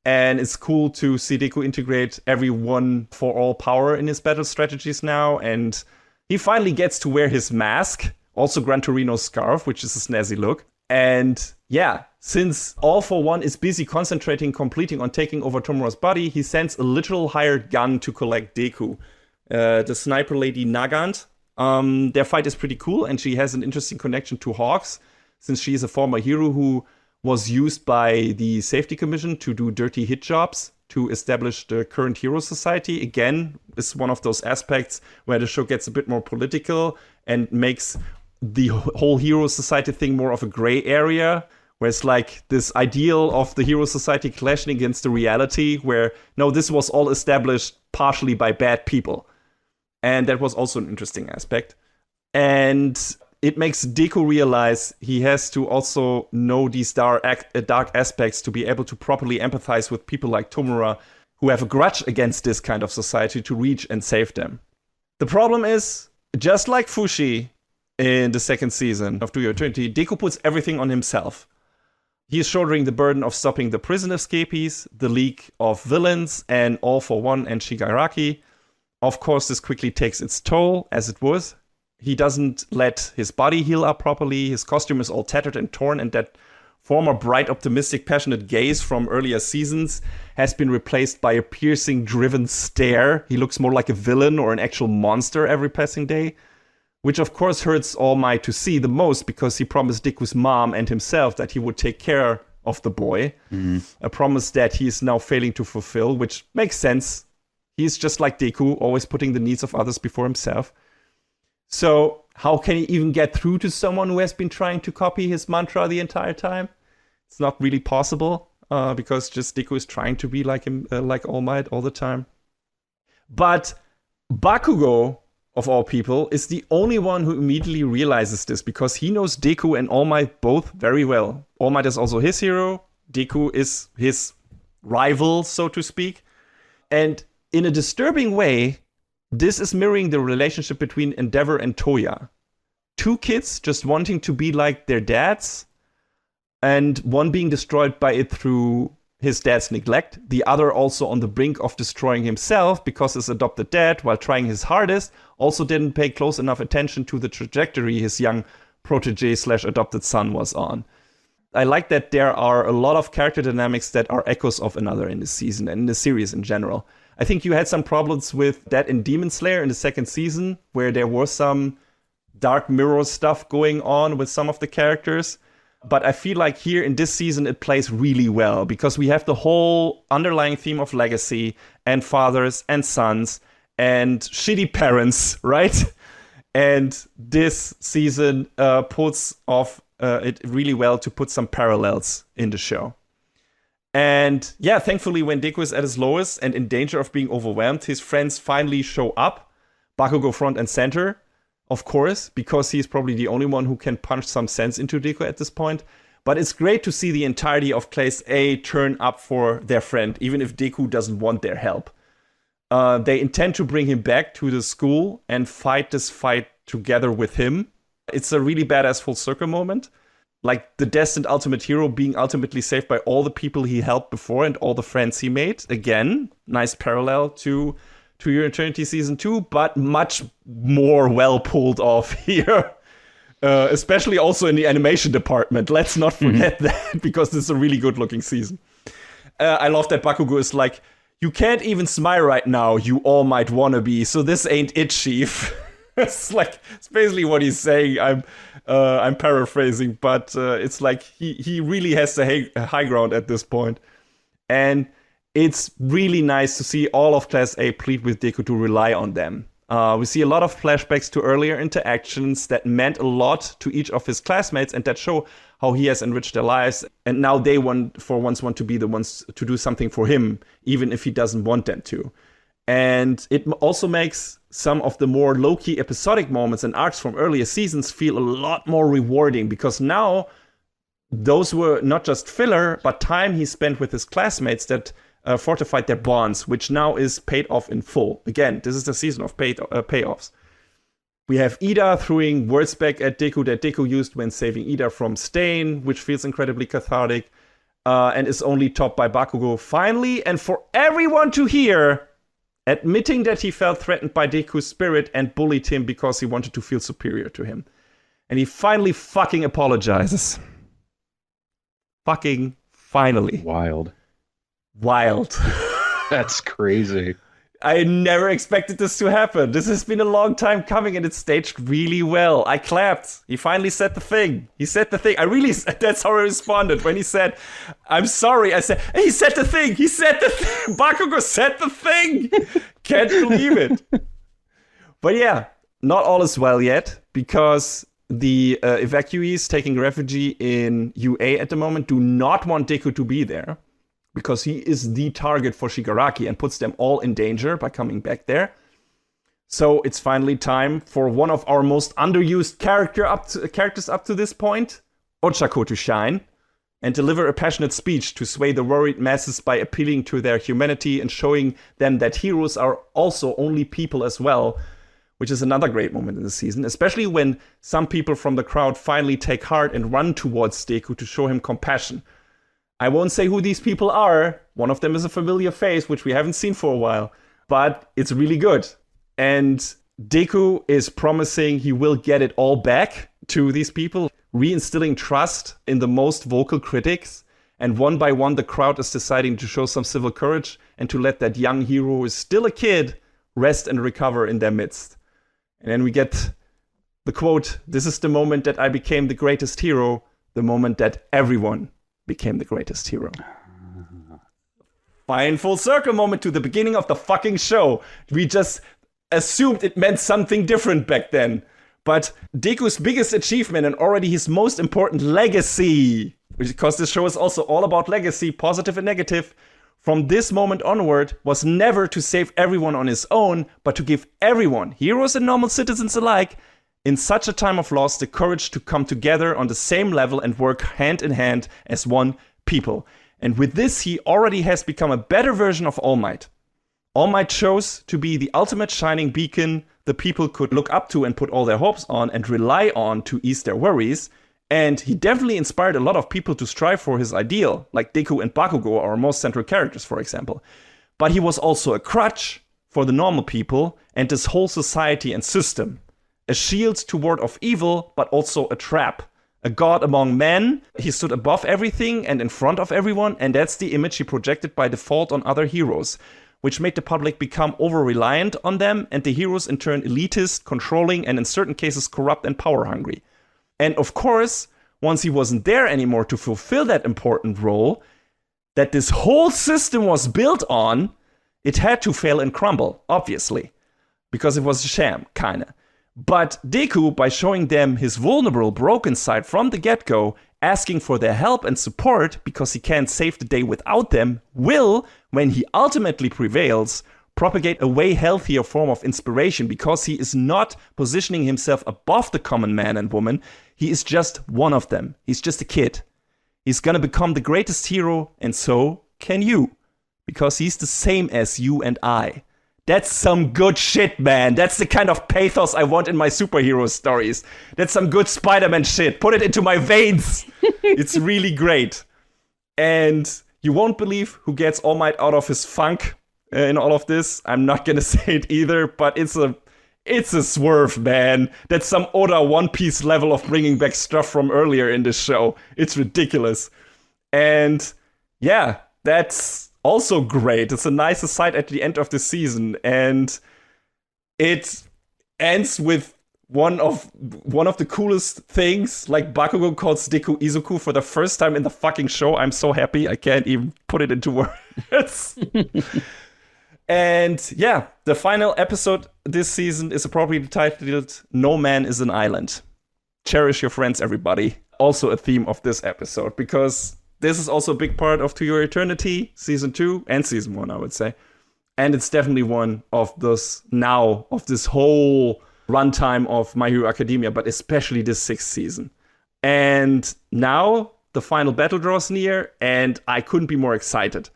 And it's cool to see Deku integrate every One for All power in his battle strategies now, and he finally gets to wear his mask, also Gran Torino's scarf, which is a snazzy look. And yeah, since All for One is busy completing on taking over Tomura's body, he sends a literal hired gun to collect Deku. The sniper lady Nagant. Their fight is pretty cool, and she has an interesting connection to Hawks. since she is a former hero who was used by the Safety Commission to do dirty hit jobs to establish the current Hero Society. Again, is one of those aspects where the show gets a bit more political and makes the whole Hero Society thing more of a gray area, where it's like this ideal of the Hero Society clashing against the reality, where, no, this was all established partially by bad people. And that was also an interesting aspect. And it makes Deku realize he has to also know these dark aspects to be able to properly empathize with people like Tomura, who have a grudge against this kind of society, to reach and save them. The problem is, just like Fushi in the second season of To Your Eternity, Deku puts everything on himself. He is shouldering the burden of stopping the prison escapees, the League of Villains, and All for One and Shigaraki. Of course, this quickly takes its toll, as it was. He doesn't let his body heal up properly. His costume is all tattered and torn, and that former bright, optimistic, passionate gaze from earlier seasons has been replaced by a piercing, driven stare. He looks more like a villain or an actual monster every passing day, which of course hurts All Might to see the most, because he promised Deku's mom and himself that he would take care of the boy. A promise that he is now failing to fulfill, which makes sense. He's just like Deku, always putting the needs of others before himself. So how can he even get through to someone who has been trying to copy his mantra the entire time? It's not really possible, because just Deku is trying to be like him, like All Might all the time. But Bakugo, of all people, is the only one who immediately realizes this, because he knows Deku and All Might both very well. All Might is also his hero. Deku is his rival, so to speak. And in a disturbing way, this is mirroring the relationship between Endeavor and Toya. Two kids just wanting to be like their dads, and one being destroyed by it through his dad's neglect, the other also on the brink of destroying himself because his adopted dad, while trying his hardest, also didn't pay close enough attention to the trajectory his young protege/adopted son was on. I like that there are a lot of character dynamics that are echoes of another in this season and in the series in general. I think you had some problems with that in Demon Slayer in the second season, where there was some dark mirror stuff going on with some of the characters. But I feel like here in this season it plays really well, because we have the whole underlying theme of legacy and fathers and sons and shitty parents, right? And this season puts off it really well to put some parallels in the show. And yeah, thankfully, when Deku is at his lowest and in danger of being overwhelmed, his friends finally show up. Bakugo front and center, of course, because he's probably the only one who can punch some sense into Deku at this point. But it's great to see the entirety of Class A turn up for their friend, even if Deku doesn't want their help. They intend to bring him back to the school and fight this fight together with him. It's a really badass full circle moment. Like the destined ultimate hero being ultimately saved by all the people he helped before and all the friends he made. Again, nice parallel to Your Eternity Season 2, but much more well pulled off here. Especially also in the animation department. Let's not forget that, because this is a really good looking season. I love that Bakugo is like, you can't even smile right now, you All Might wannabe, so this ain't it, chief. It's basically what he's saying. I'm paraphrasing, but it's like he really has the high ground at this point. And it's really nice to see all of Class A plead with Deku to rely on them. We see a lot of flashbacks to earlier interactions that meant a lot to each of his classmates and that show how he has enriched their lives. And now they want to be the ones to do something for him, even if he doesn't want them to. And it also makes some of the more low-key episodic moments and arcs from earlier seasons feel a lot more rewarding, because now those were not just filler, but time he spent with his classmates that fortified their bonds, which now is paid off in full. Again, this is the season of payoffs. We have Ida throwing words back at Deku that Deku used when saving Ida from Stain, which feels incredibly cathartic, and is only topped by Bakugo finally, and for everyone to hear, admitting that he felt threatened by Deku's spirit and bullied him because he wanted to feel superior to him. And he finally fucking apologizes. Fucking finally. Wild. Wild. That's crazy. I never expected this to happen. This has been a long time coming and it staged really well. I clapped. He finally said the thing. He said the thing. That's how I responded. When he said, I'm sorry, I said, he said the thing. He said the thing. Bakugo said the thing. Can't believe it. But yeah, not all is well yet because the evacuees taking refuge in UA at the moment do not want Deku to be there, because he is the target for Shigaraki and puts them all in danger by coming back there. So it's finally time for one of our most underused characters up to this point, Ochako, to shine and deliver a passionate speech to sway the worried masses by appealing to their humanity and showing them that heroes are also only people as well, which is another great moment in the season, especially when some people from the crowd finally take heart and run towards Deku to show him compassion. I won't say who these people are. One of them is a familiar face, which we haven't seen for a while. But it's really good. And Deku is promising he will get it all back to these people, reinstilling trust in the most vocal critics. And one by one, the crowd is deciding to show some civil courage and to let that young hero who is still a kid rest and recover in their midst. And then we get the quote, "This is the moment that I became the greatest hero, the moment that everyone became the greatest hero." Fine full circle moment to the beginning of the fucking show. We just assumed it meant something different back then. But Deku's biggest achievement and already his most important legacy, because this show is also all about legacy, positive and negative, from this moment onward was never to save everyone on his own, but to give everyone, heroes and normal citizens alike, in such a time of loss, the courage to come together on the same level and work hand in hand as one people. And with this, he already has become a better version of All Might. All Might chose to be the ultimate shining beacon the people could look up to and put all their hopes on and rely on to ease their worries. And he definitely inspired a lot of people to strive for his ideal, like Deku and Bakugo, our most central characters, for example. But he was also a crutch for the normal people and this whole society and system. A shield to ward off evil, but also a trap. A god among men. He stood above everything and in front of everyone, and that's the image he projected by default on other heroes, which made the public become over-reliant on them, and the heroes in turn elitist, controlling, and in certain cases corrupt and power-hungry. And of course, once he wasn't there anymore to fulfill that important role, that this whole system was built on, it had to fail and crumble, obviously. Because it was a sham, kinda. But Deku, by showing them his vulnerable, broken side from the get-go, asking for their help and support because he can't save the day without them, will, when he ultimately prevails, propagate a way healthier form of inspiration because he is not positioning himself above the common man and woman. He is just one of them. He's just a kid. He's gonna become the greatest hero, and so can you. Because he's the same as you and I. That's some good shit, man. That's the kind of pathos I want in my superhero stories. That's some good Spider-Man shit. Put it into my veins. It's really great. And you won't believe who gets All Might out of his funk in all of this. I'm not gonna say it either, but it's a swerve, man. That's some Oda One Piece level of bringing back stuff from earlier in this show. It's ridiculous. And yeah, that's also great. It's a nice aside at the end of the season, and it ends with one of the coolest things. Like, Bakugo calls Deku Izuku for the first time in the fucking show. I'm so happy I can't even put it into words. And yeah, the final episode this season is appropriately titled "No Man is an Island." Cherish your friends, everybody. Also a theme of this episode, because this is also a big part of To Your Eternity, Season 2 and Season 1, I would say. And it's definitely one of this whole runtime of My Hero Academia, but especially this 6th season. And now the final battle draws near, and I couldn't be more excited.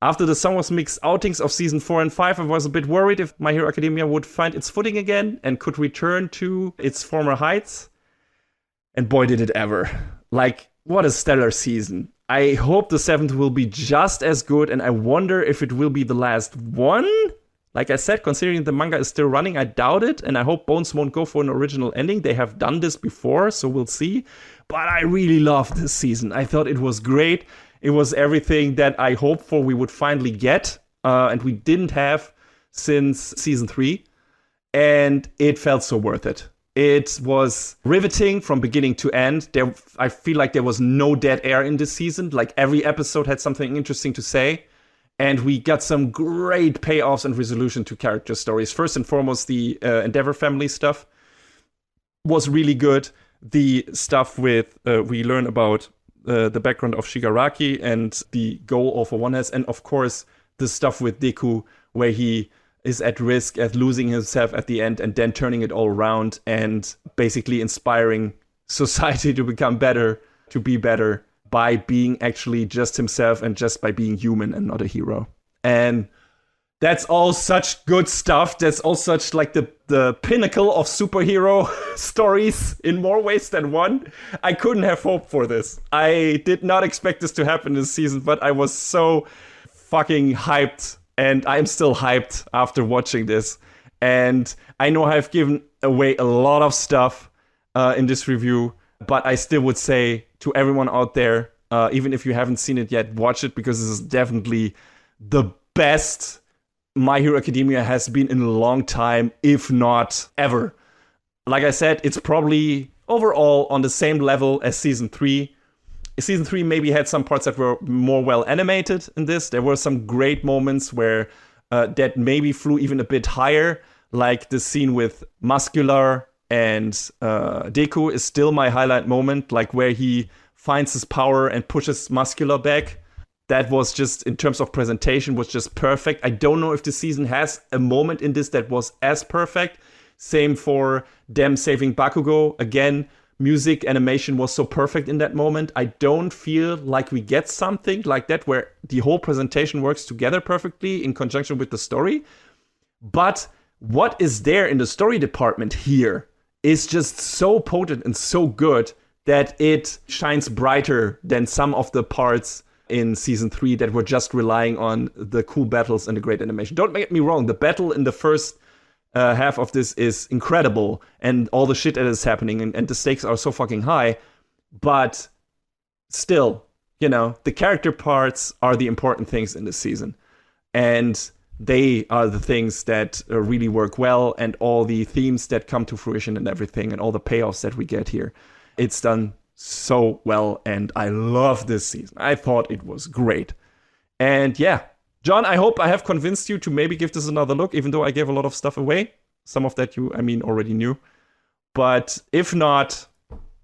After the somewhat mixed outings of Season 4 and 5, I was a bit worried if My Hero Academia would find its footing again and could return to its former heights. And boy, did it ever. Like, what a stellar season. I hope the 7th will be just as good, and I wonder if it will be the last one. Like I said, considering the manga is still running, I doubt it, and I hope Bones won't go for an original ending. They have done this before, so we'll see. But I really loved this season. I thought it was great. It was everything that I hoped for we would finally get, and we didn't have. since season 3, and it felt so worth it. It was riveting from beginning to end. I feel like there was no dead air in this season. Like every episode had something interesting to say. And we got some great payoffs and resolution to character stories. First and foremost, the Endeavor family stuff was really good. The stuff with, we learn about the background of Shigaraki and the goal All for One has. And of course, the stuff with Deku, where he is at risk at losing himself at the end and then turning it all around and basically inspiring society to become better, to be better by being actually just himself and just by being human and not a hero. And that's all such good stuff. That's all such like the pinnacle of superhero stories in more ways than one. I couldn't have hoped for this. I did not expect this to happen this season, but I was so fucking hyped. And I'm still hyped after watching this. And I know I've given away a lot of stuff in this review, but I still would say to everyone out there, even if you haven't seen it yet, watch it, because this is definitely the best My Hero Academia has been in a long time, if not ever. Like I said, it's probably overall on the same level as Season 3. Season 3 maybe had some parts that were more well animated in this. There were some great moments where that maybe flew even a bit higher, like the scene with Muscular and Deku is still my highlight moment, like where he finds his power and pushes Muscular back. That was just, in terms of presentation, was just perfect. I don't know if the season has a moment in this that was as perfect. Same for them saving Bakugo. Again, music, animation was so perfect in that moment. I don't feel like we get something like that where the whole presentation works together perfectly in conjunction with the story. But what is there in the story department here is just so potent and so good that it shines brighter than some of the parts in Season 3 that were just relying on the cool battles and the great animation. Don't get me wrong, the battle in the first half of this is incredible, and all the shit that is happening, and the stakes are so fucking high, but still, you know, the character parts are the important things in this season, and they are the things that really work well, and all the themes that come to fruition and everything, and all the payoffs that we get here. It's done so well, and I love this season. I thought it was great. And yeah, John, I hope I have convinced you to maybe give this another look, even though I gave a lot of stuff away. Some of that you, already knew. But if not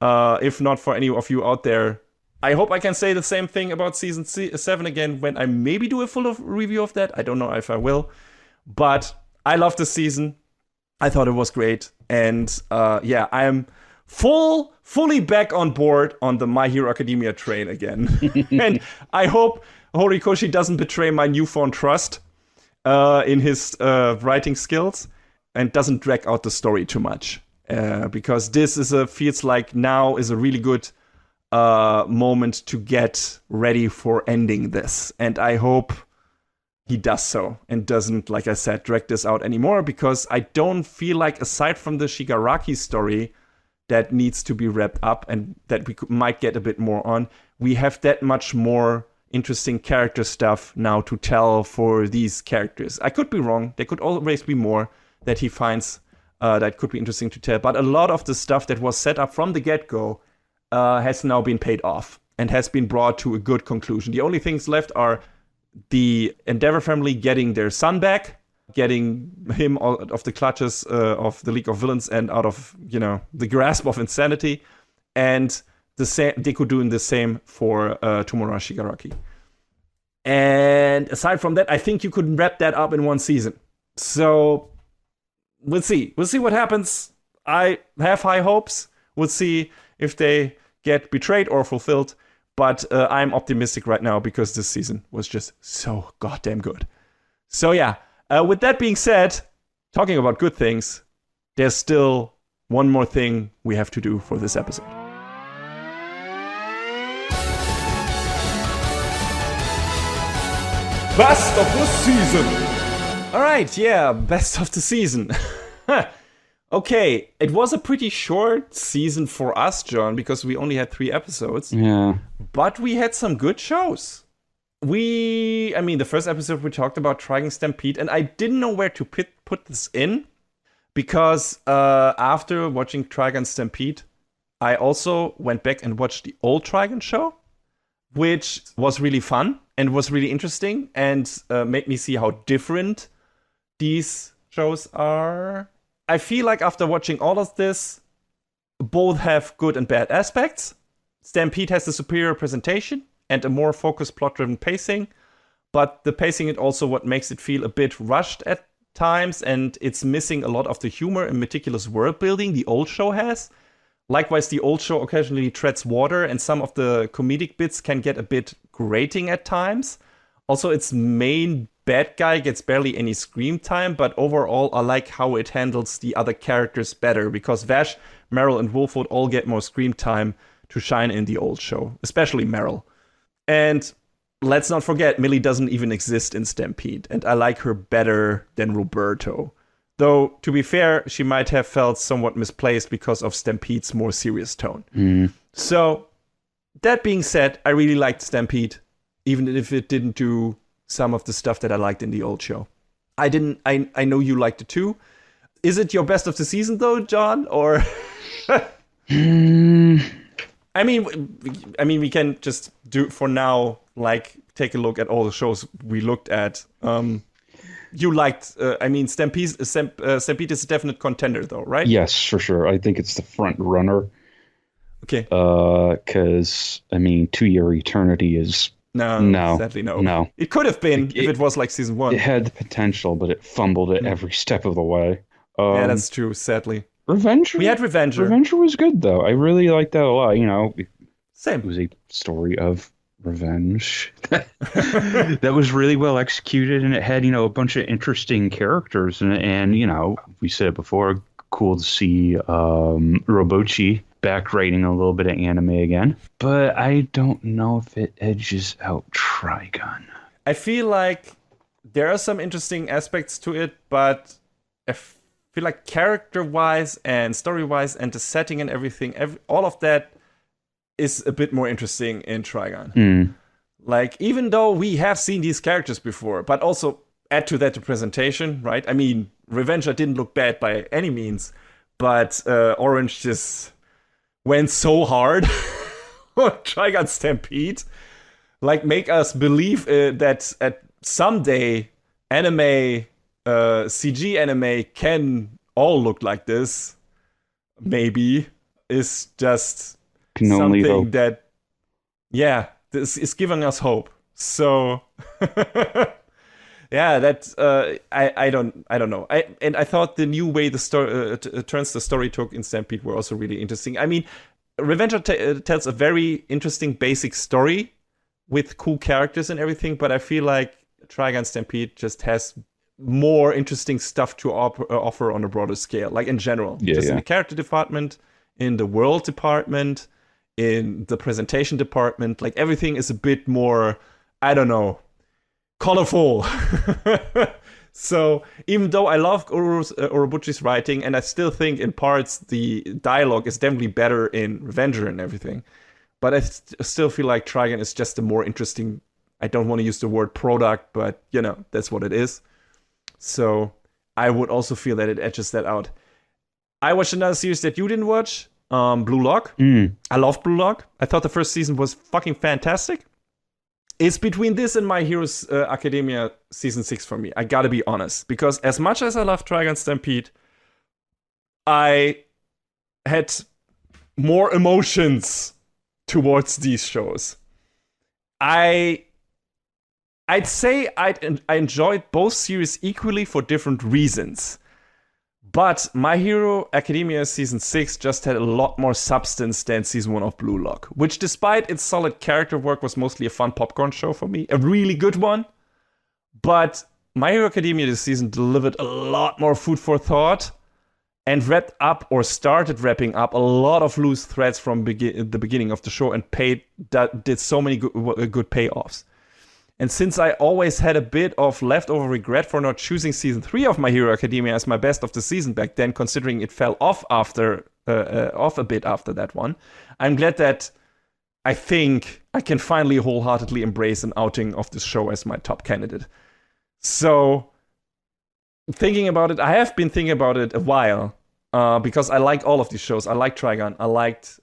for any of you out there, I hope I can say the same thing about Season 7 again when I maybe do a full review of that. I don't know if I will. But I love this season. I thought it was great. And yeah, I am fully back on board on the My Hero Academia train again. And I hope Horikoshi doesn't betray my newfound trust in his writing skills and doesn't drag out the story too much. Because this feels like now is a really good moment to get ready for ending this. And I hope he does so and doesn't, like I said, drag this out anymore, because I don't feel like, aside from the Shigaraki story that needs to be wrapped up and that we might get a bit more on, we have that much more interesting character stuff now to tell for these characters. I could be wrong. There could always be more that he finds that could be interesting to tell. But a lot of the stuff that was set up from the get-go has now been paid off and has been brought to a good conclusion. The only things left are the Endeavor family getting their son back, getting him out of the clutches of the League of Villains and out of, the grasp of insanity, and Deku doing the same for Tomura Shigaraki. And aside from that, I think you could wrap that up in one season. So we'll see. We'll see what happens. I have high hopes. We'll see if they get betrayed or fulfilled. But I'm optimistic right now because this season was just so goddamn good. So yeah, with that being said, talking about good things, there's still one more thing we have to do for this episode. Best of the season! Alright, yeah, best of the season. Okay, it was a pretty short season for us, John, because we only had 3 episodes. Yeah. But we had some good shows. the first episode we talked about Trigun Stampede, and I didn't know where to put this in because after watching Trigun Stampede, I also went back and watched the old Trigun show, which was really fun and was really interesting and made me see how different these shows are. I feel like after watching all of this, both have good and bad aspects. Stampede has the superior presentation and a more focused plot-driven pacing, but the pacing is also what makes it feel a bit rushed at times, and it's missing a lot of the humor and meticulous world building the old show has. Likewise, the old show occasionally treads water, and some of the comedic bits can get a bit grating at times. Also, its main bad guy gets barely any screen time, but overall, I like how it handles the other characters better, because Vash, Meryl, and Wolfwood all get more screen time to shine in the old show, especially Meryl. And let's not forget, Millie doesn't even exist in Stampede, and I like her better than Roberto. Though, to be fair, she might have felt somewhat misplaced because of Stampede's more serious tone. So, that being said, I really liked Stampede, even if it didn't do some of the stuff that I liked in the old show. I know you liked it too. Is it your best of the season though, John? Or I mean, we can just do for now. Like, take a look at all the shows we looked at. You liked. Stampede is a definite contender, though, right? Yes, for sure. I think it's the front runner. Okay. Because 2 Year Eternity is sadly no. No. It could have been if it was like season 1. It had the potential, but it fumbled it every step of the way. Yeah, that's true. Sadly. Revenger. We had Revenger. Revenger was good though. I really liked that a lot. Same. It was a story of revenge that was really well executed, and it had a bunch of interesting characters, and we said it before. Cool to see Robochi back writing a little bit of anime again, but I don't know if it edges out Trigun. I feel like there are some interesting aspects to it, but I feel like character-wise and story-wise and the setting and everything, all of that is a bit more interesting in Trigun. Like, even though we have seen these characters before, but also add to that the presentation, right? I mean, Revenger didn't look bad by any means, but Orange just went so hard on Trigun Stampede. Like, make us believe that at someday anime, CG anime can all look like this. Maybe is just something that, this is giving us hope. So, yeah, that I don't know. I thought the new way the story turns the story took in Stampede were also really interesting. I mean, Revenger tells a very interesting basic story with cool characters and everything, but I feel like Trigun Stampede just has more interesting stuff to offer on a broader scale, like in general. In the character department, in the world department, in the presentation department, like everything is a bit more, I don't know, colorful. So even though I love Urobuchi's writing, and I still think in parts the dialogue is definitely better in Revenger and everything, but I still feel like Trigun is just a more interesting, I don't want to use the word product, but that's what it is. So I would also feel that it edges that out. I watched another series that you didn't watch, Blue Lock. I loved Blue Lock. I thought the first season was fucking fantastic. It's between this and My Hero's Academia season 6 for me. I gotta be honest, because as much as I love Trigun Stampede, I had more emotions towards these shows. I'd say I enjoyed both series equally for different reasons. But My Hero Academia Season 6 just had a lot more substance than Season 1 of Blue Lock, which despite its solid character work was mostly a fun popcorn show for me, a really good one. But My Hero Academia this season delivered a lot more food for thought and wrapped up or started wrapping up a lot of loose threads from the beginning of the show and did so many good payoffs. And since I always had a bit of leftover regret for not choosing Season 3 of My Hero Academia as my best of the season back then, considering it fell off off a bit after that one, I'm glad that I think I can finally wholeheartedly embrace an outing of this show as my top candidate. So, thinking about it, I have been thinking about it a while because I like all of these shows. I like Trigun, I liked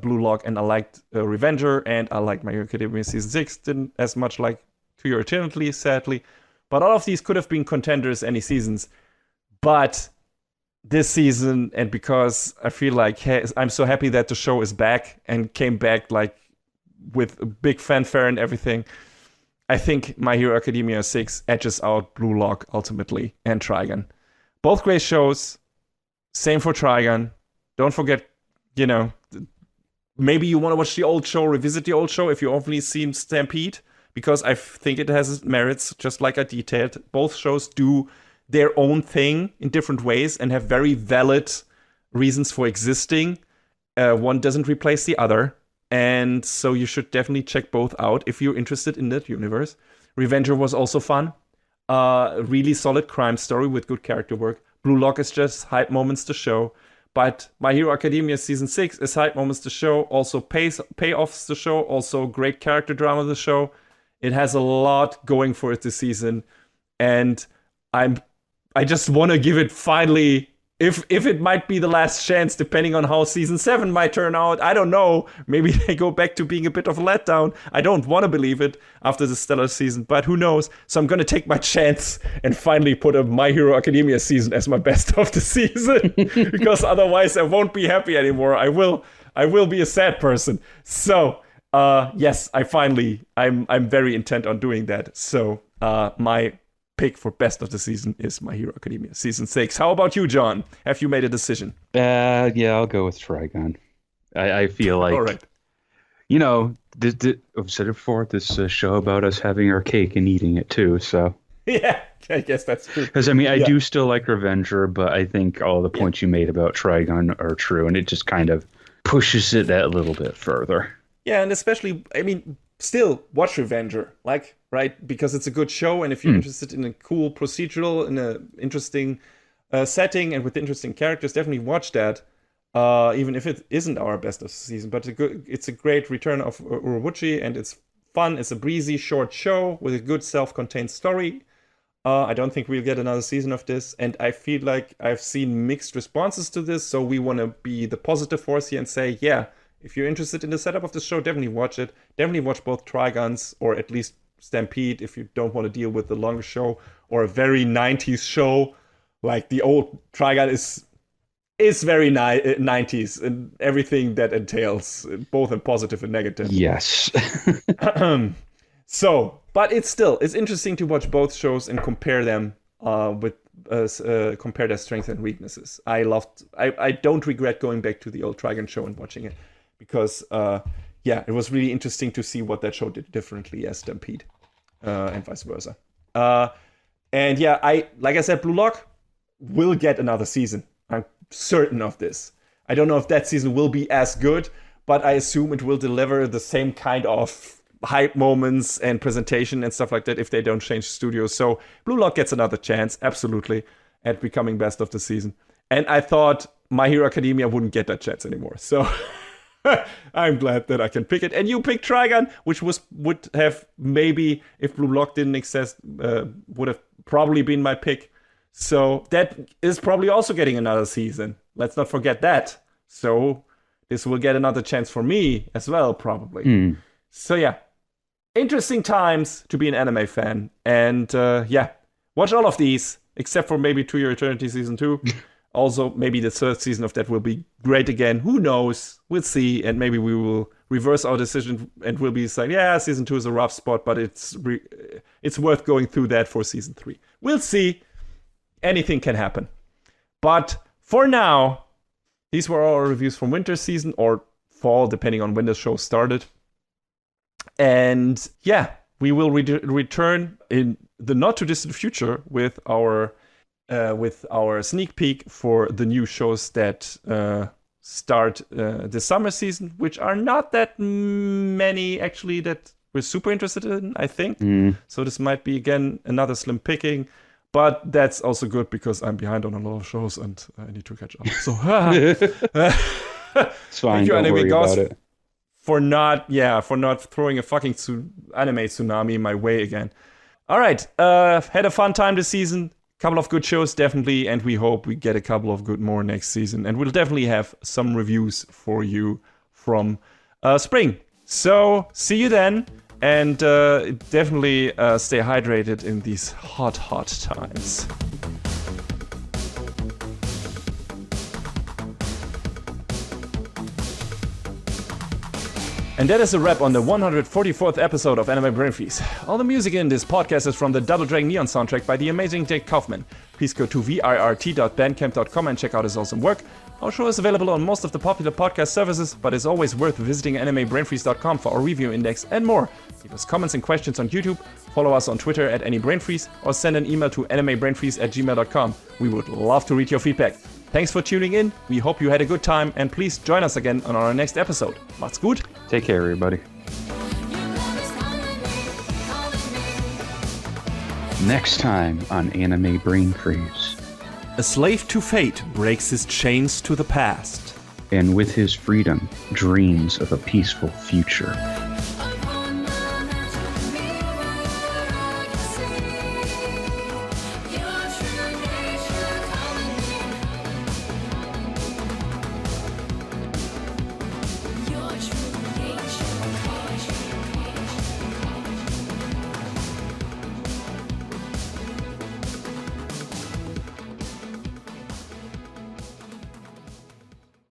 Blue Lock, and I liked Revenger, and I liked My Hero Academia Season 6. Didn't as much like To Your Eternity, sadly. But all of these could have been contenders any seasons. But this season, and because I feel like I'm so happy that the show is back and came back like with a big fanfare and everything, I think My Hero Academia 6 edges out Blue Lock ultimately and Trigun. Both great shows. Same for Trigun. Don't forget, maybe you want to watch the old show, revisit the old show if you only seen Stampede, because I think it has its merits, just like I detailed. Both shows do their own thing in different ways and have very valid reasons for existing. One doesn't replace the other. And so you should definitely check both out if you're interested in that universe. Revenger was also fun. Really solid crime story with good character work. Blue Lock is just hype moments to show. But My Hero Academia Season 6 is hype moments to show. Also payoffs to show. Also great character drama to show. It has a lot going for it this season. And I just want to give it finally, if it might be the last chance, depending on how Season 7 might turn out. I don't know. Maybe they go back to being a bit of a letdown. I don't want to believe it after the stellar season, but who knows? So I'm going to take my chance and finally put a My Hero Academia season as my best of the season, because otherwise I won't be happy anymore. I will be a sad person. So, yes, I'm very intent on doing that. So, my pick for best of the season is My Hero Academia Season 6. How about you, John? Have you made a decision? Yeah, I'll go with Trigun. I feel like, all right. I've said it before, this show about us having our cake and eating it too, so. Yeah, I guess that's true. Because, I do still like Revenger, but I think all the points you made about Trigun are true, and it just kind of pushes it that little bit further. Yeah, and especially, still watch Revenger, right? Because it's a good show, and if you're interested in a cool procedural, in an interesting setting, and with interesting characters, definitely watch that. Even if it isn't our best of the season, but it's a great return of Urobuchi, and it's fun. It's a breezy, short show with a good self-contained story. I don't think we'll get another season of this, and I feel like I've seen mixed responses to this, so we want to be the positive force here and say, yeah, if you're interested in the setup of the show, definitely watch it. Definitely watch both Triguns, or at least Stampede if you don't want to deal with the longer show, or a very 90s show. Like the old Trigun is very 90s, and everything that entails, both in positive and negative. Yes. So, but it's interesting to watch both shows and compare them compare their strengths and weaknesses. I don't regret going back to the old Trigun show and watching it, because it was really interesting to see what that show did differently as Stampede, and vice versa. And yeah, like I said, Blue Lock will get another season. I'm certain of this. I don't know if that season will be as good, but I assume it will deliver the same kind of hype moments and presentation and stuff like that if they don't change studios. So Blue Lock gets another chance, absolutely, at becoming best of the season. And I thought My Hero Academia wouldn't get that chance anymore. So I'm glad that I can pick it. And you picked Trigun, which would have maybe, if Blue Lock didn't exist, would have probably been my pick. So that is probably also getting another season. Let's not forget that. So this will get another chance for me as well, probably. So yeah, interesting times to be an anime fan. And watch all of these, except for maybe To Your Eternity Season 2. Also, maybe the third season of that will be great again. Who knows? We'll see. And maybe we will reverse our decision and we'll be saying, yeah, Season 2 is a rough spot, but it's worth going through that for Season 3. We'll see. Anything can happen. But for now, these were our reviews from winter season or fall, depending on when the show started. And yeah, we will return in the not too distant future with our sneak peek for the new shows that start the summer season, which are not that many actually that we're super interested in, I think. So this might be again another slim picking. But that's also good because I'm behind on a lot of shows and I need to catch up. So it's fine. Don't worry about it. for not throwing a fucking anime tsunami my way again. All right, had a fun time this season. Couple of good shows, definitely, and we hope we get a couple of good more next season. And we'll definitely have some reviews for you from spring. So, see you then, and definitely stay hydrated in these hot times. And that is a wrap on the 144th episode of Anime Brain Freeze. All the music in this podcast is from the Double Dragon Neon soundtrack by the amazing Jake Kaufman. Please go to virt.bandcamp.com and check out his awesome work. Our show is available on most of the popular podcast services, but it's always worth visiting animebrainfreeze.com for our review index and more. Leave us comments and questions on YouTube, follow us on Twitter at AnyBrainFreeze, or send an email to animebrainfreeze@gmail.com. We would love to read your feedback. Thanks for tuning in. We hope you had a good time, and please join us again on our next episode. Macht's gut. Take care, everybody. Next time on Anime Brain Freeze. A slave to fate breaks his chains to the past. And with his freedom, dreams of a peaceful future.